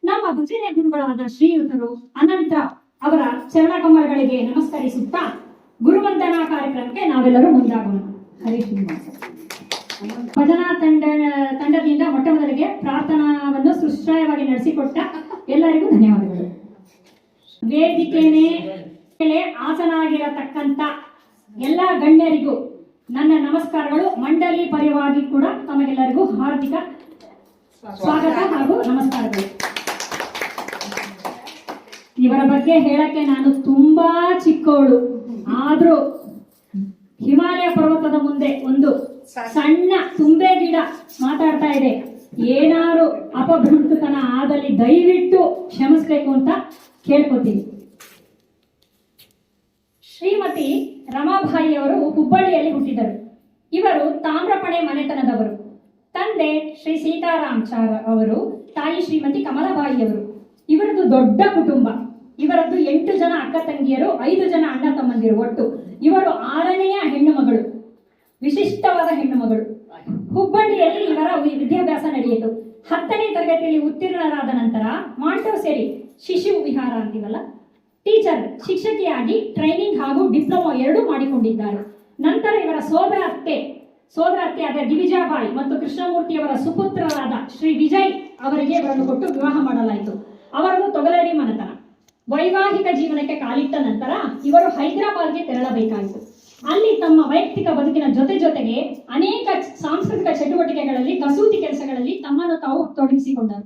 ನಮ್ಮ ಭಜನೆ ಗುರುಗಳಾದ ಶ್ರೀಯುತರು ಅನಂತ ಅವರ ಚರಣಕಮಲಗಳಿಗೆ ನಮಸ್ಕರಿಸುತ್ತಾ ಗುರುವಂದನಾ ಕಾರ್ಯಕ್ರಮಕ್ಕೆ ನಾವೆಲ್ಲರೂ ಮುಂದಾಗೋಣ. ಹರಿ ಶ್ರೀನಿವಾಸ. ಭಜನಾ ತಂಡದಿಂದ ಮೊಟ್ಟ ಮೊದಲಿಗೆ ಪ್ರಾರ್ಥನಾವನ್ನು ಸುಶ್ರಾಯವಾಗಿ ನಡೆಸಿಕೊಟ್ಟ ಎಲ್ಲರಿಗೂ ಧನ್ಯವಾದಗಳು. ವೇದಿಕೆ ಮೇಲೆ ಆಸನಾಗಿರತಕ್ಕಂಥ ಎಲ್ಲ ಗಣ್ಯರಿಗೂ ನನ್ನ ನಮಸ್ಕಾರಗಳು. ಮಂಡಳಿ ಪರವಾಗಿ ಕೂಡ ತಮಗೆಲ್ಲರಿಗೂ ಹಾರ್ದಿಕ ಸ್ವಾಗತ ಹಾಗೂ ನಮಸ್ಕಾರಗಳು. ಇವರ ಬಗ್ಗೆ ಹೇಳಕ್ಕೆ ನಾನು ತುಂಬಾ ಚಿಕ್ಕವಳು, ಆದ್ರೂ ಹಿಮಾಲಯ ಪರ್ವತದ ಮುಂದೆ ಒಂದು ಸಣ್ಣ ತುಂಬೆ ಗಿಡ ಮಾತಾಡ್ತಾ ಇದೆ. ಏನಾರು ಅಪಭೃಂತತನ ಆದಲ್ಲಿ ದಯವಿಟ್ಟು ಕ್ಷಮಿಸ್ಬೇಕು ಅಂತ ಕೇಳ್ಕೊತೀನಿ. ಶ್ರೀಮತಿ ರಮಾಬಾಯಿಯವರು ಹುಬ್ಬಳ್ಳಿಯಲ್ಲಿ ಹುಟ್ಟಿದರು. ಇವರು ತಾಮ್ರಪಣೆ ಮನೆತನದವರು. ತಂದೆ ಶ್ರೀ ಸೀತಾರಾಮಚಾರ್ ಅವರು, ತಾಯಿ ಶ್ರೀಮತಿ ಕಮಲಾಬಾಯಿಯವರು. ಇವರದ್ದು ದೊಡ್ಡ ಕುಟುಂಬ. ಇವರದ್ದು 8 ಜನ ಅಕ್ಕ ತಂಗಿಯರು, 5 ಜನ ಅಣ್ಣ ತಮ್ಮಂದಿರು. ಒಟ್ಟು ಇವರು 6ನೆಯ ಹೆಣ್ಣು ಮಗಳು, ವಿಶಿಷ್ಟವಾದ ಹೆಣ್ಣು ಮಗಳು. ಹುಬ್ಬಳ್ಳಿಯಲ್ಲಿ ಇವರ ವಿದ್ಯಾಭ್ಯಾಸ ನಡೆಯಿತು. 10ನೇ ತರಗತಿಯಲ್ಲಿ ಉತ್ತೀರ್ಣರಾದ ನಂತರ ಮಾಂಟೋಸೆರಿ ಶಿಶು ವಿಹಾರ ಅಂತೀವಲ್ಲ, ಟೀಚರ್ ಶಿಕ್ಷಕಿಯಾಗಿ ಟ್ರೈನಿಂಗ್ ಹಾಗೂ ಡಿಪ್ಲೊಮಾ 2 ಮಾಡಿಕೊಂಡಿದ್ದಾರೆ. ನಂತರ ಇವರ ಸೋದರ ಅತ್ತೆಯಾದ ದಿವಿಜಾಬಾಯಿ ಮತ್ತು ಕೃಷ್ಣಮೂರ್ತಿಯವರ ಸುಪುತ್ರರಾದ ಶ್ರೀ ವಿಜಯ್ ಅವರಿಗೆ ಇವರನ್ನು ಕೊಟ್ಟು ವಿವಾಹ ಮಾಡಲಾಯಿತು. ಅವರನ್ನು ತೊಗಲೇರಿ ಮನೆತನ. ವೈವಾಹಿಕ ಜೀವನಕ್ಕೆ ಕಾಲಿಟ್ಟ ನಂತರ ಇವರು ಹೈದರಾಬಾದ್ಗೆ ತೆರಳಬೇಕಾಯಿತು. ಅಲ್ಲಿ ತಮ್ಮ ವೈಯಕ್ತಿಕ ಬದುಕಿನ ಜೊತೆಗೆ ಅನೇಕ ಸಾಂಸ್ಕೃತಿಕ ಚಟುವಟಿಕೆಗಳಲ್ಲಿ, ಕಸೂತಿ ಕೆಲಸಗಳಲ್ಲಿ ತಮ್ಮನ್ನು ತಾವು ತೊಡಗಿಸಿಕೊಂಡರು.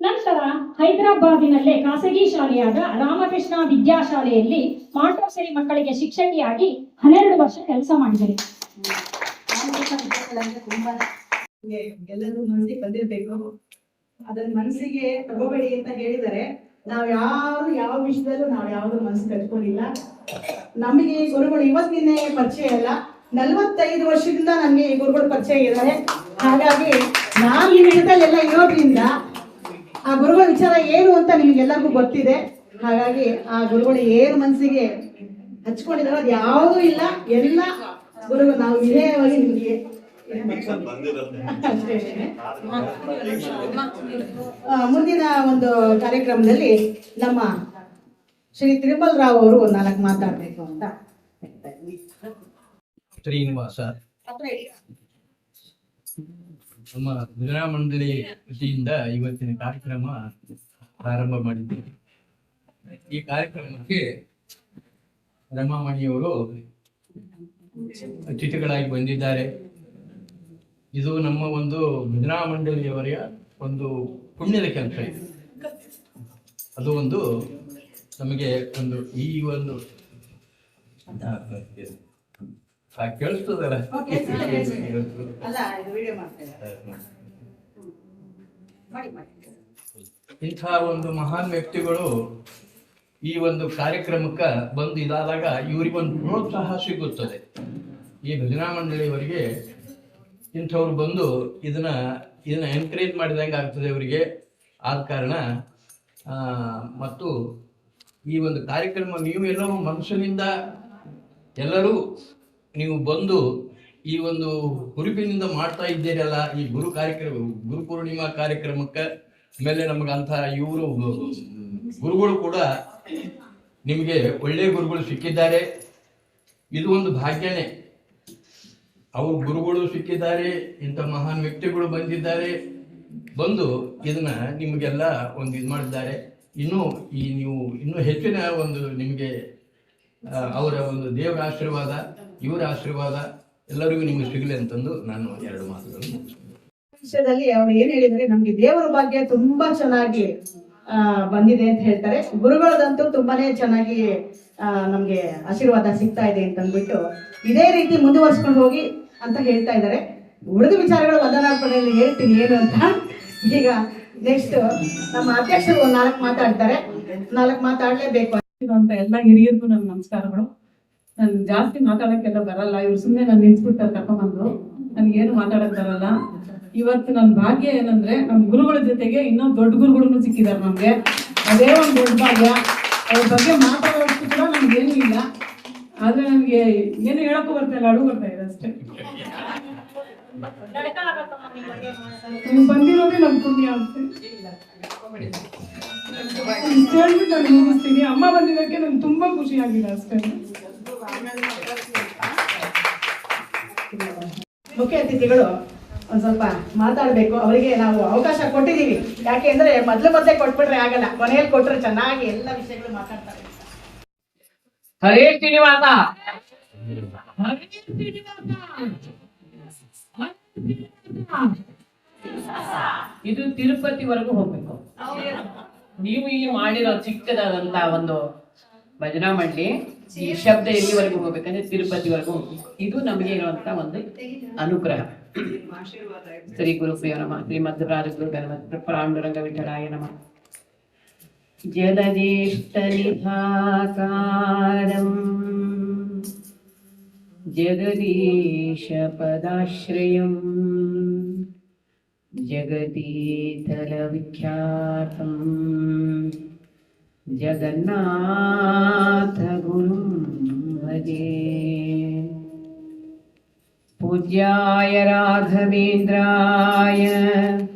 ನಂತರ ಹೈದರಾಬಾದಿನಲ್ಲೇ ಖಾಸಗಿ ಶಾಲೆಯಾದ ರಾಮಕೃಷ್ಣ ವಿದ್ಯಾಶಾಲೆಯಲ್ಲಿ ಮಾಂಟೋಸೆರಿ ಮಕ್ಕಳಿಗೆ ಶಿಕ್ಷಕಿಯಾಗಿ 12 ವರ್ಷ ಕೆಲಸ ಮಾಡಿದರು. ಎಲ್ಲರೂ ಮನಸ್ಸಿಗೆ ಬಂದಿರ್ಬೇಕು. ಅದನ್ನ ಮನಸ್ಸಿಗೆ ತಗೋಬೇಡಿ ಅಂತ ಹೇಳಿದರೆ, ನಾವ್ ಯಾವ ವಿಷಯದಲ್ಲೂ ನಾವು ಯಾವ್ದು ಮನಸ್ಸು ಕಟ್ಕೊಂಡಿಲ್ಲ. ನಮಗೆ ಗುರುಗಳು ಇವತ್ತಿನ ಪರಿಚಯ ಅಲ್ಲ, 45 ವರ್ಷದಿಂದ ನಮ್ಗೆ ಈ ಗುರುಗಳು ಪರಿಚಯ ಇದ್ದಾರೆ. ಹಾಗಾಗಿ ನಾವು ಈ ವಿಷಯದಲ್ಲೆಲ್ಲ ಇರೋದ್ರಿಂದ ಆ ಗುರುಗಳ ವಿಚಾರ ಏನು ಅಂತ ನಿಮ್ಗೆಲ್ಲರಿಗೂ ಗೊತ್ತಿದೆ. ಹಾಗಾಗಿ ಆ ಗುರುಗಳು ಏನು ಮನಸ್ಸಿಗೆ ಹಚ್ಕೊಂಡಿದಾರೋ ಅದು ಯಾವುದೂ ಇಲ್ಲ. ಎಲ್ಲ ಗುರುಗಳು ನಾವು ವಿಧೇಯವಾಗಿ ನಿಮಗೆ ಮುಂದಿನ ಒಂದು ಕಾರ್ಯಕ್ರಮದಲ್ಲಿ ನಮ್ಮ ಶ್ರೀ ತಿರುಮಲ ರಾವ್ ಅವರು 4 ಮಾತಾಡಬೇಕು ಅಂತ. ಶ್ರೀನಿವಾಸ ನಮ್ಮ ಭಜನಾ ಮಂಡಳಿ ವತಿಯಿಂದ ಇವತ್ತಿನ ಕಾರ್ಯಕ್ರಮ ಪ್ರಾರಂಭ ಮಾಡಿದ್ದೇವೆ. ಈ ಕಾರ್ಯಕ್ರಮಕ್ಕೆ ರಮಾಮಣಿಯವರು ಅತಿಥಿಗಳಾಗಿ ಬಂದಿದ್ದಾರೆ. ಇದು ನಮ್ಮ ಒಂದು ಭಜನಾ ಮಂಡಳಿಯವರ ಒಂದು ಪುಣ್ಯದ ಕೆಲಸ ಇದೆ. ಅದು ಒಂದು ನಮಗೆ ಒಂದು ಈ ಒಂದು ಕೇಳಿಸ್ತದಲ್ಲ, ಇಂಥ ಒಂದು ಮಹಾನ್ ವ್ಯಕ್ತಿಗಳು ಈ ಒಂದು ಕಾರ್ಯಕ್ರಮಕ್ಕೆ ಬಂದು ಇದಾದಾಗ ಇವರಿಗೊಂದು ಪ್ರೋತ್ಸಾಹ ಸಿಗುತ್ತದೆ. ಈ ಭಜನಾ ಮಂಡಳಿಯವರಿಗೆ ಇಂಥವ್ರು ಬಂದು ಇದನ್ನ ಎನ್ಕರೇಜ್ ಮಾಡಿದಂಗೆ ಆಗ್ತದೆ ಅವರಿಗೆ. ಆದ ಕಾರಣ ಮತ್ತು ಈ ಒಂದು ಕಾರ್ಯಕ್ರಮ ನೀವು ಎಲ್ಲವೂ ಮನಸ್ಸಿನಿಂದ ಎಲ್ಲರೂ ನೀವು ಬಂದು ಈ ಒಂದು ಹುರುಪಿನಿಂದ ಮಾಡ್ತಾ ಇದ್ದೀರಲ್ಲ, ಈ ಗುರು ಪೂರ್ಣಿಮಾ ಕಾರ್ಯಕ್ರಮಕ್ಕೆ ಮೇಲೆ ನಮಗಂಥ ಇವರು ಗುರುಗಳು ಕೂಡ ನಿಮಗೆ ಒಳ್ಳೆಯ ಗುರುಗಳು ಸಿಕ್ಕಿದ್ದಾರೆ. ಇದು ಒಂದು ಭಾಗ್ಯನೇ. ಅವ್ರ ಗುರುಗಳು ಸಿಕ್ಕಿದ್ದಾರೆ, ಇಂಥ ಮಹಾನ್ ವ್ಯಕ್ತಿಗಳು ಬಂದು ಇದನ್ನ ನಿಮಗೆಲ್ಲ ಒಂದು ಇದು ಮಾಡಿದ್ದಾರೆ. ನೀವು ಇನ್ನೂ ಹೆಚ್ಚಿನ ಒಂದು ನಿಮಗೆ ಅವರ ಒಂದು ದೇವರ ಆಶೀರ್ವಾದ, ಇವರ ಆಶೀರ್ವಾದ ಎಲ್ಲರಿಗೂ ನಿಮಗೆ ಸಿಗಲಿ ಅಂತಂದು ನಾನು 2 ಮಾತುಗಳನ್ನು ವಿಷಯದಲ್ಲಿ ಅವ್ರು ಏನ್ ಹೇಳಿದ್ರೆ, ನಮ್ಗೆ ದೇವರ ಭಾಗ್ಯ ತುಂಬಾ ಚೆನ್ನಾಗಿ ಬಂದಿದೆ ಅಂತ ಹೇಳ್ತಾರೆ. ಗುರುಗಳದಂತೂ ತುಂಬಾನೇ ಚೆನ್ನಾಗಿ ನಮ್ಗೆ ಆಶೀರ್ವಾದ ಸಿಗ್ತಾ ಇದೆ ಅಂತ ಅಂದ್ಬಿಟ್ಟು ಇದೇ ರೀತಿ ಮುಂದುವರ್ಸ್ಕೊಂಡು ಹೋಗಿ ಅಂತ ಹೇಳ್ತಾ ಇದ್ದಾರೆ. ಉಳಿದ ವಿಚಾರಗಳು ವಂದನಾರ್ಪಣೆಯಲ್ಲಿ ಹೇಳ್ತೀನಿ ಏನು ಅಂತ. ಈಗ ನೆಕ್ಸ್ಟ್ ನಮ್ಮ ಅಧ್ಯಕ್ಷರು 4 ಮಾತಾಡ್ತಾರೆ. 4 ಮಾತಾಡ್ಲೇಬೇಕು ಅಂತ ಎಲ್ಲ ಹಿರಿಯರಿಗೂ ನನ್ನ ನಮಸ್ಕಾರಗಳು. ನನ್ ಜಾಸ್ತಿ ಮಾತಾಡಕ್ಕೆಲ್ಲ ಬರಲ್ಲ. ಇವ್ರು ಸುಮ್ಮನೆ ನಾನು ನಿಲ್ಸ್ಬಿಡ್ತಾರೆ ಕರ್ಕೊಂಡ್ಬಂದು, ನನ್ಗೇನು ಮಾತಾಡಕ್ ಬರಲ್ಲ. ಇವತ್ತು ನನ್ನ ಭಾಗ್ಯ ಏನಂದ್ರೆ, ನಮ್ಮ ಗುರುಗಳ ಜೊತೆಗೆ ಇನ್ನೊಂದು ದೊಡ್ಡ ಗುರುಗಳು ಸಿಕ್ಕಿದ್ದಾರೆ ನಮ್ಗೆ. ಅದೇ ಒಂದು ದೊಡ್ಡ ಭಾಗ್ಯ. ಅವ್ರ ಬಗ್ಗೆ ಮಾತಾಡೋಷ್ಟು ಕೂಡ ನಮ್ಗೇನು ಇಲ್ಲ. ಆದ್ರೆ ನನ್ಗೆ ಏನು ಹೇಳಕ್ಕೂ ಬರ್ತಾ ಇಲ್ಲ, ಅಡುಗೆ ಬರ್ತಾ ಇದೆ ಅಷ್ಟೇ. ನೀವು ಬಂದಿರೋದೇ ನಮ್ ಪುಣ್ಯ ಅಂತ. ಇಷ್ಟ್ ಹೇಳ್ಬಿಟ್ಟು ನಾನು ಮುಗಿಸ್ತೀನಿ. ಅಮ್ಮ ಬಂದಿದ್ದಕ್ಕೆ ನಂಗೆ ತುಂಬಾ ಖುಷಿ ಆಗಿದೆ ಅಷ್ಟೇ. ಮುಖ್ಯ ಅತಿಥಿಗಳು ಒಂದ್ ಸ್ವಲ್ಪ ಮಾತಾಡ್ಬೇಕು. ಅವರಿಗೆ ನಾವು ಅವಕಾಶ ಕೊಟ್ಟಿದ್ದೀವಿ. ಯಾಕೆ ಅಂದ್ರೆ ಮೊದ್ಲೇ ಕೊಟ್ಬಿಟ್ರೆ ಆಗಲ್ಲ, ಕೊನೆಯಲ್ಲಿ ಕೊಟ್ರೆ ಚೆನ್ನಾಗಿ ಎಲ್ಲ ವಿಷಯಗಳು ಮಾತಾಡ್ತಾರೆ. ಹರೇ ಶ್ರೀನಿವಾಸ. ಇದು ತಿರುಪತಿವರೆಗೂ ಹೋಗ್ಬೇಕು. ನೀವು ಈ ಮಾಡಿರೋ ಚಿಕ್ಕದಾದಂತ ಒಂದು ಭಜನಾ ಮಂಡಳಿ ಈ ಶಬ್ದ ಎಲ್ಲಿವರೆಗೂ ಹೋಗ್ಬೇಕಂದ್ರೆ ತಿರುಪತಿವರೆಗೂ ಹೋಗ್ಬೇಕು. ಇದು ನಮಗೆ ಇರುವಂತ ಒಂದು ಅನುಗ್ರಹ. ಶ್ರೀ ಗುರುಪ್ರಿಯ ನಮಃ. ಶ್ರೀಮದ್ ರಾಜಗುರು ಗಣಪತಿ ಪಾಂಡುರಂಗ ವಿಠಲಾಯ ನಮಃ. ಜಲದೇಷ್ಟನಿಧಾಕಾರಂ ಜಗದೀಶ ಪದಾಶ್ರಯಂ ಜಗದೀತಲ ವಿಖ್ಯಾತಂ ಜಗನ್ನಾಥ ಗುರುಂ ಭಜೆ. पूज्याय राघवेन्द्राय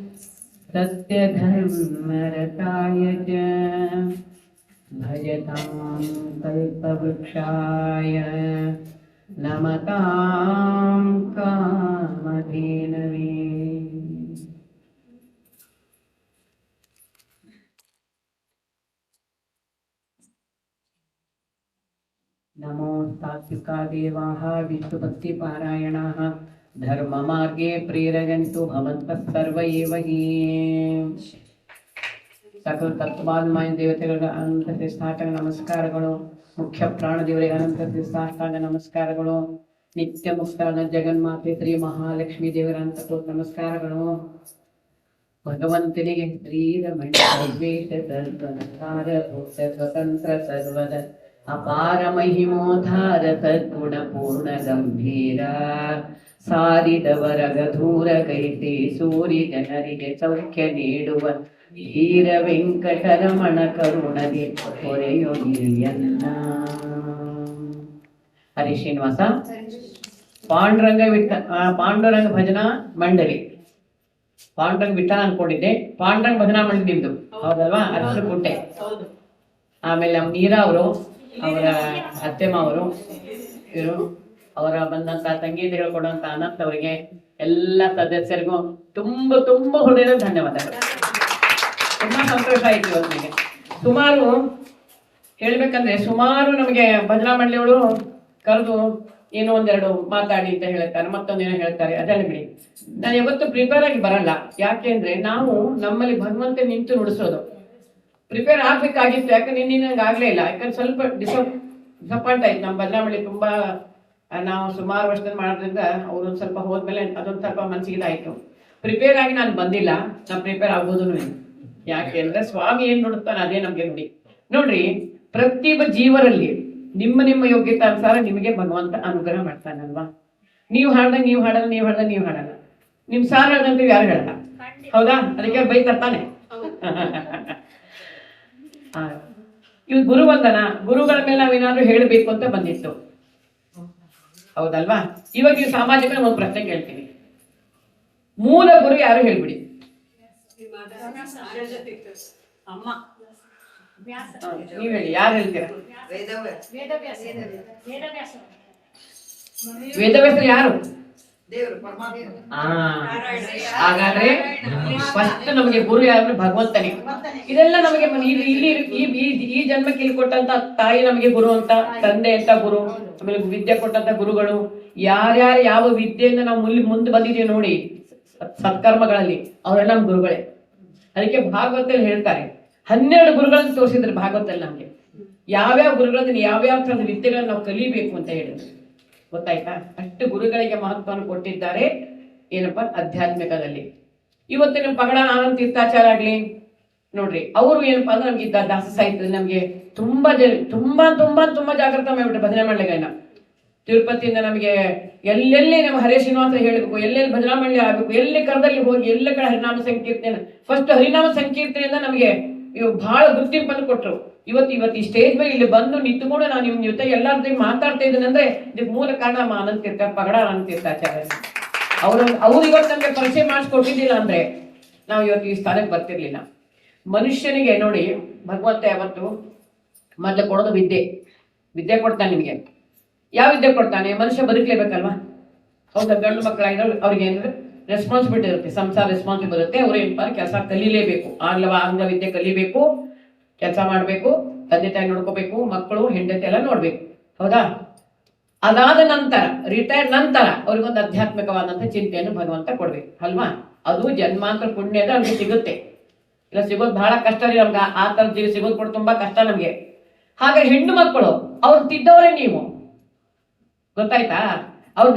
सत्यधर्मरताय च भजतां कल्पवृक्षाय नमतां कामधेनवे. नमो तात्विका देवाः विष्णुभक्तिपारायणाः धर्ममार्गे प्रेरयन्तु भवन्तः सर्व एव हि. ಸಕಲ ತತ್ವಾನ್ಮಯ ದೇವತೆಗಳಿಗೆ ಅನಂತ ಸಾಷ್ಟಾಂಗ ನಮಸ್ಕಾರಗಳು. ಮುಖ್ಯ ಪ್ರಾಣ ದೇವರಿಗೆ ಅನಂತ ಸಾಷ್ಟಾಂಗ ನಮಸ್ಕಾರಗಳು. ನಿತ್ಯ ಮುಕ್ತಾನ ಜಗನ್ಮಾತೆ ಶ್ರೀ ಮಹಾಲಕ್ಷ್ಮೀ ದೇವರ ಅನಂತ ಕೋಟಿ ನಮಸ್ಕಾರಗಳು. ಭಗವಂತನಿಗೆ ಶ್ರೀರಮಣ ಸ್ವತಂತ್ರ ಸರ್ವದ ಅಪಾರ ಮಹಿಮೋಧಾರ ಸದ್ಗುಣ ಪೂರ್ಣ ಗಂಭೀರ ಸಾರಿದವರ ಗಧೂರ ಕೈತೆ ಸೂರಿ ಜನರಿಗೆ ಸೌಖ್ಯ ನೀಡುವ ಧೀರ ವೆಂಕಟರಮಣ ಕರುಣದಿ ಹೊರೆಯೊಗಿರಿಯನ್ನ. ಹರಿ ಶ್ರೀನಿವಾಸ. ಪಾಂಡುರಂಗ ಭಜನಾ ಮಂಡಳಿ ಪಾಂಡುರಂಗ ವಿಠಲ ಅನ್ಕೊಂಡಿದ್ದೆ. ಪಾಂಡುರಂಗ ಭಜನಾ ಮಂಡಳಿ ನಿಮ್ದು ಹೌದಲ್ವಾ? ಅರಸರು ಕುಂಟೆ. ಆಮೇಲೆ ನಮ್ಮ ನೀರಾ ಅವರು, ಅವರ ಅತ್ತೆಮ್ಮ ಅವರು, ಇವರು ಅವರ ಬಂದಂತ ಸಂಗೀತ ಹೇಳ್ಕೊಡುವಂತ ಅನಂತ್ ಅವರಿಗೆ, ಎಲ್ಲ ಸದಸ್ಯರಿಗೂ ತುಂಬಾ ತುಂಬಾ ಹೃದಯದ ಧನ್ಯವಾದಗಳು. ತುಂಬಾ ಸಂತೋಷ ಆಯ್ತು ಇವತ್ತಿಗೆ. ಸುಮಾರು ಹೇಳ್ಬೇಕಂದ್ರೆ ಸುಮಾರು ನಮಗೆ ಭಜನಾ ಮಂಡಳಿಯವರು ಕರೆದು ಏನೋ ಒಂದೆರಡು ಮಾತಾಡಿ ಅಂತ ಹೇಳ್ತಾರೆ, ಮತ್ತೊಂದೇನೋ ಹೇಳ್ತಾರೆ, ಅದನ್ನ ಬಿಡಿ. ನಾನು ಯಾವತ್ತು ಪ್ರಿಪೇರ್ ಆಗಿ ಬರಲ್ಲ. ಯಾಕೆ ಅಂದ್ರೆ ನಾವು ನಮ್ಮಲ್ಲಿ ಭಗವಂತ ನಿಂತು ನುಡಿಸೋದು. ಪ್ರಿಪೇರ್ ಆಗ್ಬೇಕಾಗಿತ್ತು, ಯಾಕಂದ್ರೆ ನಿನ್ನೆ ಆಗ್ಲೇ ಇಲ್ಲ. ಯಾಕಂದ್ರೆ ಸ್ವಲ್ಪ ಡಿಸಪಾಯಿಂಟ್ ಆಯ್ತು. ನಮ್ಮ ಭಜನಾ ಮಂಡಳಿ ತುಂಬಾ ನಾವು ಸುಮಾರು ವರ್ಷದಲ್ಲಿ ಮಾಡೋದ್ರಿಂದ ಅವ್ರು ಸ್ವಲ್ಪ ಹೋದ್ಮೇಲೆ ಅದೊಂದು ಸ್ವಲ್ಪ ಮನಸ್ಸಿಗೆ ಇದಾಯ್ತು. ಪ್ರಿಪೇರ್ ಆಗಿ ನಾನು ಬಂದಿಲ್ಲ. ನಾನು ಪ್ರಿಪೇರ್ ಆಗೋದು ಯಾಕೆ ಅಂದ್ರೆ ಸ್ವಾಮಿ ಏನ್ ನೋಡುತ್ತಾನೆ ಅದೇ ನಮ್ಗೆ ನೋಡಿ. ನೋಡ್ರಿ, ಪ್ರತಿಯೊಬ್ಬ ಜೀವರಲ್ಲಿ ನಿಮ್ಮ ನಿಮ್ಮ ಯೋಗ್ಯತೆ ಅನುಸಾರ ನಿಮಗೆ ಭಗವಂತ ಅನುಗ್ರಹ ಮಾಡ್ತಾನಲ್ವಾ? ನೀವು ಹಾಡ್ದಂಗೆ ನೀವು ಹಾಡಲ್ಲ, ನೀವು ಹಾಡ್ದಂಗೆ ನೀವು ಹಾಡಲ್ಲ, ನಿಮ್ ಸಾರ್ ಹೇಳ್ದಂತ ಯಾರು ಹೇಳಲ್ಲ, ಹೌದಾ? ಅದಕ್ಕೆ ಬೈತಾನೆ. ಇವ್ ಗುರುವಂದನ, ಗುರುಗಳ ಮೇಲೆ ನಾವೇನಾದ್ರೂ ಹೇಳಬೇಕು ಅಂತ ಬಂದಿತ್ತು, ಹೌದಲ್ವಾ? ಇವಾಗ ನೀವು ಸಾಮಾಜಿಕ ಒಂದು ಪ್ರಶ್ನೆ ಕೇಳ್ತೀನಿ. ಮೂಲ ಗುರು ಯಾರು ಹೇಳ್ಬಿಡಿ. ನೀವ್ ಹೇಳಿ, ಯಾರು ಹೇಳ್ತೀರಾ? ವೇದವ್ಯಾಸರು ಯಾರು? ಹಾಗಾದ್ರೆ ಫಸ್ಟ್ ನಮಗೆ ಗುರು ಯಾರು? ಭಗವಂತನೇ. ಇದೆಲ್ಲ ನಮಗೆ ಇಲ್ಲಿ ಈ ಜನ್ಮಕ್ಕೆ ಇಲ್ಲಿ ಕೊಟ್ಟಂತ ತಾಯಿ ನಮಗೆ ಗುರು ಅಂತ, ತಂದೆ ಅಂತ ಗುರು, ಆಮೇಲೆ ವಿದ್ಯೆ ಕೊಟ್ಟಂತ ಗುರುಗಳು, ಯಾರ್ಯಾರು ಯಾವ ವಿದ್ಯೆಯಿಂದ ನಾವು ಮುಂದೆ ಬಂದಿದ್ದೀವಿ ನೋಡಿ ಸತ್ಕರ್ಮಗಳಲ್ಲಿ, ಅವರೆಲ್ಲ ನಮ್ಮ ಗುರುಗಳೇ. ಅದಕ್ಕೆ ಭಾಗವತಲ್ಲಿ ಹೇಳ್ತಾರೆ 12 ಗುರುಗಳನ್ನು ತೋರಿಸಿದ್ರೆ ಭಾಗವತಲ್ಲಿ ನಮ್ಗೆ ಯಾವ್ಯಾವ ಗುರುಗಳನ್ನ ಯಾವ್ಯಾವ ತರದ ವಿದ್ಯೆಗಳನ್ನ ನಾವು ಕಲಿಬೇಕು ಅಂತ ಹೇಳಿದ್ರು. ಗೊತ್ತಾಯ್ತಾ? ಅಷ್ಟು ಗುರುಗಳಿಗೆ ಮಹತ್ವವನ್ನು ಕೊಟ್ಟಿದ್ದಾರೆ. ಏನಪ್ಪಾ ಆಧ್ಯಾತ್ಮಿಕದಲ್ಲಿ. ಇವತ್ತಿನ ಪಗಡ ಆನಂದ ತೀರ್ಥಾಚಾರ ಆಗ್ಲಿ ನೋಡ್ರಿ, ಅವರು ಏನಪ್ಪಾ ಅಂದ್ರೆ ನಮ್ಗೆ ದಾಸ ಸಾಹಿತ್ಯ ನಮ್ಗೆ ತುಂಬಾ ತುಂಬಾ ತುಂಬಾ ತುಂಬಾ ಜಾಗೃತ ಮಾಡ್ಬಿಟ್ರೆ ಭಜನೆ ಮಾಡ್ಲಿಕ್ಕೆ. ತಿರುಪತಿಯಿಂದ ನಮಗೆ ಎಲ್ಲೆಲ್ಲಿ ನಮ್ಮ ಹರೇ ಶ್ರೀನಿವಾಸ ಹೇಳಬೇಕು, ಎಲ್ಲೆಲ್ಲಿ ಭಜನಾ ಮಂಡಳಿ ಆಗ್ಬೇಕು, ಎಲ್ಲಿ ಕರದಲ್ಲಿ ಹೋಗಿ ಎಲ್ಲ ಕಡೆ ಹರಿನಾಮ ಸಂಕೀರ್ತನೆ, ಫಸ್ಟ್ ಹರಿನಾಮ ಸಂಕೀರ್ತನೆಯಿಂದ ನಮಗೆ ಇವು ಬಹಳ ಗುರುತಿಂಪನ್ನು ಕೊಟ್ಟರು. ಇವತ್ತು ಈ ಸ್ಟೇಜ್ ಮೇಲೆ ಇಲ್ಲಿ ಬಂದು ನಿಂತುಕೊಂಡು ನಾನು ನಿಮ್ ಜೊತೆ ಎಲ್ಲರ ಜೊತೆ ಮಾತಾಡ್ತಾ ಇದ್ದೇನೆ ಅಂದ್ರೆ ಇದಕ್ಕೆ ಮೂಲ ಕಾರಣ ಆನಂದ ತೀರ್ಥ, ಪಗಡ ಆನಂದ ತೀರ್ಥಾಚಾರ್ಯ. ಅವ್ರು ಇವತ್ತು ನಮ್ಗೆ ಪರಿಚಯ ಮಾಡಿಸ್ಕೊಟ್ಟಿದ್ದಿಲ್ಲ ಅಂದ್ರೆ ನಾವು ಇವತ್ತು ಈ ಸ್ಥಾನಕ್ಕೆ ಬರ್ತಿರ್ಲಿಲ್ಲ. ಮನುಷ್ಯನಿಗೆ ನೋಡಿ ಭಗವಂತ ಯಾವತ್ತು ಮೊದಲು ಕೊಡೋದು ವಿದ್ಯೆ ಕೊಡ್ತಾನೆ ನಿಮಗೆ. ಯಾವ ವಿದ್ಯೆ ಕೊಡ್ತಾನೆ? ಮನುಷ್ಯ ಬದುಕಲೇಬೇಕಲ್ವಾ? ಹೌದಾ? ಗಂಡು ಮಕ್ಕಳಾಗಿರೋ ಅವ್ರಿಗೆ ಏನಾದ್ರು ರೆಸ್ಪಾನ್ಸಿಬಿಲಿಟಿ ಇರುತ್ತೆ, ಸಂಸಾರ ರೆಸ್ಪಾನ್ಸಿಬಲ್ ಇರುತ್ತೆ. ಅವ್ರು ಏನಪ್ಪ ಕೆಲಸ ಕಲೀಲೇಬೇಕು, ಅಂಗ ವಿದ್ಯೆ ಕಲಿಬೇಕು, ಕೆಲಸ ಮಾಡಬೇಕು, ತಂದೆ ತಾಯಿ ನೋಡ್ಕೋಬೇಕು, ಮಕ್ಕಳು ಹೆಂಡತಿ ಎಲ್ಲ ನೋಡ್ಬೇಕು. ಹೌದಾ? ಅದಾದ ನಂತರ ರಿಟೈರ್ಡ್ ನಂತರ ಅವ್ರಿಗೊಂದು ಆಧ್ಯಾತ್ಮಿಕವಾದಂಥ ಚಿಂತೆಯನ್ನು ಭಗವಂತ ಕೊಡ್ಬೇಕು ಅಲ್ವಾ? ಅದು ಜನ್ಮಾಂತರ ಪುಣ್ಯದ ಅವ್ರಿಗೆ ಸಿಗುತ್ತೆ. ಇಲ್ಲ ಸಿಗೋದು ಬಹಳ ಕಷ್ಟ ರೀ ನಮ್ಗೆ, ಆ ಥರ ಜೀವ ಸಿಗೋದು ಕೂಡ ತುಂಬಾ ಕಷ್ಟ ನಮ್ಗೆ. ಹಾಗೆ ಹೆಣ್ಣು ಮಕ್ಕಳು ಅವ್ರು ತಿದ್ದವರೇ, ನೀವು ಗೊತ್ತಾಯ್ತಾ?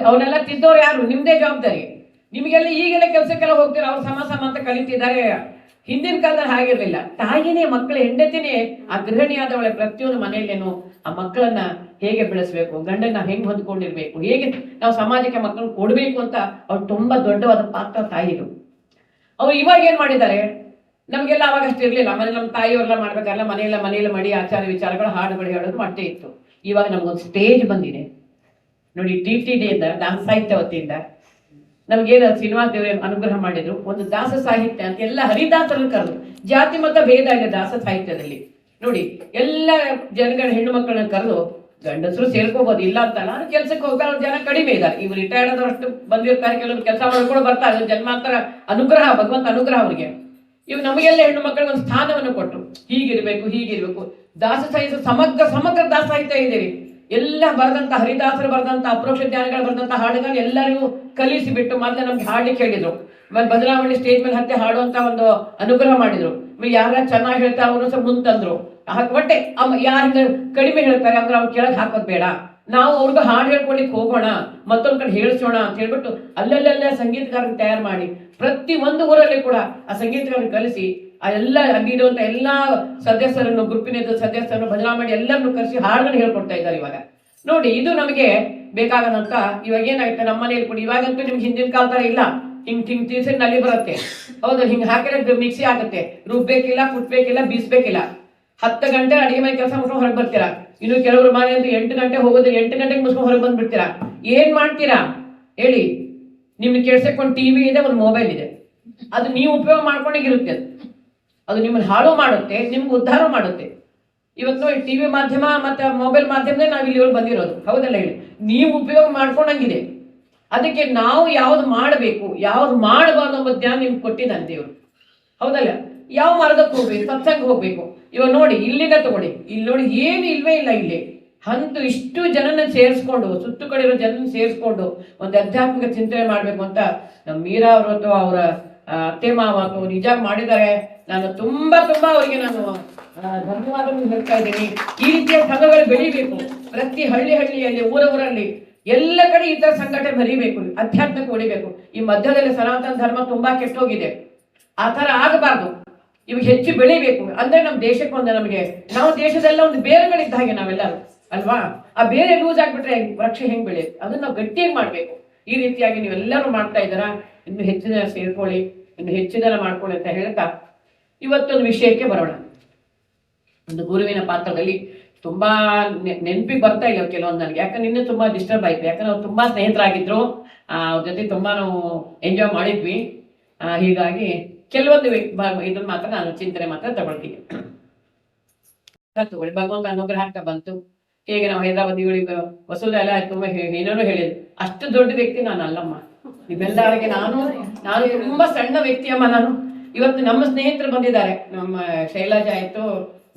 ಅವನ್ನೆಲ್ಲ ತಿದ್ದವ್ರು ಯಾರು? ನಿಮ್ದೇ ಜವಾಬ್ದಾರಿ. ನಿಮಗೆಲ್ಲ ಈಗೆಲ್ಲ ಕೆಲಸಕ್ಕೆಲ್ಲ ಹೋಗ್ತೀರ, ಅವ್ರು ಸಮ ಅಂತ ಕಲಿತಿದ್ದಾರೆ. ಹಿಂದಿನ ಕಾಲದಲ್ಲಿ ಹಾಗಿರ್ಲಿಲ್ಲ. ತಾಯಿನೇ ಮಕ್ಕಳ ಹೆಂಡತಿನೇ ಆ ಗೃಹಿಣಿಯಾದವಳೆ ಪ್ರತಿಯೊಂದು ಮನೆಯಲ್ಲೇನು ಆ ಮಕ್ಕಳನ್ನ ಹೇಗೆ ಬೆಳೆಸ್ಬೇಕು, ಗಂಡನ್ನ ಹೆಂಗ್ ಹೊಂದ್ಕೊಂಡಿರ್ಬೇಕು, ಹೇಗೆ ನಾವು ಸಮಾಜಕ್ಕೆ ಮಕ್ಕಳನ್ನ ಕೊಡ್ಬೇಕು ಅಂತ ಅವ್ರು ತುಂಬಾ ದೊಡ್ಡವಾದ ಪಾತ್ರ ತಾಯಿರು. ಅವ್ರು ಇವಾಗ ಏನ್ ಮಾಡಿದ್ದಾರೆ? ನಮ್ಗೆಲ್ಲ ಅವಾಗ ಅಷ್ಟು ಇರ್ಲಿಲ್ಲ. ಮನೆ ನಮ್ಮ ತಾಯಿಯವರೆಲ್ಲ ಮಾಡ್ಬೇಕಾದ್ರೆ ಮನೆಯಲ್ಲ ಮಾಡಿ ಆಚಾರ ವಿಚಾರಗಳು ಹಾಡುಗಳು ಹೇಳೋದು ಅಷ್ಟೇ ಇತ್ತು. ಇವಾಗ ನಮ್ಗೊಂದು ಸ್ಟೇಜ್ ಬಂದಿದೆ ನೋಡಿ. TTD ಇಂದ ದಾಸ ಸಾಹಿತ್ಯ ವತಿಯಿಂದ ನಮ್ಗೇನು ಶ್ರೀನಿವಾಸ ದೇವರ ಅನುಗ್ರಹ ಮಾಡಿದ್ರು. ಒಂದು ದಾಸ ಸಾಹಿತ್ಯ ಅಂತ ಎಲ್ಲ ಹರಿದಾಸರನ್ನು ಕರೆದು, ಜಾತಿ ಮತ ಭೇದ ಇದೆ ದಾಸ ಸಾಹಿತ್ಯದಲ್ಲಿ ನೋಡಿ. ಎಲ್ಲ ಜನಗಳ ಹೆಣ್ಣು ಮಕ್ಕಳನ್ನ ಕರೆದು, ಗಂಡಸರು ಸೇರ್ಕೋಬಹುದು ಇಲ್ಲ ಅಂತಲ್ಲ, ಕೆಲ್ಸಕ್ಕೆ ಹೋಗ್ತಾರೆ ಜನ ಕಡಿಮೆ ಇದ್ದಾರೆ. ಇವ್ರು ರಿಟೈರ್ಡ್ ಆದಷ್ಟು ಬಂದಿರ್ತಾರೆ, ಕೆಲವರು ಕೆಲಸ ಮಾಡ್ಕೊಂಡು ಬರ್ತಾರೆ. ಜನ್ಮಾಂತರ ಅನುಗ್ರಹ, ಭಗವಂತ ಅನುಗ್ರಹ ಅವ್ರಿಗೆ. ಇವ್ ನಮಗೆಲ್ಲ ಹೆಣ್ಣು ಮಕ್ಕಳಿಗೆ ಒಂದು ಸ್ಥಾನವನ್ನು ಕೊಟ್ಟು ಹೀಗಿರ್ಬೇಕು. ದಾಸ ಸಾಹಿತ್ಯ ಸಮಗ್ರ ದಾಸ ಸಾಹಿತ್ಯ ಇದೀವಿ. ಎಲ್ಲ ಬರೆದಂತ ಹರಿದಾಸರು ಬರೆದಂತ ಅಪರೋಕ್ಷ ಜ್ಞಾನಿಗಳು ಬರೆದಂತ ಹಾಡುಗಳು ಎಲ್ಲರಿಗೂ ಕಲಿಸಿಬಿಟ್ಟು ಮೊದಲು ನಮ್ಗೆ ಹಾಡ್ಲಿಕ್ಕೆ ಹೇಳಿದ್ರು. ಆಮೇಲೆ ಬದಲಾವಣೆ ಸ್ಟೇಜ್ ಮೇಲೆ ಹತ್ತಿ ಹಾಡುವಂತ ಒಂದು ಅನುಗ್ರಹ ಮಾಡಿದ್ರು. ಯಾರ ಚೆನ್ನಾಗಿ ಹೇಳ್ತಾರೆ ಅವರು ಸ್ವಲ್ಪ ಮುಂತಂದ್ರು. ಒಟ್ಟೆ ಯಾರು ಕಡಿಮೆ ಹೇಳ್ತಾರೆ ಅಂದ್ರೆ ಅವ್ರು ಕೆಳಗೆ ಹಾಕೋದ್ ಬೇಡ, ನಾವು ಅವ್ರಿಗೂ ಹಾಡು ಹೇಳ್ಕೊಳ್ಲಿಕ್ಕೆ ಹೋಗೋಣ, ಮತ್ತೊಂದ್ ಕಡೆ ಹೇಳಿಸೋಣ ಅಂತ ಹೇಳ್ಬಿಟ್ಟು ಅಲ್ಲೆಲ್ಲ ಸಂಗೀತಗಾರನ ತಯಾರು ಮಾಡಿ ಪ್ರತಿ ಒಂದು ಊರಲ್ಲಿ ಕೂಡ ಆ ಸಂಗೀತಗಾರನ ಕಲಿಸಿ ಆ ಎಲ್ಲ ಅಲ್ಲಿರುವಂತ ಎಲ್ಲಾ ಸದಸ್ಯರನ್ನು, ಗ್ರೂಪಿನ ಸದಸ್ಯರನ್ನು ಭಜನಾ ಮಾಡಿ ಎಲ್ಲರನ್ನು ಕರೆಸಿ ಹಾಡುಗಳನ್ನ ಹೇಳ್ಕೊಡ್ತಾ ಇದ್ದಾರೆ ಇವಾಗ ನೋಡಿ. ಇದು ನಮಗೆ ಬೇಕಾಗದಂತ. ಇವಾಗ ಏನಾಯ್ತು ನಮ್ಮ ಮನೆಯಲ್ಲಿ ಕೂಡ, ಇವಾಗಂತೂ ನಿಮ್ಗೆ ಹಿಂದಿನ ಕಾಲ ತರ ಇಲ್ಲ. ಹಿಂಗ್ ತೀರ್ಸಿ ನಲ್ಲಿ ಬರುತ್ತೆ. ಹೌದು, ಹಿಂಗ್ ಹಾಕಿದ್ರೆ ಮಿಕ್ಸಿ ಆಗುತ್ತೆ. ರುಬ್ಬೇಕಿಲ್ಲ, ಕುಟ್ಬೇಕಿಲ್ಲ, ಬೀಸ್ಬೇಕಿಲ್ಲ. 10 ಗಂಟೆ ಅಡಿಗೆ ಮನೆ ಕೆಲಸ ಮುಗಿಸ್ಕೊಂಡು ಹೊರಗೆ ಬರ್ತೀರಾ. ಇನ್ನು ಕೆಲವರು ಮನೆ ಅಂತ 8 ಗಂಟೆ ಹೋಗೋದು, 8 ಗಂಟೆಗೆ ಮುಗಿಸ್ಕೊಂಡು ಹೊರಗೆ ಬಂದ್ಬಿಡ್ತೀರಾ. ಏನ್ ಮಾಡ್ತೀರಾ ಹೇಳಿ? ನಿಮ್ಗೆ ಕೇಳ್ಸಕ್ಕೆ ಒಂದು TV ಇದೆ, ಒಂದು ಮೊಬೈಲ್ ಇದೆ. ಅದು ನೀವು ಉಪಯೋಗ ಮಾಡ್ಕೊಂಡೇಗಿರುತ್ತೆ. ಅದು ನಿಮ್ಮನ್ನು ಹಾಳು ಮಾಡುತ್ತೆ, ನಿಮ್ಗೆ ಉದ್ಧಾರ ಮಾಡುತ್ತೆ. ಇವತ್ತು ನೋಡಿ, TV ಮಾಧ್ಯಮ ಮತ್ತೆ ಮೊಬೈಲ್ ಮಾಧ್ಯಮದೇ ನಾವು ಇಲ್ಲಿವರೆಗೆ ಬಂದಿರೋದು. ಹೌದಲ್ಲ ಹೇಳಿ? ನೀವು ಉಪಯೋಗ ಮಾಡ್ಕೊಂಡಂಗಿದೆ. ಅದಕ್ಕೆ ನಾವು ಯಾವ್ದು ಮಾಡಬೇಕು, ಯಾವ್ದು ಮಾಡಬಾರ್ದು ಅನ್ನೋ ಜ್ಞಾನ ನಿಮ್ಗೆ ಕೊಟ್ಟಿದ್ದಾನೆ ದೇವರು. ಹೌದಲ್ಲ? ಯಾವ ಮಾರ್ಗಕ್ಕೆ ಹೋಗ್ಬೇಕು, ಸತ್ಸಂಗ ಹೋಗ್ಬೇಕು. ಇವಾಗ ನೋಡಿ, ಇಲ್ಲಿಂದ ತಗೊಳ್ಳಿ, ಇಲ್ಲಿ ನೋಡಿ ಏನು ಇಲ್ವೇ ಇಲ್ಲ. ಇಲ್ಲಿ ಇಷ್ಟು ಜನನ ಸೇರಿಸ್ಕೊಂಡು, ಸುತ್ತು ಕಡೆ ಇರೋ ಜನನ ಸೇರಿಸ್ಕೊಂಡು ಒಂದು ಆಧ್ಯಾತ್ಮಿಕ ಚಿಂತನೆ ಮಾಡ್ಬೇಕು ಅಂತ ನಮ್ಮ ಮೀರಾ ಅವರು ಅಥವಾ ಅವರ ಅತ್ತೆ ಮಾವ ಅಥವಾ ನಿಜ ಮಾಡಿದ್ದಾರೆ. ನಾನು ತುಂಬಾ ಅವರಿಗೆ ನಾನು ಧನ್ಯವಾದವನ್ನು ಹೇಳ್ತಾ ಇದ್ದೀನಿ. ಈ ರೀತಿಯ ಸಂಘಗಳು ಬೆಳಿಬೇಕು. ಪ್ರತಿ ಹಳ್ಳಿಯಲ್ಲಿ, ಊರಲ್ಲಿ ಎಲ್ಲ ಕಡೆ ಈ ತರ ಸಂಘಟನೆ ಬರೀಬೇಕು, ಅಧ್ಯಾತ್ಮಕ್ಕೆ ಉಳಿಬೇಕು. ಈ ಮಧ್ಯದಲ್ಲಿ ಸನಾತನ ಧರ್ಮ ತುಂಬಾ ಕೆಟ್ಟೋಗಿದೆ. ಆ ತರ ಆಗಬಾರ್ದು. ಇವಾಗ ಹೆಚ್ಚು ಬೆಳಿಬೇಕು ಅಂದ್ರೆ ನಮ್ಮ ದೇಶಕ್ಕೆ ನಮಗೆ ನಾವು ದೇಶದೆಲ್ಲ ಒಂದು ಬೇರುಗಳಿದ್ದ ಹಾಗೆ ನಾವೆಲ್ಲರೂ ಅಲ್ವಾ? ಆ ಬೇರೆ ಲೂಸ್ ಆಗ್ಬಿಟ್ರೆ ವೃಕ್ಷ ಹೆಂಗ್ ಬೆಳೆಯುತ್ತೆ? ಅದನ್ನ ನಾವು ಗಟ್ಟಿಯಾಗಿ ಮಾಡ್ಬೇಕು. ಈ ರೀತಿಯಾಗಿ ನೀವೆಲ್ಲರೂ ಮಾಡ್ತಾ ಇದ್ದೀರಾ. ಇನ್ನು ಹೆಚ್ಚಿನ ಜನ ಸೇರ್ಕೊಳ್ಳಿ, ಇನ್ನು ಹೆಚ್ಚು ಜನ ಮಾಡ್ಕೊಳ್ಳಿ ಅಂತ ಹೇಳ್ತಾ ಇವತ್ತೊಂದು ವಿಷಯಕ್ಕೆ ಬರೋಣ. ಒಂದು ಗುರುವಿನ ಪಾತ್ರದಲ್ಲಿ ತುಂಬಾ ನೆನಪಿಗೆ ಬರ್ತಾ ಇಲ್ಲ ಕೆಲವೊಂದು ನನಗೆ. ಯಾಕಂದ್ರೆ ನಿನ್ನೆ ತುಂಬಾ ಡಿಸ್ಟರ್ಬ್ ಆಯ್ತು. ಯಾಕಂದ್ರೆ ಅವ್ರು ತುಂಬಾ ಸ್ನೇಹಿತರಾಗಿದ್ರು, ಅವ್ರ ಜೊತೆ ತುಂಬಾ ನಾವು ಎಂಜಾಯ್ ಮಾಡಿದ್ವಿ. ಹೀಗಾಗಿ ಕೆಲವೊಂದು ಇದನ್ನ ಮಾತ್ರ ನಾನು ಚಿಂತನೆ ಮಾತ್ರ ತಗೊಳ್ತೀನಿ. ತಗೊಳ್ಳಿ, ಭಗವಂತ ಅನುಗ್ರಹ ಆಗ್ತಾ ಬಂತು. ಹೇಗೆ ನಾವು ಹೈದರಾಬಾದಿಗಳಿಗೆ ವಸೂಲ ಎಲ್ಲ ತುಂಬಾ ಏನೇನೋ ಹೇಳಿದ್ರು. ಅಷ್ಟು ದೊಡ್ಡ ವ್ಯಕ್ತಿ ನಾನು ಅಲ್ಲಮ್ಮ. ನಿಮ್ಮೆಲ್ಲರಿಗೆ ನಾನು ತುಂಬಾ ಸಣ್ಣ ವ್ಯಕ್ತಿಯಮ್ಮ ನಾನು. ಇವತ್ತು ನಮ್ಮ ಸ್ನೇಹಿತರು ಬಂದಿದ್ದಾರೆ, ನಮ್ಮ ಶೈಲಜಾ ಆಯ್ತು,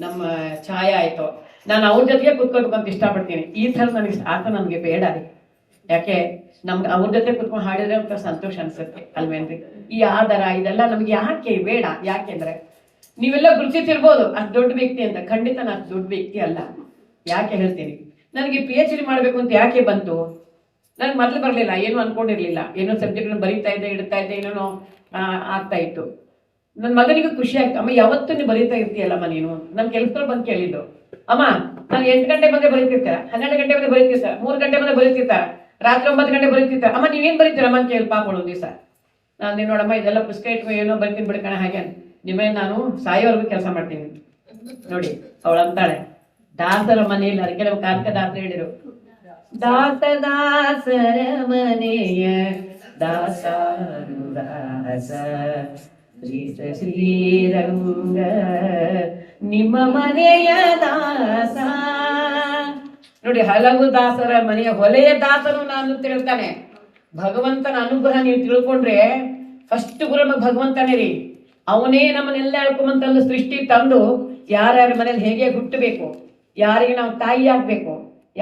ನಮ್ಮ ಛಾಯಾ ಆಯ್ತು. ನಾನು ಅವ್ರ ಜೊತೆಗೆ ಕುತ್ಕೊಳ್ಬೇಕಂತ ಇಷ್ಟಪಡ್ತೀನಿ. ಈ ಥರ ನನಗೆ ಬೇಡ ರೀ. ಯಾಕೆ ನಮ್ಗೆ ಅವ್ರ ಜೊತೆ ಕುತ್ಕೊಂಡು ಹಾಡಿದ್ರೆ ಒಂಥರ ಸಂತೋಷ ಅನ್ಸುತ್ತೆ ಅಲ್ವೇನ್ರಿ? ಈ ಆಧಾರ ಇದೆಲ್ಲ ನಮ್ಗೆ ಯಾಕೆ ಬೇಡ? ಯಾಕೆಂದ್ರೆ ನೀವೆಲ್ಲ ಗುರುತಿಸಿರ್ಬೋದು ಅಷ್ಟು ದೊಡ್ಡ ವ್ಯಕ್ತಿ ಅಂತ. ಖಂಡಿತ ನಾನು ದೊಡ್ಡ ವ್ಯಕ್ತಿ ಅಲ್ಲ. ಯಾಕೆ ಹೇಳ್ತೀನಿ? ನನಗೆ PhD ಮಾಡ್ಬೇಕು ಅಂತ ಯಾಕೆ ಬಂತು? ನನ್ಗೆ ಮೊದಲು ಬರಲಿಲ್ಲ, ಏನು ಅನ್ಕೊಂಡಿರ್ಲಿಲ್ಲ. ಏನೋ ಸಬ್ಜೆಕ್ಟ್ ಬರೀತಾ ಇದ್ದೆ, ಇಡ್ತಾ ಇದ್ದೆ, ಏನೇನೋ ಆಗ್ತಾ ಇತ್ತು. ನನ್ನ ಮಗನಿಗೂ ಖುಷಿ ಆಗ್ತು. ಅಮ್ಮ ಯಾವತ್ತೂ ನೀವು ಬರೀತಾ ಇರ್ತೀಯಲ್ಲಮ್ಮ ನೀನು. ನಮ್ಮ ಕೆಲಸದವ್ರು ಬಂದು ಕೇಳಿದ್ದು, ಅಮ್ಮ ನಾನು 8 ಗಂಟೆ ಬಂದೆ ಬರೀತಿರ್ತಾರ, 12 ಗಂಟೆ ಬಂದೆ ಬರೀತಿರ್ತಾರ, 3 ಗಂಟೆ ಬಂದೆ ಬರೀತಿರ್ತಾರ, ರಾತ್ರಿ 9 ಗಂಟೆ ಬರೀತಿರ್ತಾರ. ಅಮ್ಮ ನೀವೇನು ಬರೀತೀರಮ್ಮ ಅಂತ ಕೇಳಿ ಪಾಪ ಒಂದು ದಿವಸ. ನಾನು ನೋಡಮ್ಮ ಇದೆಲ್ಲ ಪುಸ್ತಕ ಇಟ್ಟು ಏನೋ ಬರ್ತೀನಿ ಬಿಡ್ಕಣ, ಹಾಗೆ ನಿಮ್ಮೇ ನಾನು ಸಾಯೋವರೆಗೂ ಕೆಲಸ ಮಾಡ್ತೀನಿ ನೋಡಿ. ಅವಳಂತಾಳೆ, ದಾಸರ ಮನೆಯಲ್ಲಿ ಅದಕ್ಕೆ ನಮ್ಮ ಕಾನಕದಾಸರು ಹೇಳಿರು, ದಾಸರ ಮನೆಯ ದಾಸ ಶ್ರೀರಂಗ ನಿಮ್ಮ ಮನೆಯ ದಾಸ. ನೋಡಿ, ಹಲವು ದಾಸರ ಮನೆಯ ಹೊಲೆಯ ದಾಸನು ನಾನು ತಿಳ್ತಾನೆ. ಭಗವಂತನ ಅನುಗ್ರಹ ನೀವು ತಿಳ್ಕೊಂಡ್ರೆ ಫಸ್ಟ್ ಗುರು ಭಗವಂತನೇ ರೀ. ಅವನೇ ನಮ್ಮನ್ನೆಲ್ಲ ಹೇಳ್ಕೊಂಬಂತಂದು ಸೃಷ್ಟಿ ತಂದು ಯಾರ್ಯಾರ ಮನೇಲಿ ಹೇಗೆ ಹುಟ್ಟಬೇಕು, ಯಾರಿಗೆ ನಾವು ತಾಯಿ ಆಗ್ಬೇಕು,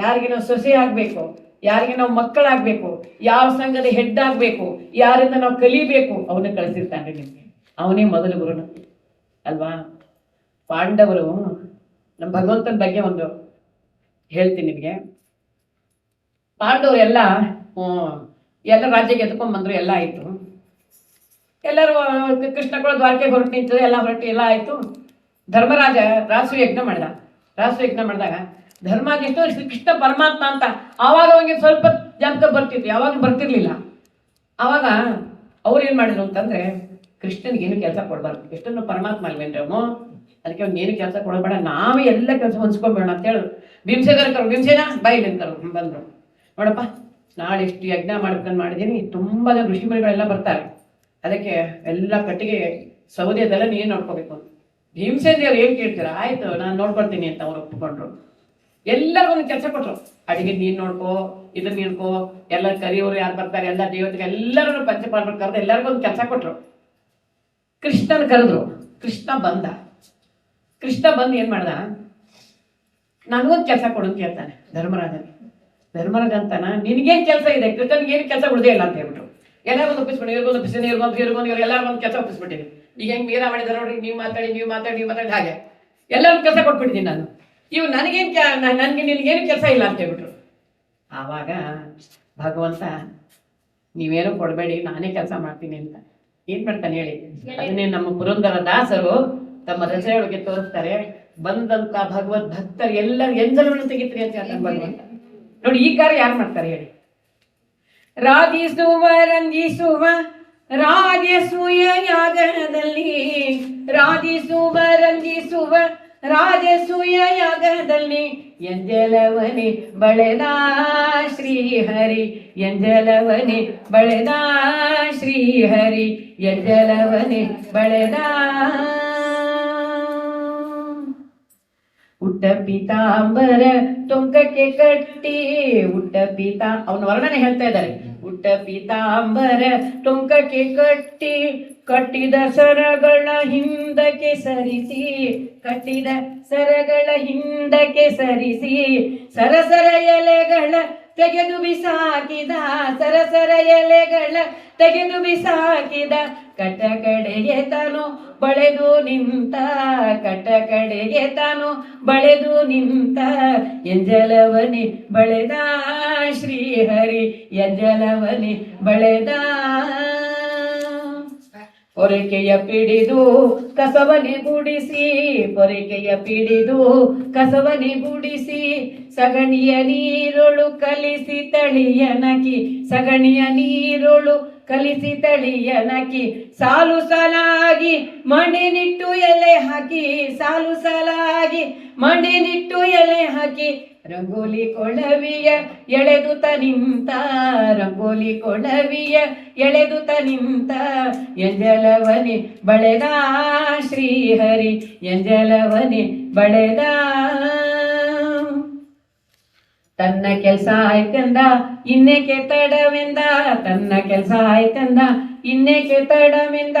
ಯಾರಿಗೆ ನಾವು ಸೊಸೆ ಆಗ್ಬೇಕು, ಯಾರಿಗೆ ನಾವು ಮಕ್ಕಳಾಗ್ಬೇಕು, ಯಾವ ಸಂಘದ ಹೆಡ್ ಆಗ್ಬೇಕು, ಯಾರಿಂದ ನಾವು ಕಲಿಬೇಕು, ಅವನ್ನ ಕಳಿಸಿರ್ತಾನೆ ನಿಮ್ಗೆ. ಅವನೇ ಮೊದಲು ಗುರುನು ಅಲ್ವಾ. ಪಾಂಡವರು, ನಮ್ಮ ಭಗವಂತನ ಬಗ್ಗೆ ಒಂದು ಹೇಳ್ತೀನಿ ನಿಮಗೆ. ಪಾಂಡವರು ಎಲ್ಲ ರಾಜ್ಯಕ್ಕೆ ಎತ್ಕೊಂಡ್ ಬಂದ್ರು, ಎಲ್ಲ ಆಯ್ತು. ಎಲ್ಲರೂ ಕೃಷ್ಣಗಳು ದ್ವಾರಕೆಗೆ ಹೊರಟು ನಿಂತು ಎಲ್ಲ ಹೊರಟು ಎಲ್ಲ ಆಯ್ತು. ಧರ್ಮರಾಜ ರಾಸು ಯಜ್ಞ ಮಾಡಿದಾಗ ಧರ್ಮರಾಜ ಎಷ್ಟೋ ಕೃಷ್ಣ ಪರಮಾತ್ಮ ಅಂತ ಆವಾಗ ಅವನಿಗೆ ಸ್ವಲ್ಪ ಜನಕ ಬರ್ತಿತ್ತು, ಯಾವಾಗ ಬರ್ತಿರ್ಲಿಲ್ಲ. ಆವಾಗ ಅವ್ರು ಏನ್ ಮಾಡಿದ್ರು ಅಂತಂದ್ರೆ, ಕೃಷ್ಣನಿಗೆ ಏನು ಕೆಲಸ ಕೊಡಬಾರ್ದು, ಕೃಷ್ಣನು ಪರಮಾತ್ಮ ಅಲ್ವೇನ್ರಿ ಅವನು, ಅದಕ್ಕೆ ಅವ್ನಿಗೆ ಏನು ಕೆಲಸ ಕೊಡಬೇಡ, ನಾವೇ ಎಲ್ಲ ಕೆಲಸ ಹೊಂಚ್ಕೊಂಬೇಡ ಅಂತ ಹೇಳಿದ್ರು. ಭೀಮಸೇನ ಬಾಯಿಲಿ ಅಂತಾರು ಬಂದ್ರು. ನೋಡಪ್ಪ, ನಾಳೆ ಎಷ್ಟು ಯಜ್ಞ ಮಾಡಿದ್ದೀನಿ, ತುಂಬಾ ಜನ ಋಷಿಮುನಿಗಳೆಲ್ಲ ಬರ್ತಾರೆ, ಅದಕ್ಕೆ ಎಲ್ಲ ಕಟ್ಟಿಗೆ ಸೌದೆದೆಲ್ಲ ನೀನು ನೋಡ್ಕೋಬೇಕು ಅಂತ. ಭೀಮಸೇನ ದೇವ್ರು ಏನ್ ಕೇಳ್ತೀರಾ, ಆಯ್ತು ನಾನು ನೋಡ್ಕೊಳ್ತೀನಿ ಅಂತ ಅವ್ರು ಒಪ್ಪಿಕೊಂಡ್ರು. ಎಲ್ಲರಿಗೂ ಒಂದು ಕೆಲಸ ಕೊಟ್ರು, ಅಡಿಗೆ ನೀನ್ ನೋಡ್ಕೋ, ಇದನ್ನ ನೀಡ್ಕೋ, ಎಲ್ಲ ಕರಿಯವರು ಯಾರು ಬರ್ತಾರೆ ಎಲ್ಲ ದೇವತೆಗೆ ಎಲ್ಲರೂ ಪಂಚಪಾಂಡವರು ಕರೆದು ಎಲ್ಲರಿಗೂ ಒಂದು ಕೆಲಸ ಕೊಟ್ರು. ಕೃಷ್ಣನ ಕರೆದ್ರು. ಕೃಷ್ಣ ಬಂದು ಏನ್ ಮಾಡ್ದ, ನನಗೊಂದು ಕೆಲಸ ಕೊಡು ಅಂತ ಕೇಳ್ತಾನೆ ಧರ್ಮರಾಜ ಅಂತಾನ, ನಿನ್ಗೇನ್ ಕೆಲಸ ಇದೆ, ಕೃಷ್ಣನ್ಗೆ ಏನು ಕೆಲಸ ಉಳಿದೇ ಇಲ್ಲ ಅಂತ ಹೇಳ್ಬಿಟ್ರು. ಎಲ್ಲರಿಗೊಂದು ಒಪ್ಪಿಸ್ಬಿಟ್ಟು ಇವ್ರಿಗೊಂದು ಎಲ್ಲರಿಗೂ ಒಂದು ಕೆಲಸ ಒಪ್ಪಿಸ್ಬಿಟ್ಟಿನಿ. ಈಗ ಹೆಂಗ್ ಮೀರಾ ಮಾಡಿದಾರೆ ನೋಡ್ರಿ, ನೀವು ಮಾತಾಡಿ ಹಾಗೆ ಎಲ್ಲರಿಗೂ ಕೆಲಸ ಕೊಟ್ಬಿಟ್ಟಿದ್ದೀನಿ ನಾನು. ಇವು ನನ್ಗೆ ನಿನ್ಗೇನು ಕೆಲಸ ಇಲ್ಲ ಅಂತ ಹೇಳ್ಬಿಟ್ರು. ಆವಾಗ ಭಗವಂತ, ನೀವೇನು ಕೊಡಬೇಡಿ, ನಾನೇ ಕೆಲಸ ಮಾಡ್ತೀನಿ ಅಂತ ಏನ್ ಮಾಡ್ತಾನೆ ಹೇಳಿ. ಅದನ್ನೇ ನಮ್ಮ ಪುರಂದರ ದಾಸರು ತಮ್ಮ ರಚನೆಯೊಳಗೆ ತೋರಿಸ್ತಾರೆ. ಬಂದಂತ ಭಗವದ್ ಭಕ್ತರು ಎಲ್ಲರೂ ಎಂಜಲವನ್ನು ತೆಗಿತ್ರಿ ಅಂತ ಹೇಳ್ತಾನೆ ಭಗವಂತ. ನೋಡಿ, ಈ ಕಾರ್ಯ ಯಾರು ಮಾಡ್ತಾರೆ ಹೇಳಿ. ರಾಜಿಸುವ ರಂಜಿಸುವ ರಾಜಸೂಯ ಯಾಗದಲ್ಲಿ, ರಾಜಿಸುವ ರಂಜಿಸುವ ರಾಜಸೂಯ ಯಾಗದಲ್ಲಿ, ಎಂಜಲವನೆ ಬಳೆದ ಶ್ರೀಹರಿ, ಎಂಜಲವನೆ ಬಳೆದ ಶ್ರೀಹರಿ, ಎಂಜಲವನೆ ಬಳೆದ. ಉಟ್ಟ ಪೀತಾಂಬರ ಟೊಂಕಕ್ಕೆ ಕಟ್ಟಿ, ಅವನ ವರ್ಣನೆ ಹೇಳ್ತಾ ಇದ್ದಾರೆ. ಉಟ್ಟ ಪೀತಾಂಬರ ಟೊಂಕಕ್ಕೆ ಕಟ್ಟಿದ ಸರಗಳ ಹಿಂದಕ್ಕೆ ಸರಿಸಿ, ಸರಸರ ಎಲೆಗಳ ತೆಗೆದು ಬಿಸಾಕಿದ, ಕಟಕಡೆಗೆ ತಾನು ಬಳೆದು ನಿಂತ, ಎಂಜಲವನೆ ಬಳೆದ ಶ್ರೀಹರಿ, ಎಂಜಲವನೆ ಬಳೆದ. ಪೊರಕೆಯ ಪಿಡಿದು ಕಸವನೆ ಗುಡಿಸಿ, ಸಗಣಿಯ ನೀರೊಳು ಕಲಿಸಿ ತಳಿಯನಕಿ, ಸಾಲು ಸಾಲಾಗಿ ಮಣ್ಣಿನಿಟ್ಟು ಎಲೆ ಹಾಕಿ, ರಂಗೋಲಿ ಕೊಳವಿಯ ಎಳೆದುತ ನಿಂತ, ಎಂಜಲವನೆ ಬಳೆದ ಶ್ರೀಹರಿ, ಎಂಜಲವನೆ ಬಳೆದ. ತನ್ನ ಕೆಲಸ ಆಯ್ತೆಂದ ಇನ್ನೇಕೆ ತಡವೆಂದ,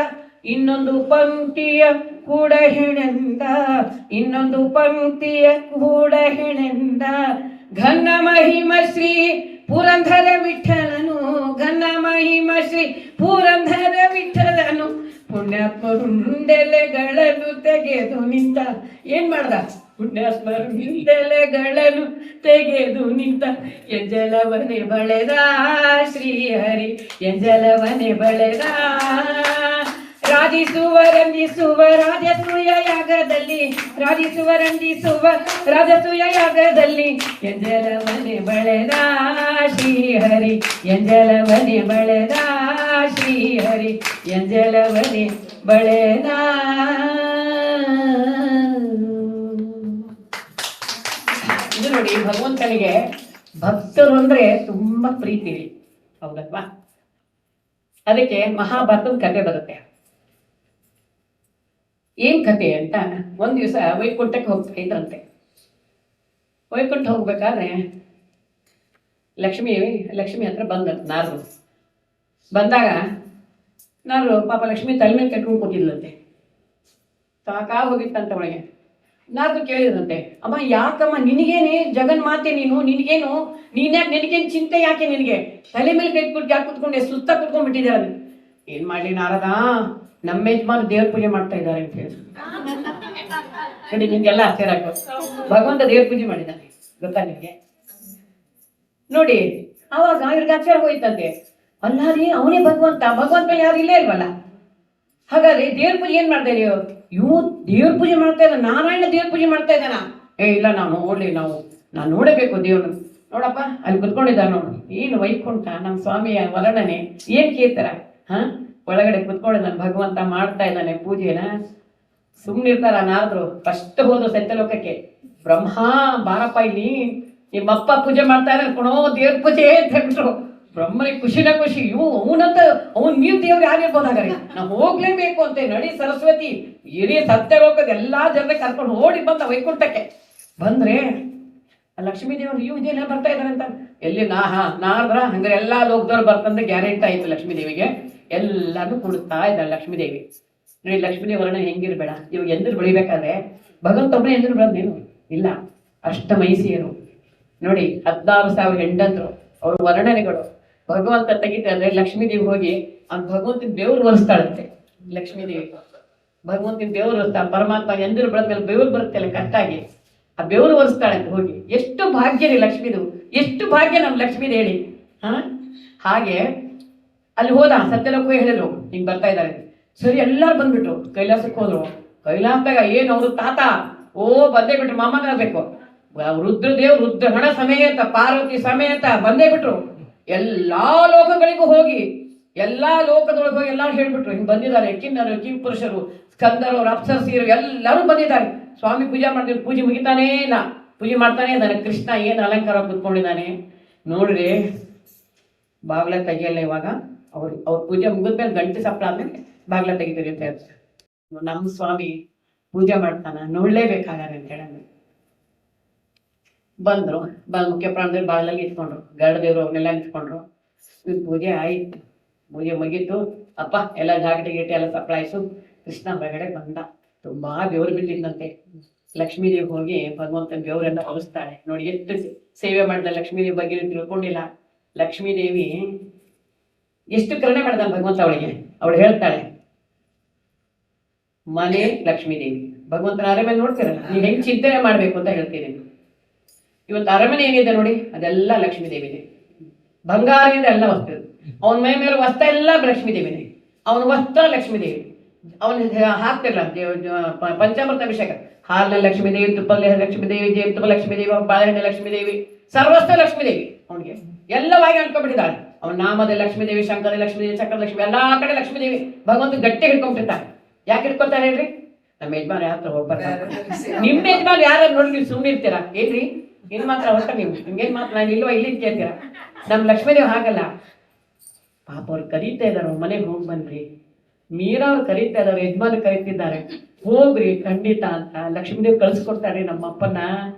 ಇನ್ನೊಂದು ಪಂಕ್ತಿಯ ಕೂಡ ಹೆಣೆಂದ, ಘನ ಮಹಿಮ ಶ್ರೀ ಪುರಂದರ ವಿಠಲನು, ಪುಣ್ಯಾತ್ಮರುಂಡೆಲೆಗಳನ್ನು ತೆಗೆದು ನಿಂತ. ಏನ್ ಮಾಡ್ದ, ಪುಣ್ಯಾತ್ಮರುಂಡೆಲೆಗಳನ್ನು ತೆಗೆದು ನಿಂತ, ಎಂಜಲವನೆ ಬಳೆದ ಶ್ರೀಹರಿ, ಎಂಜಲವನೆ ಬಳೆದ. ರಾಜಿಸುವ ರಂಜಿಸುವ ರಾಜಸೂಯ ಯಾಗದಲ್ಲಿ, ಎಂಜಲವನೆ ಬಳೆದ ಶ್ರೀಹರಿ, ಎಂಜಲವನೆ ಬಳೆದ ಶ್ರೀಹರಿ, ಎಂಜಲವನೆ ಬಳೆದ. ಇದು ನೋಡಿ, ಭಗವಂತನಿಗೆ ಭಕ್ತರು ಅಂದ್ರೆ ತುಂಬಾ ಪ್ರೀತಿ, ಹೌದಲ್ವಾ. ಅದಕ್ಕೆ ಮಹಾಭಾರತದ ಕಥೆ ಬರುತ್ತೆ. ಏನ್ ಕತೆ ಅಂತ ಒಂದ್ ದಿವಸ ವೈಕುಂಠಕ್ಕೆ ಹೋಗ್ತಾ ಇದ್ರಂತೆ. ವೈಕುಂಠ ಹೋಗ್ಬೇಕಾದ್ರೆ ಲಕ್ಷ್ಮಿ ಹತ್ರ ಬಂದಂತೆ ನಾರದರು. ಬಂದಾಗ ನಾರರು ಪಾಪ ಲಕ್ಷ್ಮಿ ತಲೆ ಮೇಲೆ ಕಟ್ಕೊಂಡು ಕೂತಿದ್ಲಂತೆ. ಸಾಕಾ ಹೋಗಿತ್ತಂತ ಒಳಗೆ. ನಾರದು ಕೇಳಿದ್ರಂತೆ, ಅಮ್ಮ ಯಾಕಮ್ಮ ನಿನಗೇನೆ ಜಗನ್ಮಾತೆ ನೀನು, ನಿನಗೇನು ನೀನ್ಯಾಕೆ, ನಿನಗೇನು ಚಿಂತೆ ಯಾಕೆ ನಿನಗೆ, ತಲೆ ಮೇಲೆ ಕೈ ಕುಟ್ಟಿ ಯಾಕೆ ಕುತ್ಕೊಂಡೆ, ಸುತ್ತ ಕುತ್ಕೊಂಡ್ಬಿಟ್ಟಿದ್ದಾರೆ. ಏನ್ ಮಾಡ್ಲಿ ನಾರದ, ನಮ್ಮ ಯಜಮಾನ ದೇವ್ರ ಪೂಜೆ ಮಾಡ್ತಾ ಇದ್ದಾರೆ ಅಂತ ಹೇಳಿ ನೋಡಿ. ನಿಮ್ಗೆಲ್ಲ ಆಶ್ಚರ್ಯ ಆಗ್ಬೋದು. ಭಗವಂತ ದೇವ್ರ ಪೂಜೆ ಮಾಡಿದ್ದಾನೆ ಗೊತ್ತಾ ನಿಮ್ಗೆ ನೋಡಿ. ಅವಾಗ ಇವ್ರಿಗೆ ಆಶ್ಚರ್ಯ ಹೋಯ್ತಂತೆ, ಅಲ್ಲ ರೀ ಅವನೇ ಭಗವಂತ ಯಾರು ಇಲ್ಲೇ ಇಲ್ವಲ್ಲ, ಹಾಗಾದ್ರೆ ದೇವ್ರ ಪೂಜೆ ಏನ್ ಮಾಡ್ತಾ ಇದೀವಿ, ಇವು ದೇವ್ರ ಪೂಜೆ ಮಾಡ್ತಾ ಇದ್ದಾನ, ನಾರಾಯಣ ದೇವ್ರ ಪೂಜೆ ಮಾಡ್ತಾ ಇದ್ದಾನ. ಇಲ್ಲ ನಾನು ನೋಡಬೇಕು ದೇವ್ರನ್ನ. ನೋಡಪ್ಪ ಅಲ್ಲಿ ಕುತ್ಕೊಂಡಿದ್ದ ನೋಡು, ಏನು ವೈಕುಂಠ ನಮ್ಮ ಸ್ವಾಮಿಯ ವರ್ಣನೆ ಏನ್ ಕೇಳ್ತಾರ. ಒಳಗಡೆ ಕುತ್ಕೊಂಡಿದ್ದಾನೆ ಭಗವಂತ, ಮಾಡ್ತಾ ಇದ್ದಾನೆ ಪೂಜೆನ. ಸುಮ್ನಿರ್ತಾರ ನಾರದ್ರು. ಫಸ್ಟ್ ಹೋದ್ರು ಸತ್ಯಲೋಕಕ್ಕೆ. ಬ್ರಹ್ಮ ಬಾರಪ್ಪ ಇಲ್ಲಿ, ನಿಮ್ಮಪ್ಪ ಪೂಜೆ ಮಾಡ್ತಾ ಇದ್ದಾನೆ ಕೊಡೋ ದೇವ್ರ ಪೂಜೆ ಅಂತ ಹೇಳ್ಬಿಟ್ರು. ಬ್ರಹ್ಮನಿಗೆ ಖುಷಿನ ಖುಷಿ. ಅವ್ನು ನೀವು ದೇವ್ರು ಯಾರಿರ್ಬೋದಾಗ್ರಿ, ನಾವು ಹೋಗ್ಲೇಬೇಕು ಅಂತ ನಡಿ ಸರಸ್ವತಿ ಇಡೀ ಸತ್ಯಲೋಕದ ಎಲ್ಲಾ ಜನರ ಕರ್ಕೊಂಡು ಓಡಿ ಬಂದ ವೈಕುಂಠಕ್ಕೆ. ಬಂದ್ರೆ ಲಕ್ಷ್ಮೀ ದೇವರು ಇದೇನ ಬರ್ತಾ ಇದಾರೆ ಅಂತ ಎಲ್ಲಿ ನಾರದ್ರ ಹಂಗಾರೆ ಎಲ್ಲಾ ಲೋಕದವ್ರು ಬರ್ತಂದ್ರೆ ಗ್ಯಾರಂಟಿ ಆಯ್ತು. ಲಕ್ಷ್ಮೀ ದೇವಿಗೆ ಎಲ್ಲಾನು ಕೊಡ್ತಾ ಇದ್ದಾಳೆ ಲಕ್ಷ್ಮೀ ದೇವಿ. ನೋಡಿ ಲಕ್ಷ್ಮೀ ದೇವಿ ವರ್ಣನೆ ಹೆಂಗಿರ್ಬೇಡ. ಇವಾಗ ಎಂದ್ರು ಬೆಳಿಬೇಕಾದ್ರೆ ಭಗವಂತ ಒಬ್ಬನೇ ಎಂದ್ರು ಬೆಳೆದೇನು ಇಲ್ಲ, ಅಷ್ಟಮೈಸಿಯರು ನೋಡಿ 16,000 ಹೆಂಡಂದ್ರು. ಅವ್ರ ವರ್ಣನೆಗಳು ಭಗವಂತ ತೆಗಿತಾರೆ. ಲಕ್ಷ್ಮೀ ದೇವಿ ಹೋಗಿ ಆ ಭಗವಂತನ ಬೆವ್ರು ಒರೆಸ್ತಾಳಂತೆ. ಲಕ್ಷ್ಮೀ ದೇವಿ ಭಗವಂತನ ಬೆವ್ರು ಒರೆಸ್ತಾ, ಪರಮಾತ್ಮ ಎಂದ್ರು ಬೆಳೆದ್ಮೇಲೆ ಬೆವ್ರು ಬರುತ್ತಲ್ಲ ಕಟ್ಟಾಗಿ, ಆ ಬೆವರು ಒರೆಸ್ತಾಳಂತ ಹೋಗಿ. ಎಷ್ಟು ಭಾಗ್ಯ ರೀ ಲಕ್ಷ್ಮೀದು, ಎಷ್ಟು ಭಾಗ್ಯ ನಮ್ ಲಕ್ಷ್ಮೀದ್ ಹೇಳಿ. ಹಾಗೆ ಅಲ್ಲಿ ಹೋದ ಸತ್ಯಲೋಕ ಹೇಳಿದ್ರು ಹಿಂಗ್ ಬರ್ತಾ ಇದ್ದಾರೆ. ಸರಿ ಎಲ್ಲಾರು ಬಂದ್ಬಿಟ್ರು, ಕೈಲಾಸಕ್ಕೆ ಹೋದ್ರು. ಕೈಲಾಸದಾಗ ಏನು ಅವರು ತಾತ ಬಂದೇ ಬಿಟ್ರು, ಮಾಮನಾಗಬೇಕು. ರುದ್ರದೇವ್ ರುದ್ರಹಣ ಸಮೇತ ಪಾರ್ವತಿ ಸಮೇತ ಬಂದೇ ಬಿಟ್ರು. ಎಲ್ಲಾ ಲೋಕಗಳಿಗೂ ಹೋಗಿ ಎಲ್ಲಾ ಲೋಕದೊಳಗೆ ಹೋಗಿ ಎಲ್ಲಾರು ಹೇಳ್ಬಿಟ್ರು ಹಿಂಗ್ ಬಂದಿದ್ದಾರೆ. ಕಿನ್ನರು, ಕಿಂಪುರುಷರು, ಸ್ಕಂದರು, ಅಪ್ಸರಸಿಯರು ಎಲ್ಲರೂ ಬಂದಿದ್ದಾರೆ. ಸ್ವಾಮಿ ಪೂಜೆ ಮಾಡ್ತಿದ್ರು. ಪೂಜೆ ಮುಗಿತಾನೇ ಇಲ್ಲ, ಪೂಜೆ ಮಾಡ್ತಾನೆ ಇದ್ದಾನೆ. ಕೃಷ್ಣ ಏನು ಅಲಂಕಾರ ಕುತ್ಕೊಂಡಿದ್ದಾನೆ ನೋಡ್ರಿ. ಬಾಗ್ಲ ತೆಗಿಯಲ್ಲ ಇವಾಗ. ಅವ್ರ ಪೂಜೆ ಮುಗಿದ್ಮೇಲೆ ಗಂಟೆ ಸಪ್ಪಳ ಆದ್ಮೇಲೆ ಬಾಗ್ಲ ತೆಗಿತೀರಿ ಅಂತ ಹೇಳ್ತಾರೆ. ನಮ್ಮ ಸ್ವಾಮಿ ಪೂಜೆ ಮಾಡ್ತಾನ, ನೋಡ್ಲೇಬೇಕಾಗಾರೆ ಅಂತ ಹೇಳ ಬಂದ್ರು. ಮುಖ್ಯ ಪ್ರಾಣದಲ್ಲಿ ಬಾಗ್ಲಲ್ಲಿ ಇಟ್ಕೊಂಡ್ರು. ಗರುಡ ದೇವ್ರು ಅವನ್ನೆಲ್ಲ ನಿಂತ್ಕೊಂಡ್ರು. ಪೂಜೆ ಆಯ್ತು, ಪೂಜೆ ಮುಗೀತು. ಅಪ್ಪ ಎಲ್ಲ ಜಾಗಟೆ ಗೀಟೆ ಎಲ್ಲ ಸಪ್ಪಳ ಆಯ್ತು. ಕೃಷ್ಣ ಹೊರಗಡೆ ಬಂದ. ತುಂಬಾ ಬೆವರು ಬಿಟ್ಟಿದ್ದಂತೆ. ಲಕ್ಷ್ಮೀ ದೇವಿ ಹೋಗಿ ಭಗವಂತನ ಬೆವರನ್ನ ಹೊಲಿಸ್ತಾಳೆ. ನೋಡಿ ಎಷ್ಟು ಸೇವೆ ಮಾಡಿದ ಲಕ್ಷ್ಮೀ ದೇವಿ ಬಗ್ಗೆ ತಿಳ್ಕೊಂಡಿಲ್ಲ. ಲಕ್ಷ್ಮೀ ದೇವಿ ಎಷ್ಟು ಕರುಣೆ ಮಾಡಿದ ಭಗವಂತ ಅವಳಿಗೆ. ಅವಳು ಹೇಳ್ತಾಳೆ, ಮನೆ ಲಕ್ಷ್ಮೀ ದೇವಿ. ಭಗವಂತನ ಅರಮನೆ ನೋಡ್ತಿರಲ್ಲ, ನೀವು ಹೆಂಗ್ ಚಿಂತನೆ ಮಾಡ್ಬೇಕು ಅಂತ ಹೇಳ್ತೀನಿ. ಇವತ್ತು ಅರಮನೆ ಏನಿದೆ ನೋಡಿ, ಅದೆಲ್ಲ ಲಕ್ಷ್ಮೀ ದೇವಿದೆ. ಬಂಗಾರದಿಂದ ಎಲ್ಲ ವಸ್ತು. ಅವನ ಮೈ ಮೇಲೆ ವಸ್ತ್ರ ಎಲ್ಲ ಲಕ್ಷ್ಮೀ ದೇವಿದೆ. ಅವನ ವಸ್ತ್ರ ಲಕ್ಷ್ಮೀ ದೇವಿ. ಅವನು ಹಾಕ್ತಿಲ್ಲ ಪಂಚಾಮೃತ ಅಭಿಷೇಕ, ಹಾಲಿನ ಲಕ್ಷ್ಮೀ ದೇವಿ, ತುಪ್ಪಲ್ಲಿ ಲಕ್ಷ್ಮೀ ದೇವಿ, ಜೇನುತುಪ್ಪ ಲಕ್ಷ್ಮೀ ದೇವಿ, ಬಾಳೆಹಣ್ಣೆ ಲಕ್ಷ್ಮೀ ದೇವಿ, ಸರ್ವಸ್ವ ಲಕ್ಷ್ಮೀ ದೇವಿ. ಅವನಿಗೆ ಎಲ್ಲವಾಗಿ ಅನ್ಕೊಂಡ್ಬಿಟ್ಟಿದ್ದಾಳೆ. ಅವನ ನಾಮದ ಲಕ್ಷ್ಮೀ ದೇವಿ, ಶಂಕರ ಲಕ್ಷ್ಮೀ ದೇವಿ, ಚಕ್ರ ಲಕ್ಷ್ಮಿ, ಎಲ್ಲಾ ಕಡೆ ಲಕ್ಷ್ಮೀ ದೇವಿ. ಭಗವಂತ ಗಟ್ಟಿ ಹಿಡ್ಕೊಂಡ್ಬಿಟ್ಟಿರ್ತಾರೆ. ಯಾಕೆ ಹಿಡ್ಕೊತಾರೆ ಹೇಳ್ರಿ? ನಮ್ಮ ಯಜಮಾನ ಯಾತ್ರ ಹೋಗ್ಬಾರ್ದು. ನಿಮ್ಮ ಯಜಮಾನ ಯಾರು ನೋಡಿ ನೀವು ಸುಮ್ಮನೆ ಇರ್ತೀರಾ ಏನ್ರಿ? ಏನ್ ಮಾತ್ರ ಹೊಟ್ಟ ನೀವು ನಿಮ್ಗೇನ್ ಮಾತ್ರ ನಾನು ಇಲ್ವಾ ಇಲ್ಲಿ ಕೇಳ್ತೀರಾ? ನಮ್ ಲಕ್ಷ್ಮೀದೇವ್ ಹಾಗಲ್ಲ. ಪಾಪ ಅವ್ರು ಕರೀತಾ ಇದಾರೆ, ಮನೆಗೆ ಹೋಗಿ ಬನ್ರಿ. ಮೀರಾ ಅವ್ರು ಕರೀತಾ ಇದಾರೆ, ಯಜಮಾನ ಕರೀತಿದ್ದಾರೆ, ಹೋಗ್ರಿ ಖಂಡಿತ ಅಂತ. ಲಕ್ಷ್ಮೀದೇವ್ ಕಳ್ಸಿಕೊಡ್ತಾರ್ರಿ ನಮ್ಮ ಅಪ್ಪನ,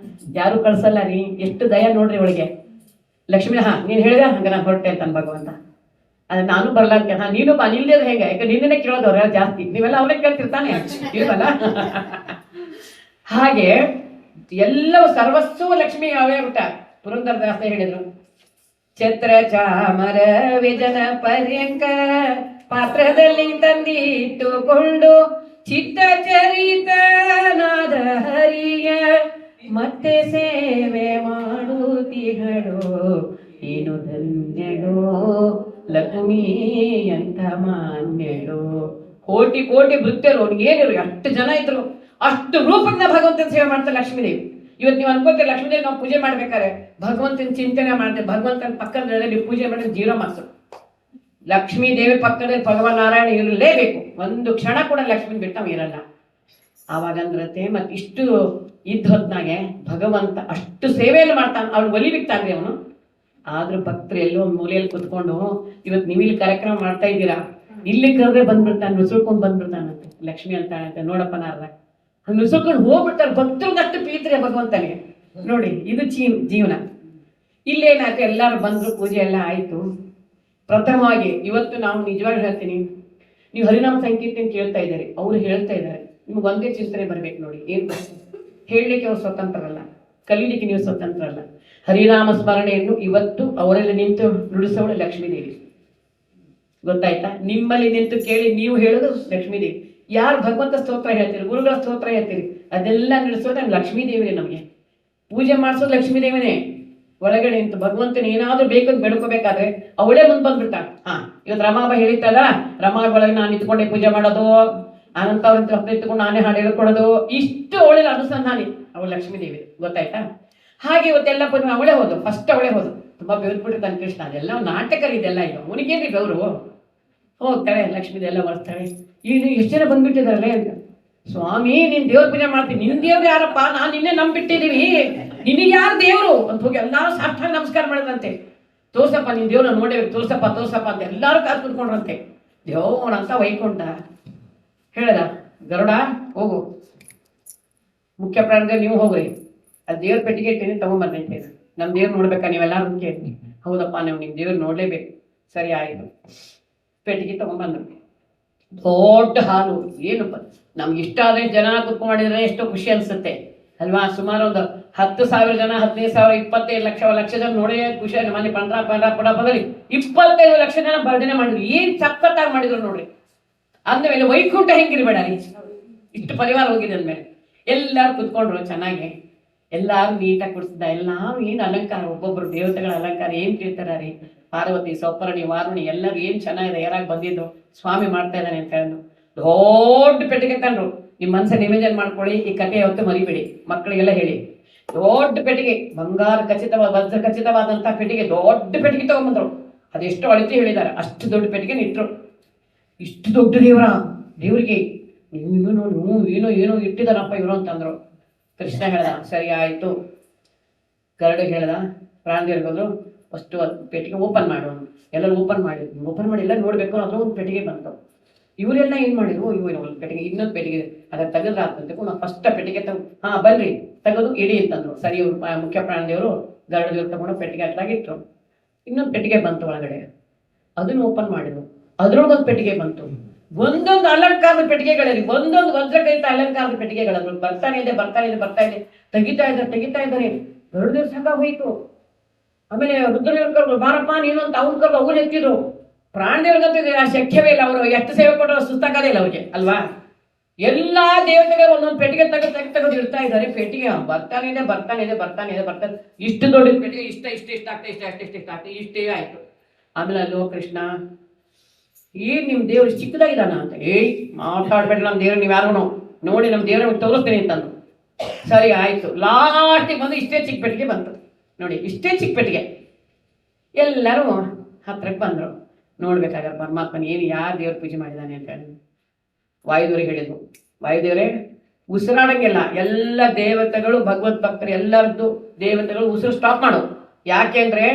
ಯಾರು ಕಳ್ಸಲ್ಲ ರೀ. ಎಷ್ಟು ದಯ ನೋಡ್ರಿ ಅವಳಿಗೆ. ಲಕ್ಷ್ಮೀ ನೀನ್ ಹೇಳಿದ ಹಂಗ ನಾನು ಹೊರಟೆ ಅಂತ ಭಗವಂತ. ಅದೇ ನಾನು ಬರಲ್ಲ ಅಂತ. ನೀನು ಬಾ, ನಿಲ್ದೇದು ಹೆಂಗೆ? ಯಾಕೆ ನಿನ್ನೆ ಕೇಳೋದವ್ರ ಜಾಸ್ತಿ, ನೀವೆಲ್ಲ ಅವರೇ ಕೇಳ್ತಿರ್ತಾನೆ ಇಲ್ವಲ್ಲ? ಹಾಗೆ ಎಲ್ಲವೂ ಸರ್ವಸ್ವ ಲಕ್ಷ್ಮಿ ಅವೇ ಬಿಟ್ಟ. ಪುರಂದರದಾಸ ಹೇಳಿದ್ರು, ಛತ್ರ ಚಾಮರ ವಿಜನ ಪರ್ಯಂಕ ಪಾತ್ರದಲ್ಲಿ ತಂದಿಟ್ಟುಕೊಂಡು ಚಿತ್ತ ಚರಿತನಾದ ಹರಿಯ ಮತ್ತೆ ಸೇವೆ ಮಾಡುತ್ತಿಹಳು. ಏನು ಧನ್ಯಳು ಲಕ್ಷ್ಮೀ ಅಂತ ಮಾನ್ಯಳು. ಕೋಟಿ ಕೋಟಿ ಭೃತ್ಯರು, ಅವ್ನಿಗೆ ಏನಿರು ಅಷ್ಟು ಜನ ಇದ್ರು, ಅಷ್ಟು ರೂಪದಿಂದ ಭಗವಂತನ ಸೇವೆ ಮಾಡ್ತಾರೆ ಲಕ್ಷ್ಮೀದೇವಿ. ಇವತ್ತು ನೀವು ಅನ್ಕೋತೀರಿ ಲಕ್ಷ್ಮೀದೇವಿ ನಾವು ಪೂಜೆ ಮಾಡ್ಬೇಕಾದ್ರೆ ಭಗವಂತನ ಚಿಂತನೆ ಮಾಡ್ತೇವೆ. ಭಗವಂತನ ಪಕ್ಕದಲ್ಲಿ ನೀವು ಪೂಜೆ ಮಾಡಿದ್ರೆ 0 ಮಾರ್ಕ್ಸ್. ಲಕ್ಷ್ಮೀ ದೇವಿ ಪಕ್ಕದಲ್ಲಿ ಭಗವಾನ್ ನಾರಾಯಣ ಇರಲೇಬೇಕು. ಒಂದು ಕ್ಷಣ ಕೂಡ ಲಕ್ಷ್ಮೀ ಬಿಟ್ಟು ನಾವು ಇರಲ್ಲ. ಆವಾಗಂದ್ರತೆ ಮತ್ತೆ ಇಷ್ಟು ಇದ್ದ ಹೊತ್ನಾಗೆ ಭಗವಂತ ಅಷ್ಟು ಸೇವೆಯನ್ನು ಮಾಡ್ತಾನೆ. ಅವ್ನು ಒಲಿಬಿಕ್ತಾನ್ರಿ ಅವನು. ಆದ್ರೂ ಭಕ್ತರು ಎಲ್ಲೋ ಒಂದು ಮೂಲೆಯಲ್ಲಿ ಕುತ್ಕೊಂಡು ಇವತ್ತು ನೀವು ಇಲ್ಲಿ ಕಾರ್ಯಕ್ರಮ ಮಾಡ್ತಾ ಇದ್ದೀರಾ, ಇಲ್ಲಿ ಕರೆದ್ರೆ ಬಂದ್ಬಿಡ್ತಾನೆ, ನುಸುಳ್ಕೊಂಡ್ ಬಂದ್ಬಿಡ್ತಾನಂತೆ. ಲಕ್ಷ್ಮಿ ಅಂತಾಳಂತೆ, ನೋಡಪ್ಪ ನಾರದ ನುಸುಳ್ಕೊಂಡು ಹೋಗ್ಬಿಡ್ತಾರೆ. ಭಕ್ತರಿಗಷ್ಟು ಪ್ರೀತಿಯ ಭಗವಂತನಿಗೆ. ನೋಡಿ ಇದು ಜೀವನ. ಇಲ್ಲೇನಾಯ್ತು, ಎಲ್ಲರೂ ಬಂದ್ರು, ಪೂಜೆ ಎಲ್ಲ ಆಯ್ತು. ಪ್ರಥಮವಾಗಿ ಇವತ್ತು ನಾವು ನಿಜವಾಗಿ ಹೇಳ್ತೀನಿ, ನೀವು ಹರಿನಾಮ ಸಂಕೀರ್ತನೆ ಕೇಳ್ತಾ ಇದ್ದಾರೆ, ಅವ್ರು ಹೇಳ್ತಾ ಇದ್ದಾರೆ, ನಿಮ್ಗೆ ಒಂದೇ ಚಿಂತನೆ ಬರ್ಬೇಕು. ನೋಡಿ ಏನ್ ಹೇಳಲಿಕ್ಕೆ ಅವ್ರು ಸ್ವತಂತ್ರರಲ್ಲ, ಕಲೀಲಿಕ್ಕೆ ನೀವು ಸ್ವತಂತ್ರ ಅಲ್ಲ. ಹರಿನಾಮ ಸ್ಮರಣೆಯನ್ನು ಇವತ್ತು ಅವರಲ್ಲಿ ನಿಂತು ನುಡಿಸೋಳು ಲಕ್ಷ್ಮೀದೇವಿ. ಗೊತ್ತಾಯ್ತಾ? ನಿಮ್ಮಲ್ಲಿ ನಿಂತು ಕೇಳಿ ನೀವು ಹೇಳೋದು ಲಕ್ಷ್ಮೀದೇವಿ. ಯಾರು ಭಗವಂತ ಸ್ತೋತ್ರ ಹೇಳ್ತೀರಿ, ಗುರುಗಳ ಸ್ತೋತ್ರ ಹೇಳ್ತೀರಿ, ಅದೆಲ್ಲ ನಡೆಸೋದು ಲಕ್ಷ್ಮೀದೇವಿನೇ. ನಮಗೆ ಪೂಜೆ ಮಾಡಿಸೋದು ಲಕ್ಷ್ಮೀದೇವಿನೇ. ಒಳಗಡೆ ನಿಂತು ಭಗವಂತನ ಏನಾದ್ರೂ ಬೇಕಂತ ಬೆಳ್ಕೋಬೇಕಾದ್ರೆ ಅವಳೇ ಮುಂದೆ ಬಂದ್ಬಿಡ್ತಾಳೆ. ಇವತ್ತು ರಮಾಬ ಹೇಳಿತ್ತಲ್ಲ, ರಮಾ ಒಳಗೆ ನಾನು ನಿಂತ್ಕೊಂಡೆ ಪೂಜೆ ಮಾಡೋದು, ಅನಂತ ಅವ್ರ ನಿಂತ್ಕೊಂಡು ನಾನೇ ಹಾಡು ಹೇಳ್ಕೊಡೋದು, ಇಷ್ಟು ಅವಳಿಗೆ ಅನುಸಂಧಾನಿ ಅವಳು ಲಕ್ಷ್ಮೀದೇವಿ. ಗೊತ್ತಾಯ್ತಾ? ಹಾಗೆ ಇವತ್ತೆಲ್ಲ ಪೂಜೆ ಅವಳೇ ಹೋದು, ಫಸ್ಟ್ ಅವಳೇ ಹೋದು. ತುಂಬಾ ಬೆವ್ರ್ಬಿಟ್ಟಿರ್ತಾನೆ ಕೃಷ್ಣ. ಅದೆಲ್ಲ ನಾಟಕರಿ ಇದೆಲ್ಲ. ಈಗ ಅವನಿಗೇನ್ರಿ ಬೆವರು? ಹೋಗ್ತಾಳೆ ಲಕ್ಷ್ಮೀದೆಲ್ಲ ಬರ್ತಾಳೆ. ಈಗ ಎಷ್ಟು ಜನ ಬಂದ್ಬಿಟ್ಟಿದಾರಲ್ಲೇ ಅಂತ. ಸ್ವಾಮಿ ನೀನ್ ದೇವ್ರ ಪೂಜೆ ಮಾಡ್ತೀನಿ, ನಿನ್ ದೇವ್ರು ಯಾರಪ್ಪ, ನಾನು ನಿನ್ನೆ ನಂಬಿಟ್ಟಿದೀವಿ, ನಿನಗೆ ಯಾರು ದೇವ್ರು ಅಂತ ಹೋಗಿ ಎಲ್ಲಾರು ಸಾಷ್ಟಾಂಗ ನಮಸ್ಕಾರ ಮಾಡಿದ್ರಂತೆ. ತೋರ್ಸಪ್ಪ ನಿನ್ ದೇವ್ರ ನೋಡೇಬೇಕು, ತೋರ್ಸಪ್ಪ ತೋರ್ಸಪ್ಪ ಅಂತ ಎಲ್ಲಾರು ಕಾದು ಕುತ್ಕೊಂಡ್ರಂತೆ. ದೇವನಂತ ವೈಕೊಂಡ ಹೇಳ್ದ, ಗರುಡ ಹೋಗು, ಮುಖ್ಯ ಪ್ರಾಣದಲ್ಲಿ ನೀವು ಹೋಗ್ರಿ, ಅದು ದೇವ್ರ ಪೆಟ್ಟಿಗೆ ಇಟ್ಟೇನೆ ತಗೊಂಬರ್ದಂತೆ. ನಮ್ ದೇವ್ರು ನೋಡ್ಬೇಕಾ ನೀವೆಲ್ಲಾರು ಕೇಳಿ? ಹೌದಪ್ಪ, ನೀವು ನಿಮ್ ದೇವ್ರು ನೋಡ್ಲೇಬೇಕು. ಸರಿ ಆಯ್ತು, ಪೆಟ್ಟಿಗೆ ತಗೊಂಡ್ಬಂದ್ರು. ದೊಡ್ಡ ಹಾಲು, ಏನಪ್ಪ ನಮ್ಗೆ ಇಷ್ಟ ಆದ್ರೆ ಜನ ಕುತ್ಕೊಂಡಿದ್ರೆ ಎಷ್ಟೋ ಖುಷಿ ಅನ್ಸುತ್ತೆ ಅಲ್ವಾ? ಸುಮಾರು ಒಂದು 10,000 ಜನ, 15,000, 25 ಲಕ್ಷ ಜನ ನೋಡಿ ಖುಷಿ. ಮನೆ ಪಡಪದಲ್ಲಿ 25 ಲಕ್ಷ ಜನ ಭಜನೆ ಮಾಡಿದ್ರು. ಏನ್ ಸಖತ್ತಾಗಿ ಮಾಡಿದ್ರು ನೋಡ್ರಿ. ಅಂದಮೇಲೆ ವೈಕುಂಠ ಹೆಂಗಿರ್ಬೇಡ ರೀ, ಇಷ್ಟು ಪರಿವಾರ ಹೋಗಿದೆ ಅಂದ್ಮೇಲೆ ಎಲ್ಲಾರು ಕುತ್ಕೊಂಡ್ರು ಚೆನ್ನಾಗಿ. ಎಲ್ಲಾರು ನೀಟಾಗಿ ಕೊಡ್ಸಿದ್ದ. ಎಲ್ಲಾರು ಏನ್ ಅಲಂಕಾರ, ಒಬ್ಬೊಬ್ರು ದೇವತೆಗಳ ಅಲಂಕಾರ ಏನ್ ಕೇಳ್ತಾರ ರೀ. ಪಾರ್ವತಿ, ಸೌಪರ್ಣಿ, ವಾರುಣಿ ಎಲ್ಲರೂ ಏನ್ ಚೆನ್ನಾಗಿದೆ, ಯಾರಾಗಿ ಬಂದಿದ್ದು ಸ್ವಾಮಿ ಮಾಡ್ತಾ ಇದ್ದಾನೆ ಅಂತ ಹೇಳಿದ್ರು. ದೊಡ್ಡ ಪೆಟ್ಟಿಗೆ ತಂದ್ರು. ನಿಮ್ ಮನಸ್ಸ ನಿವೇದನೆ ಮಾಡ್ಕೊಳ್ಳಿ, ಈ ಕಥೆ ಯಾವತ್ತು ಮರಿಬೇಡಿ, ಮಕ್ಕಳಿಗೆಲ್ಲ ಹೇಳಿ. ದೊಡ್ಡ ಪೆಟ್ಟಿಗೆ, ಬಂಗಾರ ಖಚಿತವಾದ, ವಜ್ರ ಖಚಿತವಾದಂತಹ ಪೆಟ್ಟಿಗೆ, ದೊಡ್ಡ ಪೆಟ್ಟಿಗೆ ತಗೊಂಡ್ಬಂದ್ರು. ಅದೆಷ್ಟು ಅಳಿತಿ ಹೇಳಿದ್ದಾರೆ, ಅಷ್ಟು ದೊಡ್ಡ ಪೆಟ್ಟಿಗೆ ಇಟ್ರು. ಇಷ್ಟು ದೊಡ್ಡ ದೇವರಿಗೆ ಏನೋ ಏನೋ ಇಟ್ಟಿದಾರಪ್ಪ ಇವರು ಅಂತಂದ್ರು. ಕೃಷ್ಣ ಹೇಳ್ದ, ಸರಿ ಆಯ್ತು. ಗರುಡಿಗೆ ಹೇಳ್ದ, ಪ್ರಾಣದೇವ್ರಿಗೆ ಹೋದ್ರು, ಫಸ್ಟ್ ಪೆಟ್ಟಿಗೆ ಓಪನ್ ಮಾಡು. ಎಲ್ಲರೂ ಓಪನ್ ಮಾಡಿ ಎಲ್ಲ ನೋಡ್ಬೇಕು. ಅದ್ರ ಒಂದು ಪೆಟ್ಟಿಗೆ ಬಂತು. ಇವರೆಲ್ಲ ಏನ್ ಮಾಡಿದ್ರು, ಇವರು ಒಂದು ಪೆಟ್ಟಿಗೆ, ಇನ್ನೊಂದು ಪೆಟ್ಟಿಗೆ, ಅದನ್ನ ತೆಗೆದ್ರ ಆಗ್ತಂತೆ. ಫಸ್ಟ್ ಪೆಟ್ಟಿಗೆ ಬನ್ರಿ ತೆಗೆದು ಇಡಿ ಅಂತಂದ್ರು. ಸರಿ, ಇವ್ರು ಮುಖ್ಯ ಪ್ರಾಣದೇವರು ಗರುಡದೇವ್ರು ತಗೊಂಡು ಪೆಟ್ಟಿಗೆ ಹಾಕ್ಲಾಗಿಟ್ರು. ಇನ್ನೊಂದು ಪೆಟ್ಟಿಗೆ ಬಂತು ಒಳಗಡೆ, ಅದನ್ನ ಓಪನ್ ಮಾಡಿದ್ರು. ಅದ್ರೊಳಗೊಂದು ಪೆಟ್ಟಿಗೆ ಬಂತು. ಒಂದೊಂದು ಅಲಂಕಾರದ ಪೆಟ್ಟಿಗೆಗಳಲ್ಲಿ, ಒಂದೊಂದು ವಜ್ರಕೈತ ಅಲಂಕಾರದ ಪೆಟ್ಟಿಗೆಗಳು ಬರ್ತಾನೆ ಇದೆ. ತೆಗಿತಾ ಇದ್ದಾರೆ. ಗರುಡದೇವ್ರು ಸಾಕ ಹೋಯ್ತು. ಆಮೇಲೆ ರುದ್ರದೇವ್ರ ಕರ್ಗಳು, ಬಾರಪ್ಪ ನೀನು ಅಂತ ಅವ್ರ ಕರ್ಗಳು ಅವ್ರು ಎತ್ತಿದ್ರು. ಪ್ರಾಣದೇವ್ರಿಗಂತೂ ಆ ಶಕ್ಯವೇ ಇಲ್ಲ. ಅವರು ಎಷ್ಟು ಸೇವೆ ಕೊಟ್ಟರು ಸುಸ್ತಾಗದೇ ಇಲ್ಲ ಅವ್ರಿಗೆ ಅಲ್ವಾ? ಎಲ್ಲಾ ದೇವತೆಗಳು ಒಂದೊಂದು ಪೆಟ್ಟಿಗೆ ತೆಗೆದು ಇಡ್ತಾ ಇದ್ದಾರೆ. ಪೆಟ್ಟಿಗೆ ಬರ್ತಾನೆ ಇದೆ. ಇಷ್ಟು ದೊಡ್ಡ ಪೆಟ್ಟಿಗೆ ಇಷ್ಟ ಆಗ್ತದೆ, ಇಷ್ಟೇ ಆಯ್ತು. ಆಮೇಲೆ ಅಲ್ಲೋ ಕೃಷ್ಣ, ಏನ್ ನಿಮ್ ದೇವ್ರು ಚಿಕ್ಕದಾಗಿದ್ದಾನ ಅಂತ. ಮಾತಾಡ್ಬೇಡ್ರಿ, ನಮ್ ದೇವ್ರು ನೀವ್ ಯಾರು ನೋಡಿ, ನಮ್ ದೇವ್ರ ತೋರಿಸ್ತೀನಿ ಅಂತಂದು. ಸರಿ ಆಯ್ತು. ಲಾಸ್ಟಿಗೆ ಬಂದು ಇಷ್ಟೇ ಚಿಕ್ಕ ಪೆಟ್ಟಿಗೆ ಬಂತು ನೋಡಿ, ಇಷ್ಟೇ ಚಿಕ್ಕ ಪೆಟ್ಟಿಗೆ. ಎಲ್ಲರೂ ಹತ್ರಕ್ಕೆ ಬಂದ್ರು. ನೋಡ್ಬೇಕಾದ್ರೆ ಪರಮಾತ್ಮನ ಏನು ಯಾರು ದೇವ್ರ ಪೂಜೆ ಮಾಡಿದಾನೆ ಅಂತ ಹೇಳಿ ವಾಯುದೇವ್ರಿಗೆ ಹೇಳಿದ್ರು. ವಾಯುದೇವರೇ, ಉಸಿರಾಡಂಗಿಲ್ಲ, ಎಲ್ಲ ದೇವತೆಗಳು, ಭಗವದ್ ಭಕ್ತರು ಎಲ್ಲರದ್ದು ದೇವತೆಗಳು ಉಸಿರು ಸ್ಟಾಪ್ ಮಾಡು. ಯಾಕೆ ಅಂದ್ರೆ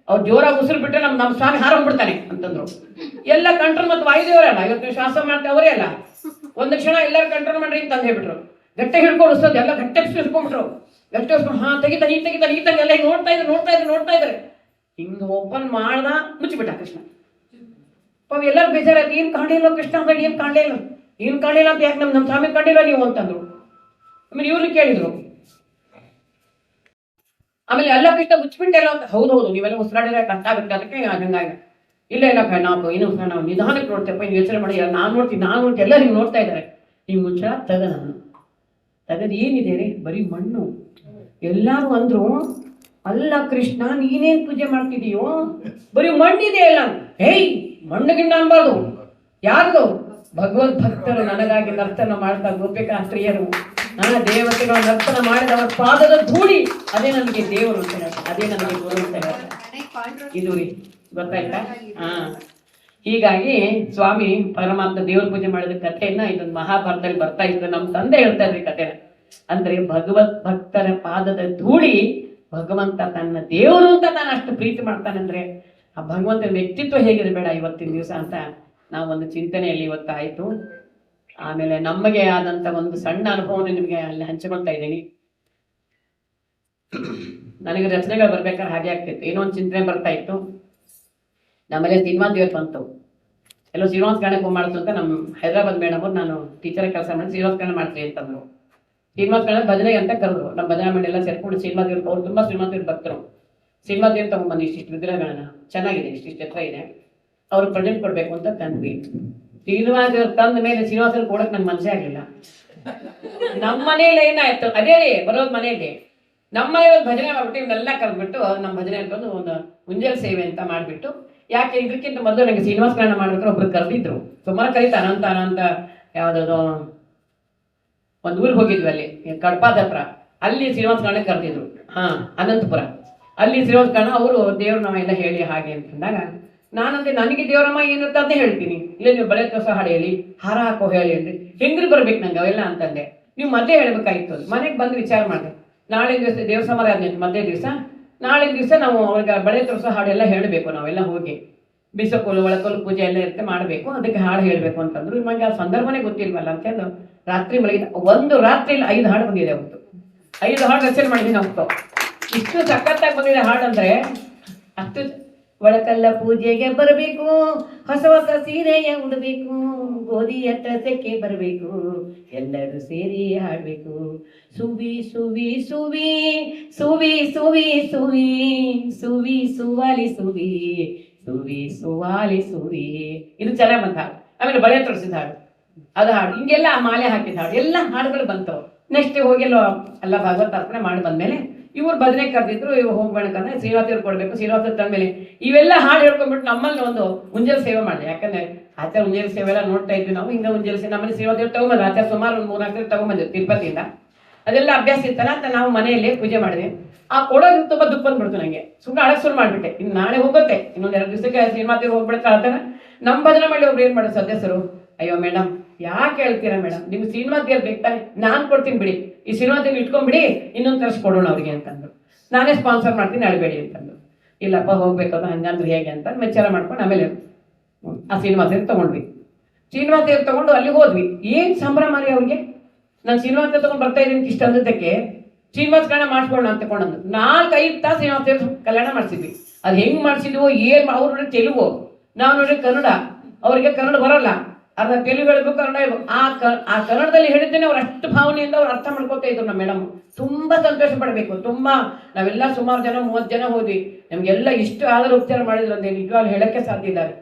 ಅವ್ರು ಜೋರಾಗಿ ಉಸಿರು ಬಿಟ್ಟರೆ ನಮ್ಮ ಸ್ವಾಮಿ ಹಾರೋಗ್ಬಿಡ್ತಾನೆ ಅಂತಂದ್ರು. ಎಲ್ಲ ಕಂಟ್ರೋಲ್, ಮತ್ತು ವಾಯುದೇವರಲ್ಲ, ಇವತ್ತು ಶ್ವಾಸ ಮಾಡ್ತಾ ಅವರೇ ಅಲ್ಲ. ಒಂದು ಕ್ಷಣ ಎಲ್ಲರೂ ಕಂಟ್ರೋಲ್ ಮಾಡ್ರಿ ಅಂತ ಹೇಳ್ಬಿಟ್ರು. ಗಟ್ಟೆ ಹಿಡ್ಕೊಂಡು ಉಸೋದು ಎಲ್ಲ ಗಟ್ಟೆ ಹಿಡ್ಕೊಂಡ್ಬಿಟ್ರು. ಗಟ್ಟೆ ಹಿಡ್ಕೊಂಡು ತೆಗಿತಾನೆ ಎಲ್ಲ ನೋಡ್ತಾ ಇದ್ದಾರೆ. ಹಿಂಗ ಓಪನ್ ಮಾಡ್ದ, ಮುಚ್ಚಿಬಿಟ್ಟ ಕೃಷ್ಣ. ಎಲ್ಲರೂ ಬೇಜಾರಾಯ್ತು, ಏನ್ ಕಾಣಿಲ್ಲ ಕೃಷ್ಣ ಅಂದ್ರೆ, ಏನ್ ಕಾಣಿಲ್ಲ ಅಂತ ಯಾಕೆ ನಮ್ಮ ಸ್ವಾಮಿ ಕಂಡಿಲ್ಲ ನೀವು ಅಂತಂದ್ರು. ಆಮೇಲೆ ಇವ್ರನ್ನ ಕೇಳಿದ್ರು. ಆಮೇಲೆ ಎಲ್ಲ ಕೃಷ್ಣ ಮುಚ್ಚಿಬಿಟ್ಟೆಲ್ಲ ಅಂತ. ಹೌದು, ನೀವೆಲ್ಲ ಉಸಿರಾಡಿದ್ರೆ ಕಷ್ಟ ಆಗುತ್ತೆ, ಅದಕ್ಕೆ ಹಂಗಾಗಿ ಇಲ್ಲ ನಾವು ನಿಧಾನಕ್ಕೆ ನೋಡ್ತೇಪ್ಪ, ನೀವು ಯೋಚನೆ ಮಾಡಿ, ನಾನು ನೋಡ್ತೀನಿ ಎಲ್ಲ ನೀವು ನೋಡ್ತಾ ಇದ್ದಾರೆ. ನೀವು ಮುಚ್ಚ ತೆಗೆದು ಏನಿದೆ ರೀ, ಬರೀ ಮಣ್ಣು. ಎಲ್ಲಾರು ಅಂದ್ರು, ಅಲ್ಲ ಕೃಷ್ಣ ನೀನೇನ್ ಪೂಜೆ ಮಾಡ್ತಿದೀಯೋ, ಬರೀ ಮಣ್ಣಿದೆ ಅಲ್ಲ. ಮಣ್ಣುಗಿಣ್ಣ ಅನ್ಬಾರ್ದು. ಯಾರ್ದು? ಭಗವದ್ ಭಕ್ತರು ನನಗಾಗಿ ನರ್ತನ ಮಾಡ್ತಾ ಗೋಪಿಕಾ ಸ್ತ್ರೀಯರು, ದೇವತೆಗಳ ನರ್ತನ ಮಾಡಿದವರ ಪಾದದ ಧೂಳಿ, ಅದೇ ನನಗೆ ದೇವರು ಅಂತ ಹೇಳಿ, ಅದೇ ನನಗೆ ಗುರು ಅಂತ ಹೇಳಿ. ಇದು ರೀ, ಗೊತ್ತಾಯ್ತಾ? ಹೀಗಾಗಿ ಸ್ವಾಮಿ ಪರಮಾತ್ಮ ದೇವ್ರ ಪೂಜೆ ಮಾಡಿದ ಕಥೆಯನ್ನ ಇದೊಂದು ಮಹಾಭಾರತದಲ್ಲಿ ಬರ್ತಾ ಇತ್ತು. ನಮ್ಮ ತಂದೆ ಹೇಳ್ತಾ ಇದ್ರಿ ಕಥೆನ. ಅಂದ್ರೆ ಭಗವತ್ ಭಕ್ತರ ಪಾದದ ಧೂಳಿ ಭಗವಂತ ತನ್ನ ದೇವರು ಅಂತ ನಾನು ಅಷ್ಟು ಪ್ರೀತಿ ಮಾಡ್ತಾನಂದ್ರೆ ಆ ಭಗವಂತನ ವ್ಯಕ್ತಿತ್ವ ಹೇಗಿರಬೇಡ ಇವತ್ತಿನ ದಿವಸ ಅಂತ ನಾವು ಒಂದು ಚಿಂತನೆಯಲ್ಲಿ ಇವತ್ತು ಆಯಿತು. ಆಮೇಲೆ ನಮಗೆ ಆದಂಥ ಒಂದು ಸಣ್ಣ ಅನುಭವವನ್ನು ನಿಮಗೆ ಅಲ್ಲಿ ಹಂಚಿಕೊಳ್ತಾ ಇದ್ದೀನಿ. ನನಗೆ ರಚನೆಗಳು ಬರ್ಬೇಕಾದ್ರೆ ಹಾಗೆ ಆಗ್ತಿತ್ತು, ಏನೋ ಒಂದು ಚಿಂತನೆ ಬರ್ತಾ ಇತ್ತು. ನಮ್ಮಲ್ಲಿ ಸಿನಿಮಾ ಇವತ್ತು ಬಂತು, ಎಲ್ಲೋ ಶ್ರೀನಿವಾಸ ಕಾಣಕ್ಕೆ ಮಾಡ್ತು ಅಂತ ನಮ್ಮ ಹೈದರಾಬಾದ್ ಮೇಡಮ್ ಅವ್ರು, ನಾನು ಟೀಚರ್ ಕೆಲಸ ಮಾಡಿ ಶ್ರೀನಿವಾಸ ಕಾಣ ಮಾಡ್ತೀನಿ ಅಂತಂದ್ರು. ಶ್ರೀನಿವಾಸ ಕಾಣ ಭಜನೆಗೆ ಅಂತ ಕರೆದ್ರು. ನಮ್ಮ ಭಜನಾ ಮಂಡಳಿ ಎಲ್ಲ ಸೇರ್ಕೊಂಡು ಸಿನಿಮಾ ದೇವ್ರು, ಅವ್ರು ತುಂಬ ಸಿನಿಮಾ ದೇವ್ರು ಭಕ್ತರು. ಸಿನಿಮಾ ದೇವ್ರು ತಗೊಂಡ್ಬಂದು ಇಷ್ಟಿಷ್ಟು ವಿಗ್ರಹಗಳನ್ನ, ಚೆನ್ನಾಗಿದೆ, ಇಷ್ಟಿಷ್ಟು ಎತ್ತರ ಇದೆ, ಅವ್ರಿಗೆ ಪ್ರೆಸೆಂಟ್ ಕೊಡಬೇಕು ಅಂತ ತಂದ್ವಿ. ಶ್ರೀನಿವಾಸ ದೇವ್ರು ತಂದ ಮೇಲೆ ಶ್ರೀನಿವಾಸರು ಕೊಡಕ್ಕೆ ನಂಗೆ ಮನಸ್ಸೇ ಆಗಲಿಲ್ಲ. ನಮ್ಮ ಮನೇಲಿ ಏನಾಯ್ತು, ಅದೇ ರೀ ಬರೋದು ಮನೆಯಲ್ಲಿ ನಮ್ಮ ಮನೆಯಲ್ಲಿ ಭಜನೆ ಮಾಡ್ಬಿಟ್ಟು ಇವನ್ನೆಲ್ಲ ಕರೆದ್ಬಿಟ್ಟು ನಮ್ಮ ಭಜನೆ ಅಂತಂದು ಒಂದು ಮುಂಜಾನೆ ಸೇವೆ ಅಂತ ಮಾಡಿಬಿಟ್ಟು, ಯಾಕೆ ಇದಕ್ಕಿಂತ ಮೊದಲು ನನಗೆ ಶ್ರೀನಿವಾಸ ಕಾರಣ ಮಾಡ್ಬೇಕಾದ್ರೆ ಒಬ್ರು ಕರೆದಿದ್ರು. ಸುಮಾರು ಕರೀತಾ ಅನಂತ ಯಾವುದಾದ್ರು ಒಂದು ಊರಿಗೆ ಹೋಗಿದ್ವಿ, ಅಲ್ಲಿ ಕಡಪಾದ ಹತ್ರ, ಅಲ್ಲಿ ಶ್ರೀನಿವಾಸ ಕಾರಣ ಕರೆದಿದ್ರು. ಅನಂತಪುರ, ಅಲ್ಲಿ ಶ್ರೀನಿವಾಸ ಕಾರಣ ಅವರು ದೇವ್ರು ನಾವೆಲ್ಲ ಹೇಳಿ ಹಾಗೆ ಅಂತಂದಾಗ ನಾನಂದ್ರೆ ನನಗೆ ದೇವರಮ್ಮ ಏನಿರುತ್ತೆ ಅಂತ ಹೇಳ್ತೀನಿ. ಇಲ್ಲ ನೀವು ಬಳೆ ಕಸ ಹಾಡು ಹೇಳಿ, ಹಾರ ಹಾಕೋ ಹೇಳಿ ಅಂದ್ರೆ ಹೆಂಗ್ರಿ ಬರ್ಬೇಕು ನಂಗೆ ಅವೆಲ್ಲ ಅಂತಂದೆ. ನೀವು ಮೊದಲೇ ಹೇಳ್ಬೇಕಾಗಿತ್ತು. ಮನೆಗೆ ಬಂದು ವಿಚಾರ ಮಾಡಿದೆ, ನಾಳೆ ದಿವಸ ದೇವ್ರ ಸಮಾರಾಧನೆ ಮಧ್ಯೆ ದಿವಸ, ನಾಳೆ ದಿವಸ ನಾವು ಅವ್ರಿಗೆ ಬಳೆ ತೋರಿಸೋ ಹಾಡೆಲ್ಲ ಹೇಳಬೇಕು. ನಾವೆಲ್ಲ ಹೋಗಿ ಬಿಸಕೋಲು ಒಳಕೋಲು ಪೂಜೆ ಎಲ್ಲ ಇರುತ್ತೆ ಮಾಡಬೇಕು, ಅದಕ್ಕೆ ಹಾಡು ಹೇಳಬೇಕು ಅಂತಂದ್ರು. ನಿಮಗೆ ಆ ಸಂದರ್ಭನೇ ಗೊತ್ತಿಲ್ವಲ್ಲ ಅಂತಂದು ರಾತ್ರಿ ಮಲಗಿದ ಒಂದು ರಾತ್ರಿಲಿ 5 ಹಾಡು ಬಂದಿದೆ. ಅವತ್ತು 5 ಹಾಡು ರಚನೆ ಮಾಡಿದ್ದೀನಿ. ಅವತ್ತು ಇಷ್ಟು ಸಖತ್ತಾಗಿ ಬಂದಿದೆ ಹಾಡಂದ್ರೆ ಅಷ್ಟು. ಒಳಕಲ್ಲ ಪೂಜೆಗೆ ಬರಬೇಕು, ಹೊಸ ಹೊಸ ಸೀರೆಯ ಉಡಬೇಕು, ಗೋಧಿಯ ತಸಕ್ಕೆ ಬರಬೇಕು, ಎಲ್ಲರೂ ಸೇರಿ ಹಾಡಬೇಕು. ಸುವಿ ಸುವಿ ಸುವಿ ಸುವಿ ಸುವಿ ಸುವಿ ಸುವಿ ಸುವಾಲಿ ಸುವಿ ಸುವಿ ಸುವಾಲಿ ಸುವಿ, ಇದು ಚೆನ್ನಾಗಿ ಬಂದ ಹಾಡು. ಆಮೇಲೆ ಬಳೆ ತೊಡಿಸಿದ ಹಾಡು, ಅದು ಹಾಡು, ಹಿಂಗೆಲ್ಲ ಮಾಲೆ ಹಾಕಿದ ಹಾಡು, ಎಲ್ಲ ಹಾಡುಗಳು ಬಂತವು. ನೆಕ್ಸ್ಟ್ ಹೋಗೆಲ್ಲೋ ಎಲ್ಲ ಭಾಗವತ ಅರ್ಪಣೆ ಮಾಡಿ ಬಂದ್ಮೇಲೆ ಇವ್ರು ಭಜನೆ ಕರೆದಿದ್ರು. ಇವ್ರು ಹೋಗ್ಬೇಕಂದ್ರೆ ಶ್ರೀನಿವಾಸರು ಕೊಡ್ಬೇಕು, ಶ್ರೀನಿವಾಸರು ತಂದ್ಮೇಲೆ ಇವೆಲ್ಲ ಹಾಡು ಹೇಳ್ಕೊಂಡ್ಬಿಟ್ಟು ನಮ್ಮಲ್ಲಿ ಒಂದು ಮುಂಜಾನೆ ಸೇವೆ ಮಾಡಿದೆ. ಯಾಕಂದ್ರೆ ಆಚಾರ ಮುಂಜಾನೆ ಸೇವೆ ಎಲ್ಲ ನೋಡ್ತಾ ಇದ್ವಿ ನಾವು. ಹಿಂಗೆ ಮುಂಜಾನೆ ಸೇವೆ ನಮ್ಮಲ್ಲಿ ಶ್ರೀನಿವಾಸರು ತಗೊಂಬಂದ್ರೆ ಆಚಾರ ಸುಮಾರು ಒಂದು 3-4 ತಗೊಂಬಂದಿದ್ರು ತಿರುಪತಿಯಿಂದ. ಅದೆಲ್ಲ ಅಭ್ಯಾಸ ಇತ್ತಲ್ಲ ಅಂತ ನಾವು ಮನೆಯಲ್ಲಿ ಪೂಜೆ ಮಾಡಿದೆ. ಆ ಕೊಡೋದು ತುಂಬ ದುಃಖ ಬಂದ್ಬಿಡ್ತು ನನಗೆ. ಸುಮ್ಮನೆ ಅಳಕ್ ಶುರು ಮಾಡಿಬಿಟ್ಟೆ, ಇನ್ನು ನಾಳೆ ಹೋಗುತ್ತೆ, ಇನ್ನೊಂದು 2 ದಿವಸಕ್ಕೆ ಶ್ರೀನಿವಾಸರು ಹೋಗ್ಬಿಡ್ತಾ ಅಂತಾನೆ. ನಮ್ಮ ಭಜನೆ ಮಾಡಿ ಒಬ್ರು ಏನು ಮಾಡೋದು ಸದಸ್ಯರು, ಅಯ್ಯೋ ಮೇಡಮ್ ಯಾಕೆ ಹೇಳ್ತೀರಾ ಮೇಡಮ್, ನಿಮ್ಗೆ ಶ್ರೀನಿವಾಸ ದೇವ್ರು ಬೇಕಾರೆ ನಾನು ಕೊಡ್ತೀನಿ ಬಿಡಿ, ಈ ಶ್ರೀನಿವಾಸ ದೇವ್ರು ಇಟ್ಕೊಂಡ್ಬಿಡಿ, ಇನ್ನೊಂದು ತರಿಸ್ಕೊಡೋಣ ಅವ್ರಿಗೆ ಅಂತಂದ್ರು. ನಾನೇ ಸ್ಪಾನ್ಸರ್ ಮಾಡ್ತೀನಿ ಅಳಬೇಡಿ ಅಂತಂದ್ರು. ಇಲ್ಲಪ್ಪ ಹೋಗ್ಬೇಕದು ಹಂಗಂದ್ರೆ ಹೇಗೆ ಅಂತ ವಿಚಾರ ಮಾಡ್ಕೊಂಡು ಆಮೇಲೆ ಆ ಶ್ರೀನಿವಾಸ ದೇವ್ರು ತೊಗೊಂಡ್ವಿ. ಶ್ರೀನಿವಾಸ ದೇವ್ರು ತೊಗೊಂಡು ಅಲ್ಲಿ ಹೋದ್ವಿ. ಏನು ಸಂಭ್ರಮ ರೀ ಅವ್ರಿಗೆ. ನಾನು ಶ್ರೀನಿವಾಸ ದೇವ್ರು ತೊಗೊಂಡು ಬರ್ತಾ ಇದ್ದೀನಿ ಇಷ್ಟ ಅಂದಕ್ಕೆ ಶ್ರೀನಿವಾಸ ಕಲ್ಯಾಣ ಮಾಡಿಸ್ಕೊಳ್ಳೋಣ ಅಂತ ತಗೊಂಡು 4-5 ತಾಸು ಶ್ರೀನಿವಾಸ ದೇವ್ರು ಕಲ್ಯಾಣ ಮಾಡಿಸಿದ್ವಿ. ಅದು ಹೆಂಗೆ ಮಾಡಿಸಿದ್ವೋ ಏನು, ಅವ್ರು ನೋಡಿ ತೆಲುಗು, ನಾವು ನೋಡಿ ಕನ್ನಡ, ಅವರಿಗೆ ಕನ್ನಡ ಬರೋಲ್ಲ, ಅರ್ಧ ತೆಲುಗು ಹೇಳ್ಬೇಕು, ಕನ್ನಡ ಹೇಳ್ಬೇಕು. ಆ ಕನ್ನಡದಲ್ಲಿ ಹೇಳಿದ್ದೇನೆ ಅವ್ರು ಅಷ್ಟು ಭಾವನೆಯಿಂದ ಅವ್ರು ಅರ್ಥ ಮಾಡ್ಕೊತಾ ಇದ್ರು. ನಮ್ಮ ಮೇಡಮ್ ತುಂಬ ಸಂತೋಷ ಪಡಬೇಕು. ತುಂಬ ನಾವೆಲ್ಲ ಸುಮಾರು ಜನ 30 ಜನ ಹೋದ್ವಿ. ನಮಗೆಲ್ಲ ಇಷ್ಟು ಆದರೂ ಉಪಚಾರ ಮಾಡಿದ್ರು ಅಂದ್ರೆ ನಿಜವಾಗ್ಲೂ ಹೇಳಕ್ಕೆ ಸಾಧ್ಯ ಇದ್ದಾರೆ.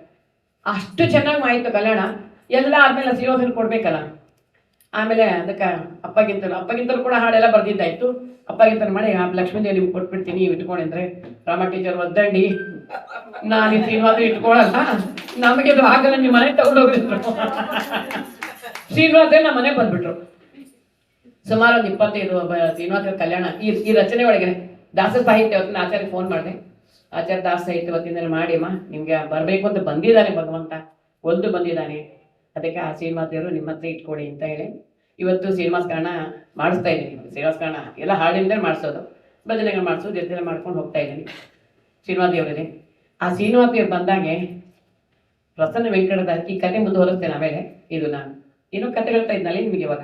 ಅಷ್ಟು ಚೆನ್ನಾಗಿ ಆಯಿತು ಕಲ್ಯಾಣ. ಎಲ್ಲ ಆದ್ಮೇಲೆ ಶ್ರೀನಿವಾಸರು ಕೊಡ್ಬೇಕಲ್ಲ. ಆಮೇಲೆ ಅದಕ್ಕೆ ಅಪ್ಪಗಿಂತಲೂ ಕೂಡ ಹಾಡೆಲ್ಲ ಬರ್ದಿದ್ದಾಯ್ತು. ಅಪ್ಪಗಿಂತಲೂ ಮಾಡಿ ಲಕ್ಷ್ಮೀದೇವಿ ನಿಮ್ಗೆ ಕೊಟ್ಬಿಡ್ತೀನಿ, ನೀವು ಇಟ್ಕೊಂಡಿದ್ರೆ. ರಾಮ ಟೀಚರ್ ಒದ್ದಳ್ಳಿ, ನಾನು ಶ್ರೀನಿವಾಸ ಇಟ್ಕೊಳ್ಳಲ್ಲ, ನಮಗೆ ಅದು ಆಗಲ್ಲ, ನಿಮ್ಮ ಮನೆ ತಗೊಂಡೋಗಿದ್ರು. ಶ್ರೀನಿವಾಸ ನಮ್ಮ ಮನೆಗೆ ಬಂದ್ಬಿಟ್ರು. ಸುಮಾರು ಒಂದು 25 ಶ್ರೀನಿವಾಸ ಕಲ್ಯಾಣ ಈ ರಚನೆ ಒಳಗೆ ದಾಸ ಸಾಹಿತ್ಯ ಹೊತ್ತಿನ ಆಚಾರ್ಯ ಫೋನ್ ಮಾಡಿದೆ. ಆಚಾರ್ಯ ದಾಸ ಸಾಹಿತ್ಯ ಹೊತ್ತಿನಲ್ಲಿ ಮಾಡಿ ಅಮ್ಮ ನಿಮ್ಗೆ ಬರಬೇಕು ಅಂತ ಬಂದಿದ್ದಾನೆ ಭಗವಂತ, ಒಂದು ಬಂದಿದ್ದಾನೆ, ಅದಕ್ಕೆ ಆ ಶ್ರೀನಿವಾಸ ದೇವರು ನಿಮ್ಮ ಹತ್ರ ಇಟ್ಕೊಡಿ ಅಂತ ಹೇಳಿ ಇವತ್ತು ಶ್ರೀನಿವಾಸ ಕಾರಣ ಮಾಡಿಸ್ತಾ ಇದ್ದೀನಿ. ಶ್ರೀನಿವಾಸ ಕಾರಣ ಎಲ್ಲ ಹಾಡಿಂದ ಮಾಡಿಸೋದು, ಭಜನೆಗಳು ಮಾಡಿಸೋದು, ಜೊತೆ ಮಾಡ್ಕೊಂಡು ಹೋಗ್ತಾ ಇದ್ದೀನಿ. ಶ್ರೀನಿವಾಸ ದೇವರಿದೆ. ಆ ಶ್ರೀನಿವಾಸ ದೇವ್ರು ಬಂದಾಗೆ ಪ್ರಸನ್ನ ವೆಂಕಟದಾಸ್ ಈ ಕತೆ ಮುಂದುವರಿಸ್ತೇನೆ. ಆಮೇಲೆ ಇದು ನಾನು ಏನೋ ಕತೆ ಹೇಳ್ತಾ ಇದ್ನಲ್ಲಿ ನಿಮಗೆ ಇವಾಗ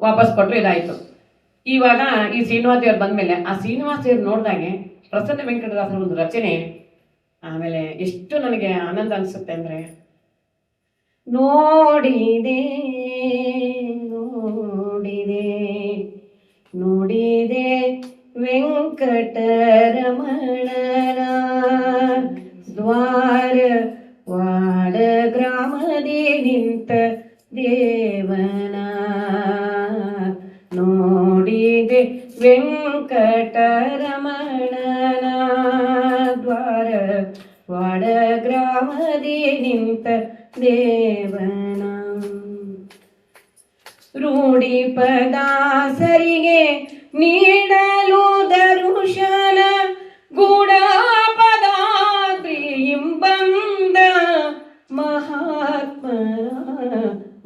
ವಾಪಸ್ ಕೊಟ್ಟರು, ಇದಾಯ್ತು. ಇವಾಗ ಈ ಶ್ರೀನಿವಾಸ ದೇವ್ರು ಬಂದ್ಮೇಲೆ ಆ ಶ್ರೀನಿವಾಸ ದೇವ್ರು ನೋಡಿದಾಗೆ ಪ್ರಸನ್ನ ವೆಂಕಟದಾಸರ ಒಂದು ರಚನೆ ಆಮೇಲೆ ಎಷ್ಟು ನನಗೆ ಆನಂದ ಅನಿಸುತ್ತೆ ಅಂದರೆ, ನೋಡಿದೆ ನೋಡಿದೆ ನೋಡಿದೆ ವೆಂಕಟರಮಣನ ದ್ವಾರ ವಾಡ ಗ್ರಾಮದೇ ನಿಂತ ದೇವನ, ನೋಡಿದೆ ವೆಂಕಟರಮಣನ ದ್ವಾರ ವಾಡ ಗ್ರಾಮದೇ ನಿಂತ ದೇವನ. ರೂಢಿ ಪದಾಸರಿಗೆ ನೀಡಲು ದರುಶನ ಗೂಢ ಪದಾದ್ರಿ ಇಂಬಂದ ಮಹಾತ್ಮ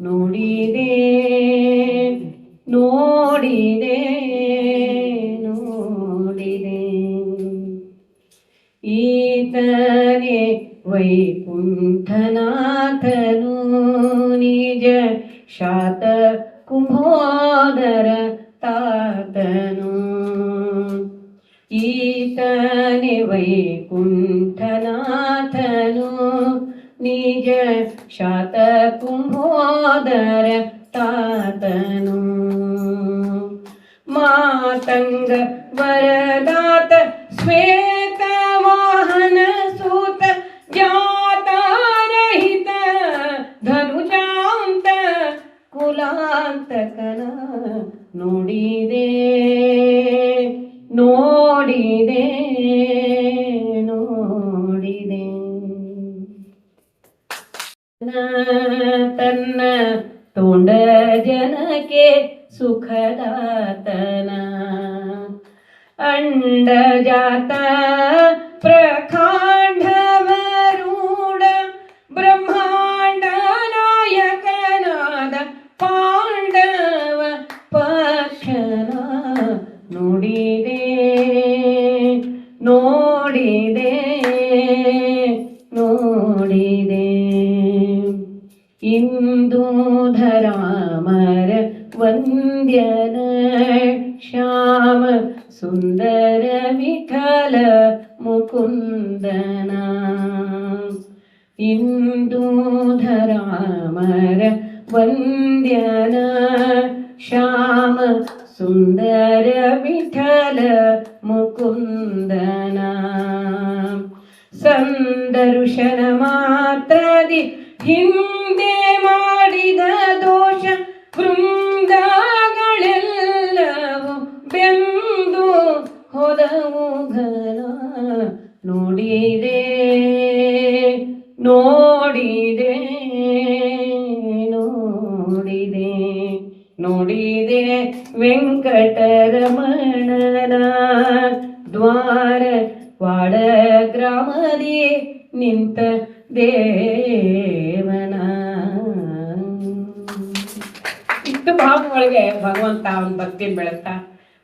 ನೋಡಿದೆ ನೋಡಿದೆ ನೋಡಿದೆ. ಈ ಶಾತ ಕುಂಭೋದರ ತಾತನು ಈತನೆ ವೈಕುಂಠನಾಥನು ನಿಜ ಶಾತ ಕುಂಭೋದರ ತಾತನು ಮಾತಂಗ ವರದಾತ ಶ್ವೇತ ವಾಹನ ಸೂತ ಜಾತಾರಹಿತ ಧನುಜಾಂತ ಕುಲಾಂತಕನ ನೋಡಿದೆ ನೋಡಿದೆ ನೋಡಿದೆ ತನ್ನ ತೋಂಡ ಜನಕ್ಕೆ ಸುಖದಾತನ ಅಂಡ ಜಾತ ಪ್ರಖಾಂಡವರೂಢ ಬ್ರಹ್ಮಾಂಡ ನಾಯಕನಾದ ಪಾಂಡವ ಪಕ್ಷನ ನೋಡಿದೆ ನೋಡಿದೆ ನೋಡಿದೆ ಇಂದೂಧರಾಮರ ವಂದ್ಯನ ಶ್ಯಾಮ ಸುಂದರ ವಿಠಲ ಮುಕುಂದನ ಇಂದೂಧರಾಮರ ವಂದ್ಯನ ಶ್ಯಾಮ ಸುಂದರ ವಿಠಲ ಮುಕುಂದನ ಸಂದರ್ಶನ ಮಾತ್ರದಿ ಹಿಂದೆ ಮಾಡಿದ ದೋಷ ವೃಂದಗಳೆಲ್ಲವೂ ಬೆಂದು ಹೋದವು ಘನ ನೋಡಿದೆ ನೋಡಿದೆ ನೋಡಿದೆ ನೋಡಿದೆ ವೆಂಕಟರಮಣನ ದ್ವಾರ ವಾಡ ಗ್ರಾಮದಿ ನಿಂತ ದೇವನ ಇಷ್ಟು ಭಾವ ಒಳಗೆ ಭಗವಂತ ಅವನ ಭಕ್ತಿ ಬೆಳೆಸ್ತಾ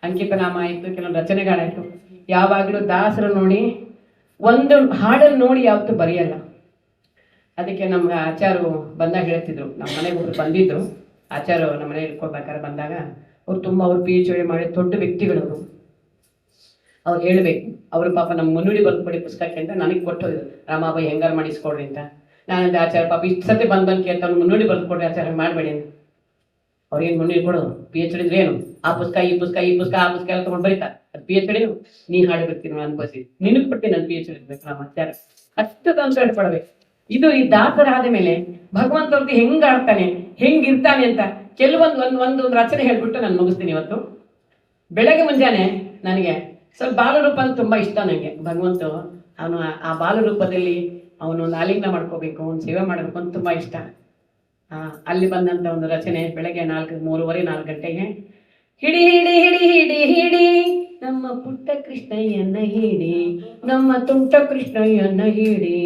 ಅಂಕಿತ ನಾಮ ಆಯಿತು, ಕೆಲವೊಂದು ರಚನೆಗಳಾಯಿತು. ಯಾವಾಗಲೂ ದಾಸರು ನೋಡಿ ಒಂದು ಹಾಡನ್ನು ನೋಡಿ ಯಾವತ್ತೂ ಬರೆಯಲ್ಲ. ಅದಕ್ಕೆ ನಮ್ಗೆ ಆಚಾರ್ಯರು ಬಂದಾಗ ಹೇಳ್ತಿದ್ರು, ನಮ್ಮ ಮನೆಗೆ ಒಬ್ರು ಬಂದಿದ್ರು ಆಚಾರ್ಯರು ನಮ್ಮ ಮನೆಗೆ ಇಟ್ಕೊಳ್ಬೇಕಾದ್ರೆ ಬಂದಾಗ ಅವ್ರು ತುಂಬ ಅವ್ರು PhD ಮಾಡಿ ದೊಡ್ಡ ವ್ಯಕ್ತಿಗಳವರು. ಅವ್ರು ಹೇಳ್ಬೇಕು, ಅವರು ಪಾಪ ನಮ್ಮ ಮುನ್ನುಡಿ ಬರ್ಕೊಡಿ ಪುಸ್ತಕಕ್ಕೆ ಅಂತ ನನಗೆ ಕೊಟ್ಟೋದ್ರು, ರಾಮಾಬಾಯಿ ಹೆಂಗಾರು ಮಾಡಿಸ್ಕೊಡ್ರಿ ಅಂತ. ನಾನಂದ್ರೆ ಆಚಾರ್ಯ ಪಾಪ ಇಷ್ಟು ಸತಿ ಬಂದು ಕೇಳ್ತಾ ಮುನ್ನುಡಿ ಬರ್ಕೊಡ್ರಿ ಆಚಾರ್ಯ ಮಾಡಬೇಡಿ ಅಂತ. ಅವ್ರೇನು ಮುನ್ನುಡಿ ಕೊಡೋದು PhD ಇದ್ರೆ ಏನು, ಆ ಪುಸ್ತಕ ಈ ಪುಸ್ತಕ ಈ ಪುಸ್ತಕ ಆ ಪುಸ್ತಕ ಎಲ್ಲ ತೊಗೊಂಡು ಬರೀತಾರೆ. ಅದು PhD ನೀ ಹಾಡು ಬರ್ತೀನಿ ಅನ್ಕೋಸಿ ನಿನಗೆ ಕೊಡ್ತೀನಿ ನಾನು PhD ಇರ್ಬೇಕು ನಮ್ಮ ಆಚಾರ್ಯ ಅಷ್ಟು ಸಂತೋಷ ಪಡ್ಬೇಕು. ಇದು ಈ ದಾಸರಾದ ಮೇಲೆ ಭಗವಂತವ್ರದ್ದು ಹೆಂಗ್ ಆಡ್ತಾನೆ ಹೆಂಗಿರ್ತಾನೆ ಅಂತ ಕೆಲವೊಂದು ಒಂದು ರಚನೆ ಹೇಳ್ಬಿಟ್ಟು ನಾನು ಮುಗಿಸ್ತೀನಿ ಇವತ್ತು. ಬೆಳಗ್ಗೆ ಮುಂಜಾನೆ ನನಗೆ ಸ್ವಲ್ಪ ಬಾಲರೂಪ ಅಂದ್ರೆ ತುಂಬ ಇಷ್ಟ ನನಗೆ. ಭಗವಂತ ಅವನು ಆ ಬಾಲರೂಪದಲ್ಲಿ ಅವನು ಒಂದು ಆಲಿಂಗನ ಮಾಡ್ಕೋಬೇಕು, ಒಂದು ಸೇವೆ ಮಾಡಬೇಕು ಅಂತ ತುಂಬ ಇಷ್ಟ. ಅಲ್ಲಿ ಬಂದಂಥ ಒಂದು ರಚನೆ ಬೆಳಗ್ಗೆ 3:30-4 ಗಂಟೆಗೆ ಹಿಡಿ ಹಿಡಿ ಹಿಡಿ ಹಿಡಿ ಹಿಡಿ ನಮ್ಮ ಪುಟ್ಟ ಕೃಷ್ಣಯ್ಯನ ಹಿಡಿ, ನಮ್ಮ ತುಂಟ ಕೃಷ್ಣಯ್ಯನ ಹಿಡಿ,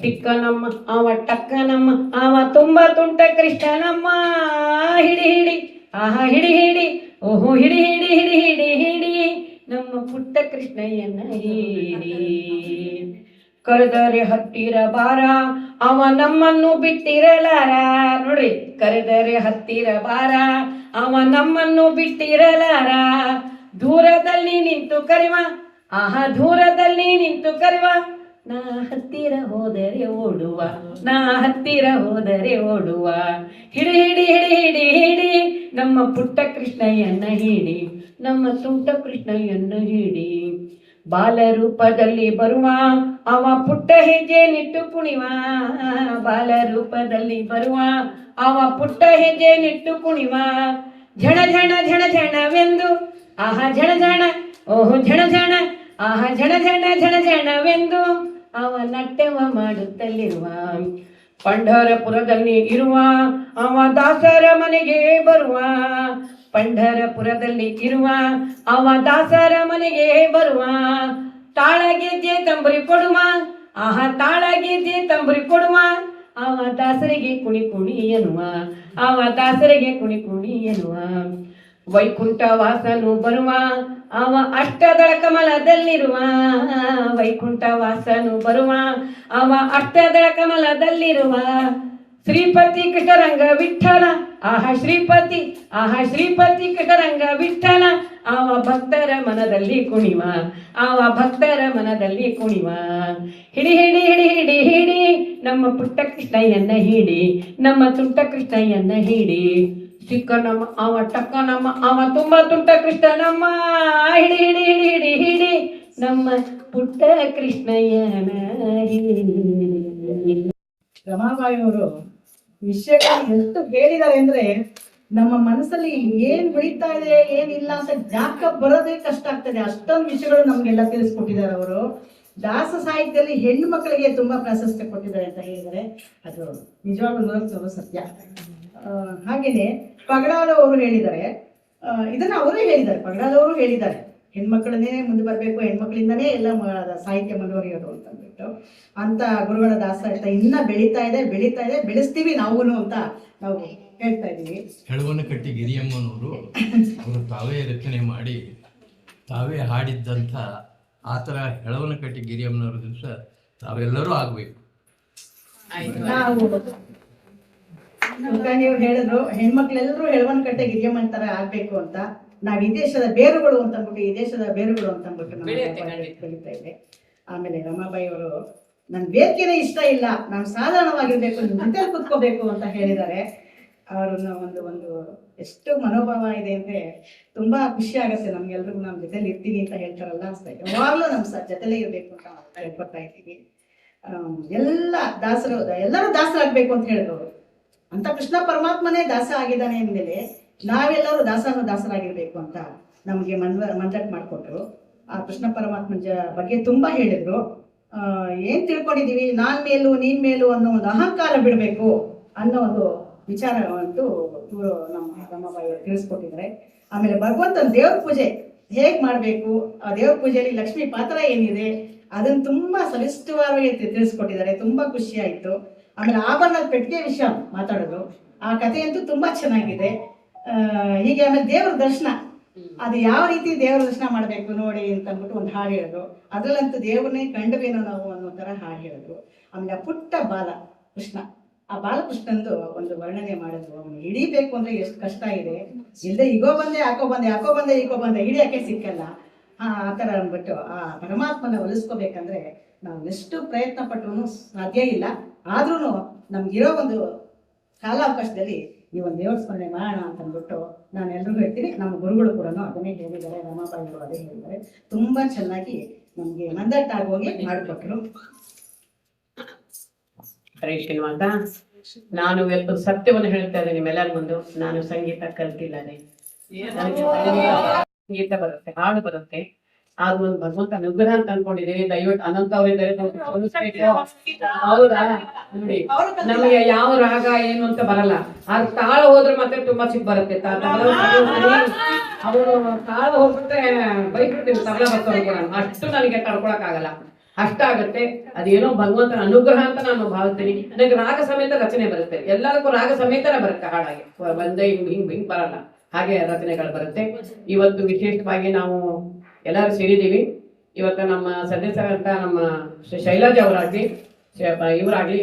ಸಿಕ್ಕ ನಮ್ಮ ಅವ ಟಕ್ಕ ನಮ್ಮ ಅವ ತುಂಬ ತುಂಟ ಕೃಷ್ಣ ನಮ್ಮ, ಹಿಡಿ ಹಿಡಿ ಆಹಾ ಹಿಡಿ ಹಿಡಿ ಓಹೋ ಹಿಡಿ ಹಿಡಿ ಹಿಡಿ ಹಿಡಿ ಹಿಡಿ ನಮ್ಮ ಪುಟ್ಟ ಕೃಷ್ಣಯ್ಯನ ಹಿಡಿ. ಕರೆದರೆ ಹತ್ತಿರ ಬಾರ ಅವ ನಮ್ಮನ್ನು ಬಿಟ್ಟಿರಲಾರ. ನೋಡ್ರಿ, ಕರೆದರೆ ಹತ್ತಿರ ಬಾರ ಅವ ನಮ್ಮನ್ನು ಬಿಟ್ಟಿರಲಾರ. ದೂರದಲ್ಲಿ ನಿಂತು ಕರಿವ ಆಹಾ ದೂರದಲ್ಲಿ ನಿಂತು ಕರಿವ, ನಾ ಹತ್ತಿರ ಹೋದರೆ ಓಡುವ ನಾ ಹತ್ತಿರ ಹೋದರೆ ಓಡುವ. ಹಿಡಿ ಹಿಡಿ ಹಿಡಿ ಹಿಡಿ ಹಿಡಿ ನಮ್ಮ ಪುಟ್ಟ ಕೃಷ್ಣಯ್ಯನ ಹಿಡಿ, ನಮ್ಮ ತುಂಟ ಕೃಷ್ಣಯ್ಯನ ಹಿಡಿ. ಬಾಲರೂಪದಲ್ಲಿ ಬರುವ ಅವ ಪುಟ್ಟ ಹೆಜ್ಜೆ ನಿಟ್ಟು ಕುಣಿವ, ಬಾಲರೂಪದಲ್ಲಿ ಬರುವ ಅವ ಪುಟ್ಟ ಹೆಜ್ಜೆ ನಿಟ್ಟು ಕುಣಿವ. ಝಣ ಝಣ ಝಣ ಝಣವೆಂದು ಆಹಾ ಝಣ ಝಣ ಓಹೋ ಝಣ ಝಣ ಆಹಾ ಝಣ ಝಣ ಝಣ ಝಣವೆಂದು ಅವ ನಟ್ಯವ ಮಾಡುತ್ತಲಿರುವ. ಪಂಢರಪುರದಲ್ಲಿ ಇರುವ ಅವ ದಾಸರ ಮನೆಗೆ ಬರುವ, ಪಂಢರಪುರದಲ್ಲಿ ಇರುವ ಅವ ದಾಸರ ಮನೆಗೆ ಬರುವ. ತಾಳಗೆಜ್ಜೆ ತಂಬರಿ ಕೊಡುವ ಆಹಾ ತಾಳಗೆಜ್ಜೆ ತಂಬರಿ ಕೊಡುವ, ಅವ ದಾಸರಿಗೆ ಕುಣಿ ಕುಣಿ ಎನ್ನುವ, ಅವ ದಾಸರಿಗೆ ಕುಣಿ ಕುಣಿ ಎನ್ನುವ. ವೈಕುಂಠ ವಾಸನು ಬರುವ ಅವ ಅಷ್ಟದಳ ಕಮಲದಲ್ಲಿರುವ, ವೈಕುಂಠ ವಾಸನು ಬರುವ ಅವ ಅಷ್ಟದಳ ಕಮಲದಲ್ಲಿರುವ. ಶ್ರೀಪತಿ ಕೃಷ್ಣರಂಗ ವಿಠಲ ಆಹಾ ಶ್ರೀಪತಿ ಕಟರಂಗ ವಿಠಲ ಆವ ಭಕ್ತರ ಮನದಲ್ಲಿ ಕುಣಿವ ಹಿಡಿ ಹಿಡಿ ಹಿಡಿ ಹಿಡಿ ಹಿಡಿ ನಮ್ಮ ಪುಟ್ಟ ಕೃಷ್ಣಯ್ಯನ ಹಿಡಿ ನಮ್ಮ ತುಂಟ ಕೃಷ್ಣಯ್ಯನ ಹಿಡಿ ಚಿಕ್ಕ ನಮ್ಮ ಅವ ಟಕ್ಕ ನಮ್ಮ ಅವ ತುಂಬಾ ತುಂಟ ಕೃಷ್ಣ ನಮ್ಮ ಹಿಡಿ ಹಿಡಿ ಹಿಡಿ ಹಿಡಿ ಹಿಡಿ ನಮ್ಮ ಪುಟ್ಟ ಕೃಷ್ಣಯ್ಯನ ಹಿಡಿ. ರಮಾಬಾಯಿ ಅವರು ವಿಷಯಗಳನ್ನ ಎಷ್ಟು ಹೇಳಿದ್ದಾರೆ ಅಂದ್ರೆ ನಮ್ಮ ಮನಸ್ಸಲ್ಲಿ ಏನ್ ಬೆಳೀತಾ ಇದೆ ಏನಿಲ್ಲ ಅಂತ ಜ್ಞಾಪಕ ಬರೋದೇ ಕಷ್ಟ ಆಗ್ತದೆ. ಅಷ್ಟೊಂದು ವಿಷಯಗಳು ನಮ್ಗೆಲ್ಲ ತಿಳಿಸ್ಕೊಟ್ಟಿದ್ದಾರೆ ಅವರು. ದಾಸ ಸಾಹಿತ್ಯದಲ್ಲಿ ಹೆಣ್ಣು ಮಕ್ಕಳಿಗೆ ತುಂಬಾ ಪ್ರಾಶಸ್ತ್ಯ ಕೊಟ್ಟಿದ್ದಾರೆ ಅಂತ ಹೇಳಿದರೆ ಅದು ನಿಜವಾಗ್ಲೂ 100% ಸತ್ಯ. ಹಾಗೇನೆ ಪಗಡಾಲು ಅವರು ಹೇಳಿದ್ದಾರೆ, ಇದನ್ನ ಅವರೇ ಹೇಳಿದ್ದಾರೆ, ಪಗಡಾಲು ಅವರು ಹೇಳಿದ್ದಾರೆ, ಹೆಣ್ಮಕ್ಳನ್ನೇ ಮುಂದೆ ಬರಬೇಕು, ಹೆಣ್ಮಕ್ಳಿಂದನೇ ಎಲ್ಲ ಸಾಹಿತ್ಯ ಮುಂದುವರಿಯೋದು ಅಂತ ಅಂದ್ಬಿಟ್ಟು. ಅಂತ ಗುರುಗಳ ದಾಸಾಹಿತ್ಯ ಇನ್ನ ಬೆಳೀತಾ ಇದೆ, ಬೆಳೆಸ್ತೀವಿ ನಾವು ಅಂತ ನಾವು ಹೇಳ್ತಾ ಇದ್ದೀವಿ. ಹೆಳವನಕಟ್ಟಿ ಗಿರಿಯಮ್ಮನವರು ಅವರು ತಾವೇ ರಚನೆ ಮಾಡಿ ತಾವೇ ಹಾಡಿದ್ದಂಥ ಆ ಥರ ಹೆಳವನಕಟ್ಟಿ ಗಿರಿಯಮ್ಮನವ್ರ ದಿವಸ ತಾವೆಲ್ಲರೂ ಆಗಬೇಕು. ನಾವು ನೀವು ಹೇಳಿದ್ರು ಹೆಣ್ಮಕ್ಳೆಲ್ಲರೂ ಹೆಳವನಕಟ್ಟೆ ಗಿರಿಯಮ್ಮನ ತರ ಆಗ್ಬೇಕು ಅಂತ. ನಾವ್ ಈ ದೇಶದ ಬೇರುಗಳು ಅಂತ ಅಂದ್ಬಿಟ್ಟು ನಾವು ಬೆಳೀತಾ ಇದೆ. ಆಮೇಲೆ ರಮಾಬಾಯಿ ಅವರು ನನ್ ವೇದಿಕೆನೇ ಇಷ್ಟ ಇಲ್ಲ, ನಾನು ಸಾಧಾರಣವಾಗಿರ್ಬೇಕು, ಜೊತೆ ಕುತ್ಕೋಬೇಕು ಅಂತ ಹೇಳಿದ್ದಾರೆ. ಅವ್ರನ್ನ ಒಂದು ಎಷ್ಟು ಮನೋಭಾವ ಇದೆ ಅಂದ್ರೆ ತುಂಬಾ ಖುಷಿ ಆಗುತ್ತೆ ನಮ್ಗೆಲ್ರಿಗೂ. ನಮ್ಮ ಜೊತೆಲಿ ಇರ್ತೀನಿ ಅಂತ ಹೇಳ್ತಾರಲ್ಲ, ಯಾವಾಗ್ಲೂ ನಮ್ ಜೊತೆಲೇ ಇರ್ಬೇಕು ಅಂತ ಹೇಳ್ಕೊಡ್ತಾ ಇದ್ದೀವಿ. ಎಲ್ಲರೂ ದಾಸರಾಗ್ಬೇಕು ಅಂತ ಹೇಳಿದವರು ಅಂತ ಕೃಷ್ಣ ಪರಮಾತ್ಮನೇ ದಾಸ ಆಗಿದ್ದಾನೆ ಅಂದ್ಮೇಲೆ ನಾವೆಲ್ಲರೂ ದಾಸರಾಗಿರ್ಬೇಕು ಅಂತ ನಮ್ಗೆ ಮಂದಟ್ ಮಾಡಿಕೊಟ್ರು. ಆ ಕೃಷ್ಣ ಪರಮಾತ್ಮನ ಬಗ್ಗೆ ತುಂಬಾ ಹೇಳಿದ್ರು. ಏನ್ ತಿಳ್ಕೊಂಡಿದೀವಿ, ನಾನ್ ಮೇಲೂ ನೀನ್ ಮೇಲೂ ಅನ್ನೋ ಒಂದು ಅಹಂಕಾರ ಬಿಡ್ಬೇಕು ಅನ್ನೋ ಒಂದು ವಿಚಾರ ಅಂತೂ ಇವರು ನಮ್ಮ ರಮಾಬಾಯಿ ಅವರು ತಿಳಿಸ್ಕೊಟ್ಟಿದ್ದಾರೆ. ಆಮೇಲೆ ಭಗವಂತನ ದೇವ್ರ ಪೂಜೆ ಹೇಗ್ ಮಾಡ್ಬೇಕು, ಆ ದೇವ್ರ ಪೂಜೆಯಲ್ಲಿ ಲಕ್ಷ್ಮೀ ಪಾತ್ರ ಏನಿದೆ ಅದನ್ನ ತುಂಬಾ ಸವಿಸ್ತರವಾಗಿ ತಿಳಿಸ್ಕೊಟ್ಟಿದ್ದಾರೆ. ತುಂಬಾ ಖುಷಿ ಆಯ್ತು. ಆಮೇಲೆ ಆಭರಣದ ಪೆಟ್ಟಿಗೆ ವಿಷಯ ಮಾತಾಡೋದು, ಆ ಕಥೆ ಅಂತೂ ತುಂಬಾ ಚೆನ್ನಾಗಿದೆ. ಹೀಗೆ ಆಮೇಲೆ ದೇವ್ರ ದರ್ಶನ, ಅದು ಯಾವ ರೀತಿ ದೇವರ ದರ್ಶನ ಮಾಡ್ಬೇಕು ನೋಡಿ ಅಂತ ಅಂದ್ಬಿಟ್ಟು ಒಂದು ಹಾಡು ಹೇಳಿದ್ರು. ಅದ್ರಲ್ಲಂತೂ ದೇವ್ರನ್ನೇ ಕಂಡವೇನೋ ನಾವು ಅನ್ನೋ ತರ ಹಾಡು ಹೇಳಿದ್ರು. ಆಮೇಲೆ ಆ ಪುಟ್ಟ ಬಾಲ ಕೃಷ್ಣ, ಆ ಬಾಲಕೃಷ್ಣಂದು ಒಂದು ವರ್ಣನೆ ಮಾಡಿದ್ರು. ಅವನು ಹಿಡಿಬೇಕು ಅಂದ್ರೆ ಎಷ್ಟು ಕಷ್ಟ ಇದೆ, ಇಲ್ಲದೆ ಈಗೋ ಬಂದೆ ಯಾಕೋ ಬಂದೆ ಹಿಡಿಯಕ್ಕೆ ಸಿಕ್ಕಲ್ಲ. ಆ ತರ ಅಂದ್ಬಿಟ್ಟು ಆ ಪರಮಾತ್ಮನ ಒಲಿಸ್ಕೋಬೇಕಂದ್ರೆ ನಾವು ಎಷ್ಟು ಪ್ರಯತ್ನ ಪಟ್ಟರು ಸಾಧ್ಯ ಇಲ್ಲ. ಆದ್ರೂ ನಮ್ಗಿರೋ ಒಂದು ಕಾಲಾವಕಾಶದಲ್ಲಿ ಈ ಒಂದು ದೇವ್ರ ಸ್ಮರಣೆ ಮಾಡೋಣ ಅಂತ ಅಂದ್ಬಿಟ್ಟು ನಾನು ಎಲ್ರಿಗೂ ಹೇಳ್ತೀನಿ. ನಮ್ಮ ಗುರುಗಳು ಕೂಡ ಅದನ್ನೇ ಹೇಳಿದ್ದಾರೆ, ರಮಾಬಾಯಿ ಅವರು ಅದೇ ಹೇಳಿದ್ದಾರೆ. ತುಂಬಾ ಚೆನ್ನಾಗಿ ನಮ್ಗೆ ಮಂದಟ್ಟಾಗೋಗಿ ಮಾಡಿಕೊಟ್ರು. ಹರೇ ಶ್ರೀನಿವಾಸ, ನಾನು ಇವತ್ತು ಸತ್ಯವನ್ನು ಹೇಳ್ತಾ ಇದ್ದೇನೆ ನಿಮ್ಮೆಲ್ಲರ ಮುಂದೆ. ನಾನು ಸಂಗೀತ ಕಲ್ತಿಲ್ಲದೆ, ಸಂಗೀತ ಬರುತ್ತೆ, ಹಾಡು ಬರುತ್ತೆ, ಅದು ಒಂದು ಭಗವಂತ ಅನುಗ್ರಹ ಅಂತ ಅನ್ಕೊಂಡಿದ್ದೀನಿ. ದಯವಿಟ್ಟು ಅನಂತ ಅವರಿದ್ದಾರೆ, ಹೌದಾ? ನೋಡಿ, ನಮಗೆ ಯಾವ ರಾಗ ಏನು ಅಂತ ಬರಲ್ಲ, ಆದ್ರೆ ತಾಳ ಹೋದ್ರೆ ಮತ್ತೆ ತುಂಬಾ ಸಿಕ್ ಬರುತ್ತೆ. ಅವರು ತಾಳ ಹೋಗ್ಬಿಟ್ರೆ ಬೈಬಿಡ್ತೀನಿ, ತಬಲ ಬರ್ತವ್ರು ಅಷ್ಟು ನನಗೆ ತಡ್ಕೊಳಕ್ ಆಗಲ್ಲ, ಅಷ್ಟಾಗುತ್ತೆ. ಅದೇನೋ ಭಗವಂತನ ಅನುಗ್ರಹ ಅಂತ ನಾನು ಭಾವಿಸ್ತೀನಿ. ನನಗೆ ರಾಗ ಸಮೇತ ರಚನೆ ಬರುತ್ತೆ, ಎಲ್ಲದಕ್ಕೂ ರಾಗ ಸಮೇತನೇ ಬರುತ್ತೆ ಹಾಡಾಗಿ, ಒಂದೇ ಹಿಂಗ್ ಬರಲ್ಲ, ಹಾಗೆ ರಚನೆಗಳು ಬರುತ್ತೆ. ಇವತ್ತು ವಿಶೇಷವಾಗಿ ನಾವು ಎಲ್ಲರೂ ಸೇರಿದ್ದೀವಿ. ಇವತ್ತು ನಮ್ಮ ಸದಸ್ಯರಂತ ನಮ್ಮ ಶೈಲಜಾ ಅವರಾಗ್ಲಿ,